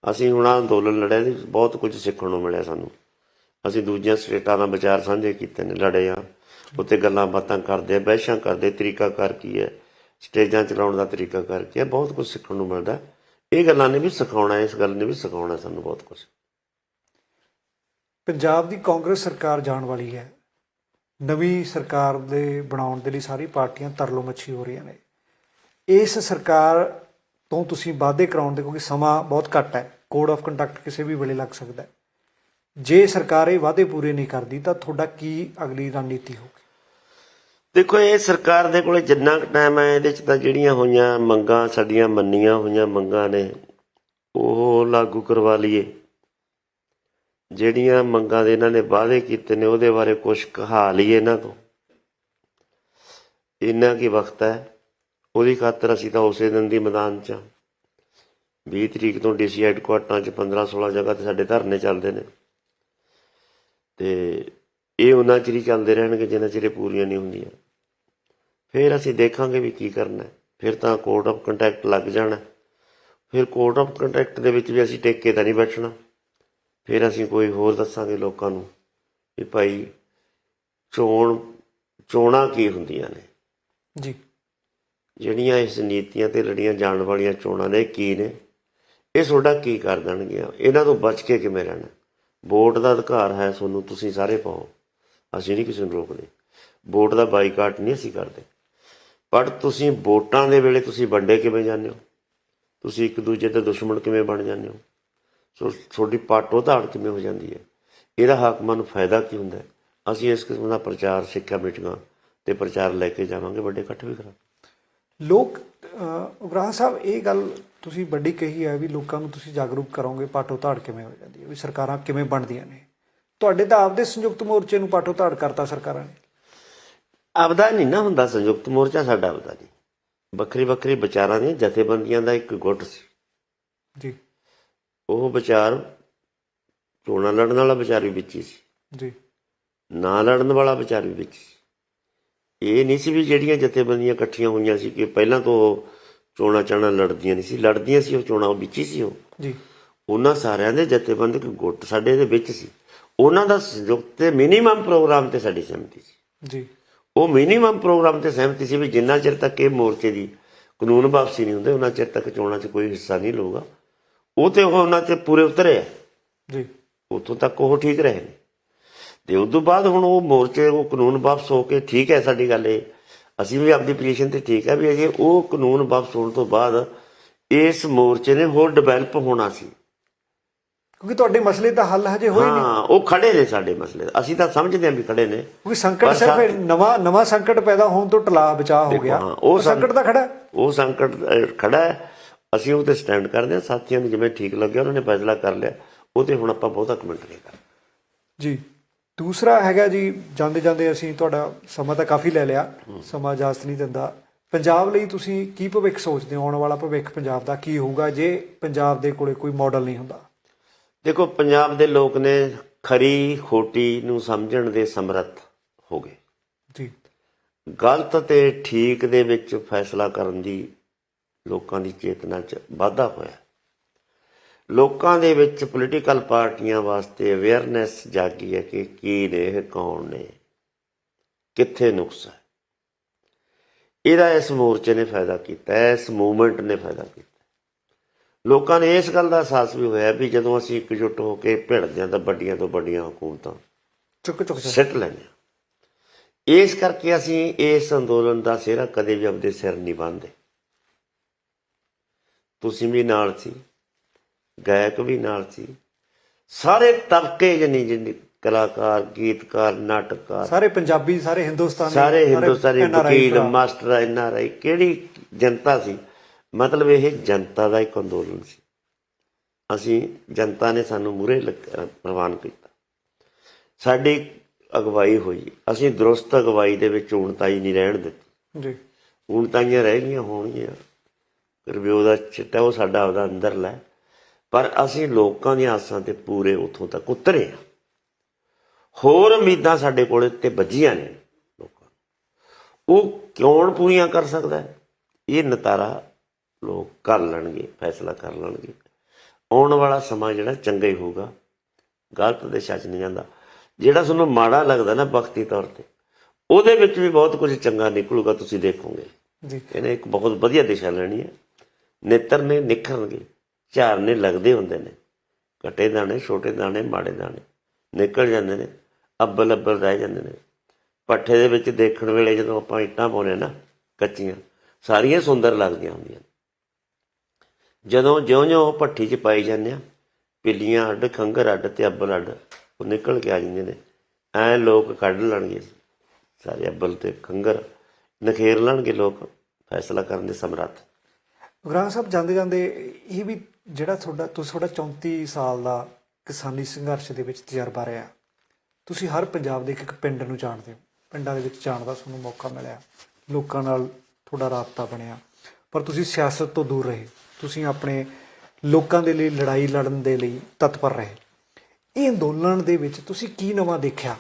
Speaker 1: ਅਸੀਂ ਹੁਣ ਅੰਦੋਲਨ ਲੜਿਆ ਸੀ, ਬਹੁਤ ਕੁਝ ਸਿੱਖਣ ਨੂੰ ਮਿਲਿਆ ਸਾਨੂੰ। ਅਸੀਂ ਦੂਜੀਆਂ ਸਟੇਟਾਂ ਨਾਲ ਵਿਚਾਰ ਸਾਂਝੇ ਕੀਤੇ ਨੇ, ਲੜੇ ਆ, ਉੱਥੇ ਗੱਲਾਂ ਬਾਤਾਂ ਕਰਦੇ, ਬਹਿਸਾਂ ਕਰਦੇ। ਤਰੀਕਾਕਾਰ ਕੀ ਹੈ, ਸਟੇਜਾਂ ਚਲਾਉਣ ਦਾ ਤਰੀਕਾਕਾਰ ਕੀ ਹੈ, ਬਹੁਤ ਕੁਝ ਸਿੱਖਣ ਨੂੰ ਮਿਲਦਾ। ਇਹ ਗੱਲਾਂ ਨੇ ਵੀ ਸਿਖਾਉਣਾ, ਇਸ ਗੱਲ ਨੇ ਵੀ ਸਿਖਾਉਣਾ ਸਾਨੂੰ ਬਹੁਤ ਕੁਝ।
Speaker 2: ਪੰਜਾਬ ਦੀ ਕਾਂਗਰਸ ਸਰਕਾਰ ਜਾਣ ਵਾਲੀ ਹੈ। ਨਵੀਂ ਸਰਕਾਰ ਦੇ ਬਣਾਉਣ ਦੇ ਲਈ ਸਾਰੀ ਪਾਰਟੀਆਂ ਤਰਲੋ ਮੱਛੀ ਹੋ ਰਹੀਆਂ ਨੇ। ਇਸ ਸਰਕਾਰ ਤੋਂ ਤੁਸੀਂ ਵਾਅਦੇ ਕਰਾਉਣ ਦੇ, ਕਿਉਂਕਿ ਸਮਾਂ ਬਹੁਤ ਘੱਟ ਹੈ, ਕੋਡ ਆਫ ਕੰਡਕਟ ਕਿਸੇ ਵੀ ਵੇਲੇ ਲੱਗ ਸਕਦਾ ਹੈ। ਜੇ ਸਰਕਾਰ ਇਹ ਵਾਅਦੇ ਪੂਰੇ ਨਹੀਂ ਕਰਦੀ ਤਾਂ ਤੁਹਾਡਾ ਕੀ ਅਗਲੀ ਰਣਨੀਤੀ ਹੋਊਗੀ?
Speaker 1: ਦੇਖੋ, ਇਹ ਸਰਕਾਰ ਦੇ ਕੋਲੇ ਜਿੰਨਾ ਕੁ ਟਾਈਮ ਹੈ, ਇਹਦੇ 'ਚ ਤਾਂ ਜਿਹੜੀਆਂ ਹੋਈਆਂ ਮੰਗਾਂ, ਸਾਡੀਆਂ ਮੰਨੀਆਂ ਹੋਈਆਂ ਮੰਗਾਂ ਨੇ, ਉਹ ਲਾਗੂ ਕਰਵਾ ਲਈਏ। ਜਿਹੜੀਆਂ ਮੰਗਾਂ ਦੇ ਇਹਨਾਂ ਨੇ ਵਾਅਦੇ ਕੀਤੇ ਨੇ, ਉਹਦੇ ਬਾਰੇ ਕੁਛ ਕਹਾ ਲਈਏ ਇਹਨਾਂ ਤੋਂ। ਇੰਨਾ ਕੀ ਵਕਤ ਹੈ, ਉਹਦੀ ਖਾਤਰ ਅਸੀਂ ਤਾਂ ਉਸੇ ਦਿਨ ਦੀ ਮੈਦਾਨ 'ਚ 20 ਤਰੀਕ ਤੋਂ DC ਹੈਡਕੁਆਟਰਾਂ 'ਚ 15-16 ਜਗ੍ਹਾ 'ਤੇ ਸਾਡੇ ਧਰਨੇ ਚੱਲਦੇ ਨੇ, ਤੇ ਇਹ ਉਹਨਾਂ ਚਿਰ ਹੀ ਚੱਲਦੇ ਰਹਿਣਗੇ ਜਿੰਨਾ ਚਿਰ ਪੂਰੀਆਂ ਨਹੀਂ ਹੁੰਦੀਆਂ। ਫਿਰ ਅਸੀਂ ਦੇਖਾਂਗੇ ਵੀ ਕੀ ਕਰਨਾ। ਫਿਰ ਤਾਂ ਕੋਡ ਆਫ ਕੰਟੈਕਟ ਲੱਗ ਜਾਣਾ। ਫਿਰ ਕੋਡ ਆਫ ਕੰਟੈਕਟ ਦੇ ਵਿੱਚ ਵੀ ਅਸੀਂ ਟੇਕੇ ਤਾਂ ਨਹੀਂ ਬੈਠਣਾ। ਫਿਰ ਅਸੀਂ ਕੋਈ ਹੋਰ ਦੱਸਾਂਗੇ ਲੋਕਾਂ ਨੂੰ ਵੀ ਭਾਈ ਚੋਣਾਂ ਕੀ ਹੁੰਦੀਆਂ ਨੇ
Speaker 2: ਜੀ,
Speaker 1: ਜਿਹੜੀਆਂ ਇਸ ਨੀਤੀਆਂ 'ਤੇ ਲੜੀਆਂ ਜਾਣ ਵਾਲੀਆਂ ਚੋਣਾਂ ਨੇ ਕੀ ਨੇ, ਇਹ ਤੁਹਾਡਾ ਕੀ ਕਰ ਦੇਣਗੀਆਂ। ਇਹਨਾਂ ਤੋਂ ਬਚ ਕੇ ਕਿਵੇਂ ਰਹਿਣਾ। ਵੋਟ ਦਾ ਅਧਿਕਾਰ ਹੈ ਤੁਹਾਨੂੰ, ਤੁਸੀਂ ਸਾਰੇ ਪਾਓ, ਅਸੀਂ ਨਹੀਂ ਕਿਸੇ ਨੂੰ ਰੋਕਦੇ। ਵੋਟ ਦਾ ਬਾਈਕਾਟ ਨਹੀਂ ਅਸੀਂ ਕਰਦੇ, ਪਰ ਤੁਸੀਂ ਵੋਟਾਂ ਦੇ ਵੇਲੇ ਤੁਸੀਂ ਵੰਡੇ ਕਿਵੇਂ ਜਾਂਦੇ ਹੋ, ਤੁਸੀਂ ਇੱਕ ਦੂਜੇ ਦੇ ਦੁਸ਼ਮਣ ਕਿਵੇਂ ਬਣ ਜਾਂਦੇ ਹੋ, ਸੋ ਤੁਹਾਡੀ ਪਾਟੋ ਧਾੜ ਕਿਵੇਂ ਹੋ ਜਾਂਦੀ ਹੈ, ਇਹਦਾ ਹਾਕਮਾਂ ਨੂੰ ਫਾਇਦਾ ਕੀ ਹੁੰਦਾ। ਅਸੀਂ ਇਸ ਕਿਸਮ ਦਾ ਪ੍ਰਚਾਰ, ਸਿੱਖਿਆ ਮੀਟਿੰਗਾਂ ਤੇ ਪ੍ਰਚਾਰ ਲੈ ਕੇ ਜਾਵਾਂਗੇ, ਵੱਡੇ ਇਕੱਠ ਵੀ ਕਰਾਂਗੇ।
Speaker 2: ਲੋਕ ਉਗਰਾਹ ਸਾਹਿਬ, ਇਹ ਗੱਲ ਤੁਸੀਂ ਵੱਡੀ ਕਹੀ ਹੈ ਵੀ ਲੋਕਾਂ ਨੂੰ ਤੁਸੀਂ ਜਾਗਰੂਕ ਕਰੋਗੇ ਪਾਟੋ ਧਾੜ ਕਿਵੇਂ ਹੋ ਜਾਂਦੀ ਹੈ, ਵੀ ਸਰਕਾਰਾਂ ਕਿਵੇਂ ਬਣਦੀਆਂ ਨੇ। ਤੁਹਾਡੇ ਤਾਂ ਆਪਦੇ ਸੰਯੁਕਤ ਮੋਰਚੇ ਨੂੰ ਪਾਟੋ ਧਾੜ ਕਰਤਾ ਸਰਕਾਰਾਂ ਨੇ।
Speaker 1: ਆਪਦਾ ਨਹੀਂ ਨਾ ਹੁੰਦਾ ਸੰਯੁਕਤ ਮੋਰਚਾ, ਸਾਡਾ ਆਪਦਾ ਨਹੀਂ। ਵੱਖਰੀ ਵੱਖਰੀ ਵਿਚਾਰਾਂ ਦੀਆਂ ਜਥੇਬੰਦੀਆਂ ਦਾ ਇੱਕ ਗੁੱਟ ਸੀ
Speaker 2: ਜੀ।
Speaker 1: ਉਹ ਵਿਚਾਰ, ਚੋਣਾਂ ਲੜਨ ਵਾਲਾ ਵਿਚਾਰ ਵੀ ਵਿੱਚ ਹੀ ਸੀ
Speaker 2: ਜੀ,
Speaker 1: ਨਾ ਲੜਨ ਵਾਲਾ ਵਿਚਾਰ ਵੀ ਵਿੱਚ ਸੀ। ਇਹ ਨਹੀਂ ਸੀ ਵੀ ਜਿਹੜੀਆਂ ਜਥੇਬੰਦੀਆਂ ਇਕੱਠੀਆਂ ਹੋਈਆਂ ਸੀ ਕਿ ਪਹਿਲਾਂ ਤੋਂ ਚੋਣਾਂ ਚਾਣਾਂ ਲੜਦੀਆਂ ਨਹੀਂ ਸੀ, ਲੜਦੀਆਂ ਸੀ। ਉਹ ਚੋਣਾਂ ਵਿੱਚ ਹੀ ਸੀ। ਉਹ
Speaker 2: ਜੀ,
Speaker 1: ਉਹਨਾਂ ਸਾਰਿਆਂ ਦੇ ਜਥੇਬੰਦਕ ਗੁੱਟ ਸਾਡੇ ਦੇ ਵਿੱਚ ਸੀ। ਉਹਨਾਂ ਦਾ ਸੰਯੁਕਤ ਤੇ ਮਿਨੀਮਮ ਪ੍ਰੋਗਰਾਮ ਤੇ ਸਾਡੀ ਸਹਿਮਤੀ ਸੀ
Speaker 2: ਜੀ।
Speaker 1: ਉਹ ਮਿਨੀਮਮ ਪ੍ਰੋਗਰਾਮ ਤੇ ਸਹਿਮਤੀ ਸੀ ਵੀ ਜਿੰਨਾ ਚਿਰ ਤੱਕ ਇਹ ਮੋਰਚੇ ਦੀ ਕਾਨੂੰਨ ਵਾਪਸੀ ਨਹੀਂ ਹੁੰਦੇ, ਉਹਨਾਂ ਚਿਰ ਤੱਕ ਚੋਣਾਂ 'ਚ ਕੋਈ ਹਿੱਸਾ ਨਹੀਂ ਲਊਗਾ। ਉਹ ਤੇ ਉਹਨਾਂ 'ਤੇ ਪੂਰੇ ਉਤਰੇ ਆ
Speaker 2: ਜੀ,
Speaker 1: ਉੱਥੋਂ ਤੱਕ ਉਹ ਠੀਕ ਰਹੇ ਨੇ। ਤੇ ਉਸ ਤੋਂ ਬਾਅਦ ਹੁਣ ਉਹ ਮੋਰਚੇ, ਉਹ ਕਾਨੂੰਨ ਵਾਪਸ ਹੋ ਕੇ, ਠੀਕ ਹੈ ਸਾਡੀ ਗੱਲ ਇਹ, ਅਸੀਂ ਵੀ ਆਪਣੀ ਪੋਜੀਸ਼ਨ ਤੇ ਠੀਕ ਹੈ ਵੀ ਅਜੇ ਉਹ ਕਾਨੂੰਨ ਵਾਪਸ ਹੋਣ ਤੋਂ ਬਾਅਦ ਇਸ ਮੋਰਚੇ ਨੇ ਹੋਰ ਡਿਵੈਲਪ ਹੋਣਾ ਸੀ,
Speaker 2: ਕਿਉਂਕਿ ਤੁਹਾਡੇ ਮਸਲੇ ਦਾ ਹੱਲ ਹਜੇ ਹੋਏ ਨਹੀਂ।
Speaker 1: ਹਾਂ, ਉਹ ਖੜੇ ਨੇ ਸਾਡੇ ਮਸਲੇ, ਅਸੀਂ ਤਾਂ ਸਮਝਦੇ ਹਾਂ ਵੀ ਖੜੇ ਨੇ,
Speaker 2: ਕਿਉਂਕਿ ਸੰਕਟ ਸਿਰਫ ਨਵਾਂ ਸੰਕਟ ਪੈਦਾ ਹੋਣ ਤੋਂ ਟਲਾ ਬਚਾਅ ਹੋ ਗਿਆ। ਉਹ ਸੰਕਟ ਤਾਂ ਖੜਾ,
Speaker 1: ਉਹ ਸੰਕਟ ਖੜਾ ਹੈ। ਅਸੀਂ ਉਹ ਤੇ ਸਟੈਂਡ ਕਰਦੇ ਹਾਂ। ਸਾਥੀਆਂ ਨੂੰ ਜਿਵੇਂ ਠੀਕ ਲੱਗਿਆ ਉਹਨਾਂ ਨੇ ਫੈਸਲਾ ਕਰ ਲਿਆ, ਉਹ ਤੇ ਹੁਣ ਆਪਾਂ ਬਹੁਤਾ ਕਮੈਂਟ ਨਹੀਂ ਕਰਦੇ
Speaker 2: ਜੀ। ਦੂਸਰਾ ਹੈਗਾ ਜੀ, ਜਾਂਦੇ ਜਾਂਦੇ ਅਸੀਂ, ਤੁਹਾਡਾ ਸਮਾਂ ਤਾਂ ਕਾਫੀ ਲੈ ਲਿਆ, ਸਮਾਂ ਇਜਾਜ਼ਤ ਨਹੀਂ ਦਿੰਦਾ। ਪੰਜਾਬ ਲਈ ਤੁਸੀਂ ਕੀ ਭਵਿੱਖ ਸੋਚਦੇ ਹੋ? ਆਉਣ ਵਾਲਾ ਭਵਿੱਖ ਪੰਜਾਬ ਦਾ ਕੀ ਹੋਊਗਾ ਜੇ ਪੰਜਾਬ ਦੇ ਕੋਲੇ ਕੋਈ ਮਾਡਲ ਨਹੀਂ ਹੁੰਦਾ?
Speaker 1: ਦੇਖੋ, ਪੰਜਾਬ ਦੇ ਲੋਕ ਨੇ ਖਰੀ ਖੋਟੀ ਨੂੰ ਸਮਝਣ ਦੇ ਸਮਰੱਥ ਹੋ ਗਏ।
Speaker 2: ਜੀ।
Speaker 1: ਗਲਤ ਤੇ ਠੀਕ ਦੇ ਵਿੱਚ ਫੈਸਲਾ ਕਰਨ ਦੀ ਲੋਕਾਂ ਦੀ ਚੇਤਨਾ 'ਚ ਵਾਧਾ ਹੋਇਆ। ਲੋਕਾਂ ਦੇ ਵਿੱਚ ਪੋਲੀਟੀਕਲ ਪਾਰਟੀਆਂ ਵਾਸਤੇ ਅਵੇਅਰਨੈਸ ਜਾਗੀ ਹੈ ਕਿ ਕੀ ਨੇ ਇਹ, ਕੌਣ ਨੇ, ਕਿੱਥੇ ਨੁਕਸ ਹੈ। ਇਹਦਾ ਇਸ ਮੋਰਚੇ ਨੇ ਫਾਇਦਾ ਕੀਤਾ, ਇਸ ਮੂਵਮੈਂਟ ਨੇ ਫਾਇਦਾ ਕੀਤਾ। ਲੋਕਾਂ ਨੇ ਇਸ ਗੱਲ ਦਾ ਅਹਿਸਾਸ ਵੀ ਹੋਇਆ ਵੀ ਜਦੋਂ ਅਸੀਂ ਇਕਜੁੱਟ ਹੋ ਕੇ ਭਿੜਦੇ ਹਾਂ ਤਾਂ ਵੱਡੀਆਂ ਤੋਂ ਵੱਡੀਆਂ ਹੁਕੂਮਤਾਂ
Speaker 2: ਚੁੱਕ
Speaker 1: ਸਿੱਟ ਲੈਂਦੇ ਹਾਂ। ਇਸ ਕਰਕੇ ਅਸੀਂ ਇਸ ਅੰਦੋਲਨ ਦਾ ਸਿਹਰਾ ਕਦੇ ਵੀ ਆਪਦੇ ਸਿਰ ਨਹੀਂ ਬੰਨ੍ਹਦੇ। ਤੁਸੀਂ ਵੀ ਨਾਲ ਸੀ, ਗਾਇਕ ਵੀ ਨਾਲ ਸੀ, ਸਾਰੇ ਤਬਕੇ ਜਿੰਨੀ ਕਲਾਕਾਰ, ਗੀਤਕਾਰ, ਨਾਟਕਕਾਰ,
Speaker 2: ਸਾਰੇ ਪੰਜਾਬੀ, ਸਾਰੇ
Speaker 1: ਹਿੰਦੁਸਤਾਨੀ ਵਕੀਲ, ਮਾਸਟਰ, NRI, ਕਿਹੜੀ ਜਨਤਾ ਸੀ। ਮਤਲਬ ਇਹ ਜਨਤਾ ਦਾ ਇੱਕ ਅੰਦੋਲਨ ਸੀ। ਅਸੀਂ, ਜਨਤਾ ਨੇ ਸਾਨੂੰ ਮੂਹਰੇ ਪ੍ਰਵਾਨ ਕੀਤਾ, ਸਾਡੀ ਅਗਵਾਈ ਹੋਈ। ਅਸੀਂ ਦਰੁਸਤ ਅਗਵਾਈ ਦੇ ਵਿੱਚ ਊਣਤਾਈ ਨਹੀਂ ਰਹਿਣ ਦਿੱਤੀ
Speaker 2: ਜੀ।
Speaker 1: ਊਣਤਾਈਆਂ ਰਹਿ ਗਈਆਂ ਹੋਣਗੀਆਂ, ਰਿਵਿਊ ਦਾ ਚਿੱਟਾ ਉਹ ਸਾਡਾ ਆਪਦਾ ਅੰਦਰਲਾ, ਪਰ ਅਸੀਂ ਲੋਕਾਂ ਦੀਆਂ ਆਸਾਂ ਤੇ ਪੂਰੇ ਉੱਥੋਂ ਤੱਕ ਉਤਰੇ ਹਾਂ। ਹੋਰ ਉਮੀਦਾਂ ਸਾਡੇ ਕੋਲ ਤੇ ਵੱਜੀਆਂ ਨੇ ਲੋਕਾਂ ਨੂੰ, ਉਹ ਕੌਣ ਪੂਰੀਆਂ ਕਰ ਸਕਦਾ ਹੈ? ਇਹ ਨਤਾਰਾ ਲੋਕ ਕਰ ਲੈਣਗੇ, ਫੈਸਲਾ ਕਰ ਲੈਣਗੇ। ਆਉਣ ਵਾਲਾ ਸਮਾਂ ਜਿਹੜਾ ਚੰਗਾ ਹੀ ਹੋਊਗਾ, ਗਲਤ ਦਿਸ਼ਾ 'ਚ ਨਹੀਂ ਜਾਂਦਾ। ਜਿਹੜਾ ਤੁਹਾਨੂੰ ਮਾੜਾ ਲੱਗਦਾ ਨਾ ਵਕਤੀ ਤੌਰ 'ਤੇ, ਉਹਦੇ ਵਿੱਚ ਵੀ ਬਹੁਤ ਕੁਝ ਚੰਗਾ ਨਿਕਲੂਗਾ, ਤੁਸੀਂ ਦੇਖੋਗੇ। ਇਹਨੇ ਇੱਕ ਬਹੁਤ ਵਧੀਆ ਦਿਸ਼ਾ ਲੈਣੀ ਹੈ। ਨੇਤਰ ਨੇ ਨਿਖਰਨਗੇ, ਝਾਰਨੇ ਲੱਗਦੇ ਹੁੰਦੇ ਨੇ, ਕੱਟੇ ਦਾਣੇ, ਛੋਟੇ ਦਾਣੇ, ਮਾੜੇ ਦਾਣੇ ਨਿਕਲ ਜਾਂਦੇ ਨੇ, ਅੱਬਲ ਅੱਬਲ ਰਹਿ ਜਾਂਦੇ ਨੇ। ਪੱਠੇ ਦੇ ਵਿੱਚ ਦੇਖਣ ਵੇਲੇ ਜਦੋਂ ਆਪਾਂ ਇੱਟਾਂ ਪਾਉਂਦੇ ਨਾ ਕੱਚੀਆਂ, ਸਾਰੀਆਂ ਸੁੰਦਰ ਲੱਗਦੀਆਂ ਹੁੰਦੀਆਂ। ਜਦੋਂ ਜਿਉਂ-ਜਿਉਂ ਉਹ ਭੱਠੀ 'ਚ ਪਾਈ ਜਾਂਦੇ ਆ, ਪਿੱਲੀਆਂ ਅੱਡ, ਖੰਘਰ ਅੱਡ ਅਤੇ ਅੱਬਲ ਅੱਡ ਉਹ ਨਿਕਲ ਕੇ ਆ ਜਾਂਦੇ ਨੇ। ਐਂ ਲੋਕ ਕੱਢ ਲੈਣਗੇ ਸਾਰੇ ਅੱਬਲ ਅਤੇ ਖੰਘਰ, ਨਖੇਰ ਲੈਣਗੇ ਲੋਕ ਫੈਸਲਾ ਕਰਨ ਦੇ ਸਮਰੱਥ।
Speaker 2: ਉਗਰਾਹਾਂ ਸਾਹਿਬ, ਜਾਂਦੇ ਜਾਂਦੇ ਇਹ ਵੀ ਜਿਹੜਾ ਤੁਹਾਡਾ 34 ਸਾਲ ਦਾ ਕਿਸਾਨੀ ਸੰਘਰਸ਼ ਦੇ ਵਿੱਚ ਤਜਰਬਾ ਰਿਹਾ, ਤੁਸੀਂ ਹਰ ਪੰਜਾਬ ਦੇ ਇੱਕ ਪਿੰਡ ਨੂੰ ਜਾਣਦੇ ਹੋ, ਪਿੰਡਾਂ ਦੇ ਵਿੱਚ ਜਾਣ ਦਾ ਤੁਹਾਨੂੰ ਮੌਕਾ ਮਿਲਿਆ, ਲੋਕਾਂ ਨਾਲ ਤੁਹਾਡਾ ਰਾਬਤਾ ਬਣਿਆ, ਪਰ ਤੁਸੀਂ ਸਿਆਸਤ ਤੋਂ ਦੂਰ ਰਹੇ। ਤੁਸੀਂ ਆਪਣੇ ਲੋਕਾਂ ਦੇ ਲਈ ਲੜਾਈ ਲੜਨ ਦੇ ਲਈ ਤਤਪਰ ਰਹੇ। ਇਹ ਅੰਦੋਲਨ ਦੇ ਵਿੱਚ ਤੁਸੀਂ ਕੀ ਨਵਾਂ ਦੇਖਿਆ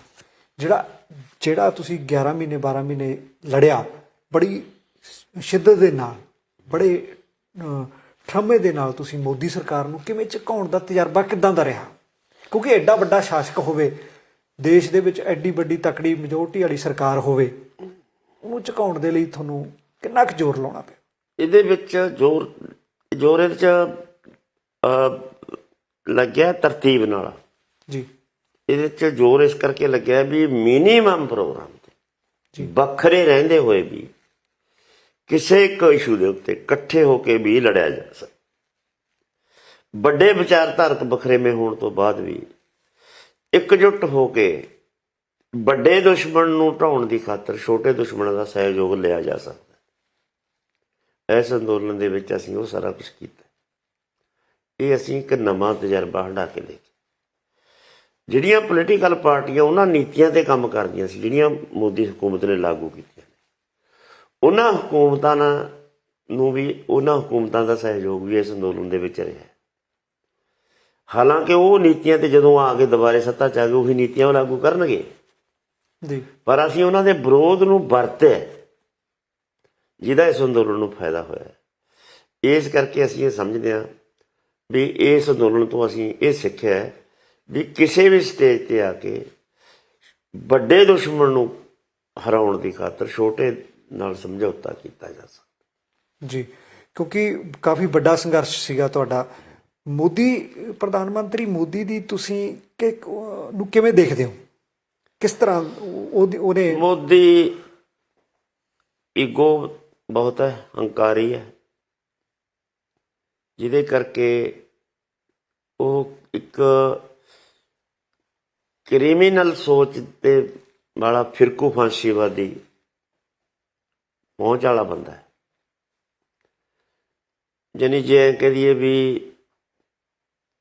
Speaker 2: ਜਿਹੜਾ ਤੁਸੀਂ 11 ਮਹੀਨੇ 12 ਮਹੀਨੇ ਲੜਿਆ, ਬੜੀ ਸ਼ਿੱਦਤ ਦੇ ਨਾਲ, ਬੜੇ ਠਰਮੇ ਦੇ ਨਾਲ ਤੁਸੀਂ ਮੋਦੀ ਸਰਕਾਰ ਨੂੰ ਕਿਵੇਂ ਝੁਕਾਉਣ ਦਾ ਤਜਰਬਾ ਕਿੱਦਾਂ ਦਾ ਰਿਹਾ? ਕਿਉਂਕਿ ਐਡਾ ਵੱਡਾ ਸ਼ਾਸਕ ਹੋਵੇ ਦੇਸ਼ ਦੇ ਵਿੱਚ, ਐਡੀ ਵੱਡੀ ਤਕੜੀ ਮੈਜੋਰਟੀ ਵਾਲੀ ਸਰਕਾਰ ਹੋਵੇ, ਉਹਨੂੰ ਝੁਕਾਉਣ ਦੇ ਲਈ ਤੁਹਾਨੂੰ ਕਿੰਨਾ ਕੁ ਜ਼ੋਰ ਲਾਉਣਾ ਪਿਆ?
Speaker 1: ਇਹਦੇ ਵਿੱਚ ਜ਼ੋਰ ਇਹਦੇ 'ਚ ਲੱਗਿਆ ਤਰਤੀਬ ਨਾਲ
Speaker 2: ਜੀ।
Speaker 1: ਇਹਦੇ 'ਚ ਜ਼ੋਰ ਇਸ ਕਰਕੇ ਲੱਗਿਆ ਵੀ ਮਿਨੀਮਮ ਪ੍ਰੋਗਰਾਮ ਤੇ ਵੱਖਰੇ ਰਹਿੰਦੇ ਹੋਏ ਵੀ ਕਿਸੇ ਇੱਕ ਇਸ਼ੂ ਦੇ ਉੱਤੇ ਇਕੱਠੇ ਹੋ ਕੇ ਵੀ ਲੜਿਆ ਜਾ ਸਕਦਾ। ਵੱਡੇ ਵਿਚਾਰਧਾਰਕ ਵੱਖਰੇਵੇਂ ਹੋਣ ਤੋਂ ਬਾਅਦ ਵੀ ਇਕਜੁੱਟ ਹੋ ਕੇ ਵੱਡੇ ਦੁਸ਼ਮਣ ਨੂੰ ਢਾਉਣ ਦੀ ਖਾਤਰ ਛੋਟੇ ਦੁਸ਼ਮਣਾਂ ਦਾ ਸਹਿਯੋਗ ਲਿਆ ਜਾ ਸਕਦਾ। ਇਸ ਅੰਦੋਲਨ ਦੇ ਵਿੱਚ ਅਸੀਂ ਉਹ ਸਾਰਾ ਕੁਛ ਕੀਤਾ। ਇਹ ਅਸੀਂ ਇੱਕ ਨਵਾਂ ਤਜਰਬਾ ਹੰਢਾ ਕੇ ਲੈ ਕੇ, ਜਿਹੜੀਆਂ ਪੋਲੀਟੀਕਲ ਪਾਰਟੀਆਂ ਉਹਨਾਂ ਨੀਤੀਆਂ 'ਤੇ ਕੰਮ ਕਰਦੀਆਂ ਸੀ ਜਿਹੜੀਆਂ ਮੋਦੀ ਹਕੂਮਤ ਨੇ ਲਾਗੂ ਕੀਤੀਆਂ, ਉਹਨਾਂ ਹਕੂਮਤਾਂ ਨੂੰ ਵੀ, ਉਹਨਾਂ ਹਕੂਮਤਾਂ ਦਾ ਸਹਿਯੋਗ ਵੀ ਇਸ ਅੰਦੋਲਨ ਦੇ ਵਿੱਚ ਰਿਹਾ। ਹਾਲਾਂਕਿ ਉਹ ਨੀਤੀਆਂ 'ਤੇ ਜਦੋਂ ਆ ਕੇ ਦੁਬਾਰੇ ਸੱਤਾ 'ਚ ਆ ਗਏ, ਉਹੀ ਨੀਤੀਆਂ ਉਹ ਲਾਗੂ ਕਰਨਗੇ
Speaker 2: ਜੀ,
Speaker 1: ਪਰ ਅਸੀਂ ਉਹਨਾਂ ਦੇ ਵਿਰੋਧ ਨੂੰ ਵਰਤਿਆ, ਜਿਹਦਾ ਇਸ ਅੰਦੋਲਨ ਨੂੰ ਫਾਇਦਾ ਹੋਇਆ। ਇਸ ਕਰਕੇ ਅਸੀਂ ਇਹ ਸਮਝਦੇ ਹਾਂ ਵੀ ਇਸ ਅੰਦੋਲਨ ਤੋਂ ਅਸੀਂ ਇਹ ਸਿੱਖਿਆ ਵੀ ਕਿਸੇ ਵੀ ਸਟੇਜ 'ਤੇ ਆ ਕੇ ਵੱਡੇ ਦੁਸ਼ਮਣ ਨੂੰ ਹਰਾਉਣ ਦੀ ਖਾਤਰ ਛੋਟੇ ਨਾਲ ਸਮਝੌਤਾ ਕੀਤਾ ਜਾ ਸਕਦਾ।
Speaker 2: ਜੀ, ਕਿਉਂਕਿ ਕਾਫੀ ਵੱਡਾ ਸੰਘਰਸ਼ ਸੀਗਾ ਤੁਹਾਡਾ। ਮੋਦੀ, ਪ੍ਰਧਾਨ ਮੰਤਰੀ ਮੋਦੀ ਦੀ ਤੁਸੀਂ ਨੂੰ ਕਿਵੇਂ ਦੇਖਦੇ ਹੋ? ਕਿਸ ਤਰ੍ਹਾਂ ਉਹਨੇ?
Speaker 1: ਮੋਦੀ ਈਗੋ ਬਹੁਤ ਹੈ, ਹੰਕਾਰੀ ਹੈ, ਜਿਹਦੇ ਕਰਕੇ ਉਹ ਇੱਕ ਕ੍ਰਿਮੀਨਲ ਸੋਚ ਤੇ ਵਾਲਾ ਫਿਰਕੂ ਫਾਂਸੀਵਾਦੀ ਪਹੁੰਚ ਵਾਲਾ ਬੰਦਾ ਹੈ। ਜਾਨੀ ਜੇ ਕਹਿ ਦਈਏ ਵੀ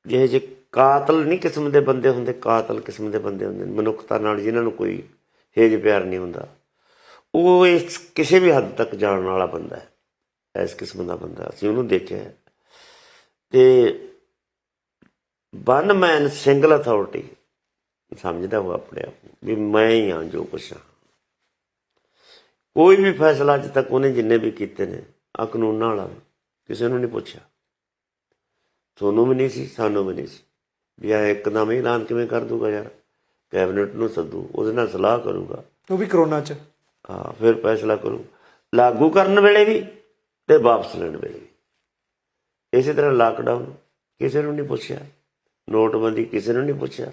Speaker 1: ਜਿਹੇ ਕਾਤਲ ਨਹੀਂ ਕਿਸਮ ਦੇ ਬੰਦੇ ਹੁੰਦੇ, ਕਾਤਲ ਕਿਸਮ ਦੇ ਬੰਦੇ ਹੁੰਦੇ ਮਨੁੱਖਤਾ ਨਾਲ, ਜਿਨ੍ਹਾਂ ਨੂੰ ਕੋਈ ਹੇਜ ਪਿਆਰ ਨਹੀਂ ਹੁੰਦਾ, ਉਹ ਇਸ ਕਿਸੇ ਵੀ ਹੱਦ ਤੱਕ ਜਾਣ ਵਾਲਾ ਬੰਦਾ ਹੈ, ਇਸ ਕਿਸਮ ਦਾ ਬੰਦਾ ਅਸੀਂ ਉਹਨੂੰ ਦੇਖਿਆ ਹੈ। ਤੇ ਵਨ ਮੈਨ ਸਿੰਗਲ ਅਥਾਰਟੀ ਸਮਝਦਾ ਉਹ ਆਪਣੇ ਆਪ ਨੂੰ ਵੀ ਮੈਂ ਹੀ ਹਾਂ ਜੋ ਕੁਛ ਹਾਂ। ਕੋਈ ਵੀ ਫੈਸਲਾ ਅੱਜ ਤੱਕ ਉਹਨੇ ਜਿੰਨੇ ਵੀ ਕੀਤੇ ਨੇ ਆ ਕਾਨੂੰਨਾਂ ਵਾਲਾ ਕਿਸੇ ਨੂੰ ਨਹੀਂ ਪੁੱਛਿਆ, ਤੁਹਾਨੂੰ ਵੀ ਨਹੀਂ ਸੀ, ਸਾਨੂੰ ਵੀ ਨਹੀਂ ਸੀ ਵੀ ਆ ਇੱਕਦਮ ਹੀ ਐਲਾਨ ਕਿਵੇਂ ਕਰ ਦੂਗਾ ਯਾਰ। ਕੈਬਨਿਟ ਨੂੰ ਸੱਦੂ, ਉਹਦੇ ਨਾਲ ਸਲਾਹ ਕਰੂਗਾ,
Speaker 2: ਉਹ ਵੀ ਕਰੋਨਾ 'ਚ।
Speaker 1: ਹਾਂ, ਫਿਰ ਫੈਸਲਾ ਕਰੂ ਲਾਗੂ ਕਰਨ ਵੇਲੇ ਵੀ ਤੇ ਵਾਪਸ ਲੈਣ ਵੇਲੇ ਵੀ। ਇਸੇ ਤਰ੍ਹਾਂ ਲਾਕਡਾਊਨ ਕਿਸੇ ਨੂੰ ਨਹੀਂ ਪੁੱਛਿਆ, ਨੋਟਬੰਦੀ ਕਿਸੇ ਨੂੰ ਨਹੀਂ ਪੁੱਛਿਆ।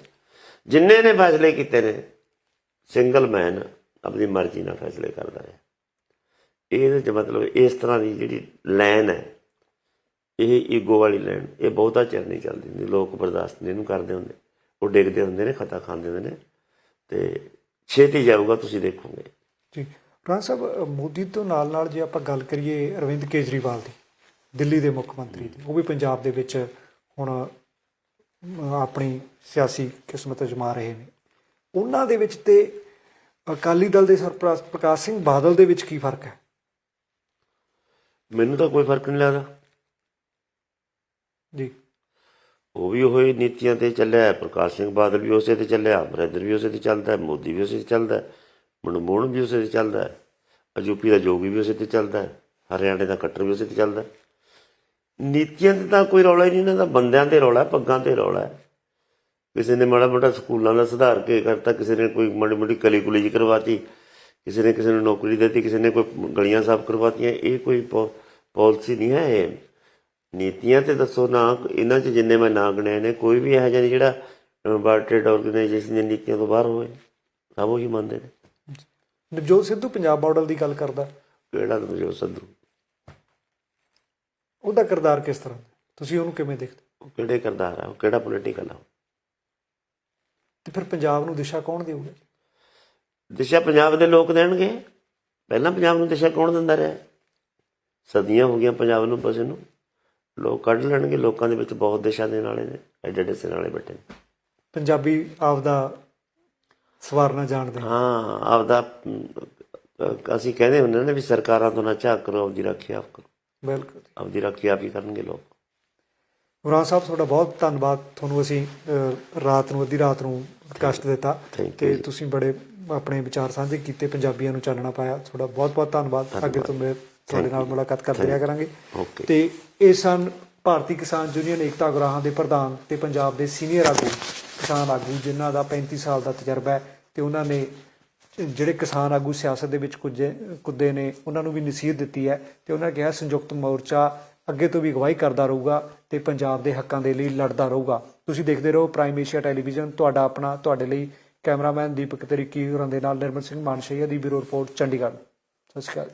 Speaker 1: ਜਿੰਨੇ ਨੇ ਫੈਸਲੇ ਕੀਤੇ ਨੇ ਸਿੰਗਲ ਮੈਨ ਆਪਣੀ ਮਰਜ਼ੀ ਨਾਲ ਫੈਸਲੇ ਕਰਦਾ ਹੈ। ਇਹਦੇ 'ਚ ਮਤਲਬ ਇਸ ਤਰ੍ਹਾਂ ਦੀ ਜਿਹੜੀ ਲਾਈਨ ਹੈ, ਇਹ ਈਗੋ ਵਾਲੀ ਲਾਈਨ, ਇਹ ਬਹੁਤਾ ਚਿਰ ਨਹੀਂ ਚੱਲਦੀ ਹੁੰਦੀ। ਲੋਕ ਬਰਦਾਸ਼ਤ ਨਹੀਂ ਇਹਨੂੰ ਕਰਦੇ ਹੁੰਦੇ, ਉਹ ਡਿੱਗਦੇ ਹੁੰਦੇ ਨੇ, ਖਤਾ ਖਾਂਦੇ ਹੁੰਦੇ ਨੇ, ਤੇ ਛੇਤੀ ਜਾਊਗਾ, ਤੁਸੀਂ ਦੇਖੋਗੇ
Speaker 2: ਜੀ। ਪ੍ਰਧਾਨ ਸਾਹਿਬ, ਮੋਦੀ ਤੋਂ ਨਾਲ ਜੇ ਆਪਾਂ ਗੱਲ ਕਰੀਏ ਅਰਵਿੰਦ ਕੇਜਰੀਵਾਲ ਦੀ, ਦਿੱਲੀ ਦੇ ਮੁੱਖ ਮੰਤਰੀ ਦੀ, ਉਹ ਵੀ ਪੰਜਾਬ ਦੇ ਵਿੱਚ ਹੁਣ ਆਪਣੀ ਸਿਆਸੀ ਕਿਸਮਤ ਅਜਮਾ ਰਹੇ ਨੇ। ਉਹਨਾਂ ਦੇ ਵਿੱਚ ਤੇ ਅਕਾਲੀ ਦਲ ਦੇ ਸਰਪ੍ਰਸਤ ਪ੍ਰਕਾਸ਼ ਸਿੰਘ ਬਾਦਲ ਦੇ ਵਿੱਚ ਕੀ ਫਰਕ ਹੈ?
Speaker 1: ਮੈਨੂੰ ਤਾਂ ਕੋਈ ਫਰਕ ਨਹੀਂ ਲੱਗਦਾ
Speaker 2: ਜੀ।
Speaker 1: ਉਹ ਵੀ ਉਹੀ ਨੀਤੀਆਂ ਤੇ ਚੱਲਿਆ, ਪ੍ਰਕਾਸ਼ ਸਿੰਘ ਬਾਦਲ ਵੀ ਉਸੇ ਤੇ ਚੱਲਿਆ, ਅਮਰਿੰਦਰ ਵੀ ਉਸੇ ਤੇ ਚੱਲਦਾ, ਮੋਦੀ ਵੀ ਉਸੇ ਤੇ ਚੱਲਦਾ, ਮਨਮੋਹਨ ਵੀ ਉਸੇ ਤੇ ਚੱਲਦਾ, ਯੂਪੀ ਦਾ ਜੋਗੀ ਵੀ ਉਸੇ ਤੇ ਚੱਲਦਾ, ਹਰਿਆਣੇ ਦਾ ਖੱਟਰ ਵੀ ਉਸੇ ਤੇ ਚੱਲਦਾ। ਨੀਤੀਆਂ ਤੇ ਤਾਂ ਕੋਈ ਰੌਲਾ ਹੀ ਨਹੀਂ, ਇਹਨਾਂ ਦਾ ਬੰਦਿਆਂ ਤੇ ਰੌਲਾ, ਪੱਗਾਂ ਤੇ ਰੌਲਾ। ਕਿਸੇ ਨੇ ਮਾੜਾ ਮੋਟਾ ਸਕੂਲਾਂ ਦਾ ਸੁਧਾਰ ਕੇ ਕਰਤਾ, ਕਿਸੇ ਨੇ ਕੋਈ ਮਾੜੀ ਮੋਟੀ ਕਲੀ ਕੁਲੀ ਜਿਹੀ ਕਰਵਾਤੀ, ਕਿਸੇ ਨੇ ਕਿਸੇ ਨੂੰ ਨੌਕਰੀ ਦਿੱਤੀ, ਕਿਸੇ ਨੇ ਕੋਈ ਗਲੀਆਂ ਸਾਫ਼ ਕਰਵਾਤੀਆਂ। ਇਹ ਕੋਈ ਪਾਲਿਸੀ ਨਹੀਂ ਹੈ। ਇਹ ਨੀਤੀਆਂ ਤੇ ਦੱਸੋ ਨਾ, ਇਹਨਾਂ 'ਚ ਜਿੰਨੇ ਮੈਂ ਨਾਂ ਗਿਣੇ ਨੇ, ਕੋਈ ਵੀ ਇਹੋ ਜਿਹਾ ਨਹੀਂ ਜਿਹੜਾ ਵਰਲਡ ਟ੍ਰੇਡ ਆਰਗੇਨਾਈਜੇਸ਼ਨ ਦੀਆਂ ਨੀਤੀਆਂ ਤੋਂ ਬਾਹਰ ਹੋਵੇ। ਸਭ ਉਹੀ ਮੰਨਦੇ ਨੇ।
Speaker 2: ਨਵਜੋਤ ਸਿੱਧੂ ਪੰਜਾਬ ਮਾਡਲ ਦੀ ਗੱਲ ਕਰਦਾ।
Speaker 1: ਕਿਹੜਾ ਨਵਜੋਤ ਸਿੱਧੂ?
Speaker 2: ਉਹਦਾ ਕਿਰਦਾਰ ਕਿਸ ਤਰ੍ਹਾਂ, ਤੁਸੀਂ ਉਹਨੂੰ ਕਿਵੇਂ ਦੇਖਦੇ?
Speaker 1: ਉਹ ਕਿਹੜੇ ਕਿਰਦਾਰ ਆ, ਉਹ ਕਿਹੜਾ ਪੋਲੀਟੀਕਲ ਆ?
Speaker 2: ਤੇ ਫਿਰ ਪੰਜਾਬ ਨੂੰ ਦਿਸ਼ਾ ਕੌਣ ਦੇਊਗਾ?
Speaker 1: ਦਿਸ਼ਾ ਪੰਜਾਬ ਦੇ ਲੋਕ ਦੇਣਗੇ। ਪਹਿਲਾਂ ਪੰਜਾਬ ਨੂੰ ਦਿਸ਼ਾ ਕੌਣ ਦਿੰਦਾ ਰਿਹਾ? ਸਦੀਆਂ ਹੋ ਗਈਆਂ ਪੰਜਾਬ ਨੂੰ ਬਸੇ ਨੂੰ, ਲੋਕ ਕੱਢ ਲੈਣਗੇ। ਲੋਕਾਂ ਦੇ ਵਿੱਚ ਬਹੁਤ ਦਿਸ਼ਾ ਦੇਣ ਵਾਲੇ ਨੇ, ਐਡੇ ਐਡੇ ਸਿਰ ਵਾਲੇ ਬੈਠੇ ਨੇ।
Speaker 2: ਪੰਜਾਬੀ ਆਪਦਾ ਸਵਾਰਨਾ ਜਾਣਦੇ।
Speaker 1: ਹਾਂ, ਆਪਦਾ ਅਸੀਂ ਕਹਿੰਦੇ ਹੁੰਦੇ ਨੇ ਵੀ ਸਰਕਾਰਾਂ ਤੋਂ ਨਾ ਝਾਕ ਕਰੋ, ਆਪਦੀ ਰਾਖੀ ਆਪ ਕਰੋ।
Speaker 2: ਬਿਲਕੁਲ,
Speaker 1: ਆਪਦੀ ਰਾਖੀ ਆਪ ਹੀ ਕਰਨਗੇ ਲੋਕ।
Speaker 2: ਵਰਾਜ ਸਾਹਿਬ, ਤੁਹਾਡਾ ਬਹੁਤ ਧੰਨਵਾਦ। ਤੁਹਾਨੂੰ ਅਸੀਂ ਰਾਤ ਨੂੰ, ਅੱਧੀ ਰਾਤ ਨੂੰ ਕਸ਼ਟ ਦਿੱਤਾ ਤੇ ਤੁਸੀਂ ਬੜੇ ਆਪਣੇ ਵਿਚਾਰ ਸਾਂਝੇ ਕੀਤੇ, ਪੰਜਾਬੀਆਂ ਨੂੰ ਚਾਨਣਾ ਪਾਇਆ। ਤੁਹਾਡਾ ਬਹੁਤ ਬਹੁਤ ਧੰਨਵਾਦ। ਅੱਗੇ ਤੋਂ ਮੈਂ ਤੁਹਾਡੇ ਨਾਲ ਮੁਲਾਕਾਤ ਕਰਦੇ ਰਿਹਾ ਕਰਾਂਗੇ। ਤੇ ਇਹ ਸਨ ਭਾਰਤੀ ਕਿਸਾਨ ਯੂਨੀਅਨ ਏਕਤਾ ਉਗਰਾਹਾਂ ਦੇ ਪ੍ਰਧਾਨ ਤੇ ਪੰਜਾਬ ਦੇ ਸੀਨੀਅਰ ਆਗੂ, ਕਿਸਾਨ ਆਗੂ, ਜਿਨ੍ਹਾਂ ਦਾ 35 ਸਾਲ ਦਾ ਤਜਰਬਾ ਹੈ। ਤੇ ਉਹਨਾਂ ਨੇ ਜਿਹੜੇ ਕਿਸਾਨ ਆਗੂ ਸਿਆਸਤ ਦੇ ਵਿੱਚ ਕੁੱਦੇ ਨੇ, ਉਹਨਾਂ ਨੂੰ ਵੀ ਨਸੀਹਤ ਦਿੱਤੀ ਹੈ। ਤੇ ਉਹਨਾਂ ਨੇ ਕਿਹਾ ਸੰਯੁਕਤ ਮੋਰਚਾ ਅੱਗੇ ਤੋਂ ਵੀ ਅਗਵਾਈ ਕਰਦਾ ਰਹੂਗਾ ਤੇ ਪੰਜਾਬ ਦੇ ਹੱਕਾਂ ਦੇ ਲਈ ਲੜਦਾ ਰਹੂਗਾ। ਤੁਸੀਂ ਦੇਖਦੇ ਰਹੋ ਪ੍ਰਾਈਮ ਏਸ਼ੀਆ ਟੈਲੀਵਿਜ਼ਨ। ਤੁਹਾਡਾ ਆਪਣਾ, ਤੁਹਾਡੇ ਲਈ ਕੈਮਰਾਮੈਨ ਦੀਪਕ ਤਰੀਕੀ ਹੋਰਾਂ ਦੇ ਨਾਲ ਨਿਰਮਲ ਸਿੰਘ ਮਾਨਸ਼ਈਆ ਦੀ ਬਿਊਰੋ ਰਿਪੋਰਟ, ਚੰਡੀਗੜ੍ਹ। ਸਤਿ ਸ਼੍ਰੀ ਅਕਾਲ।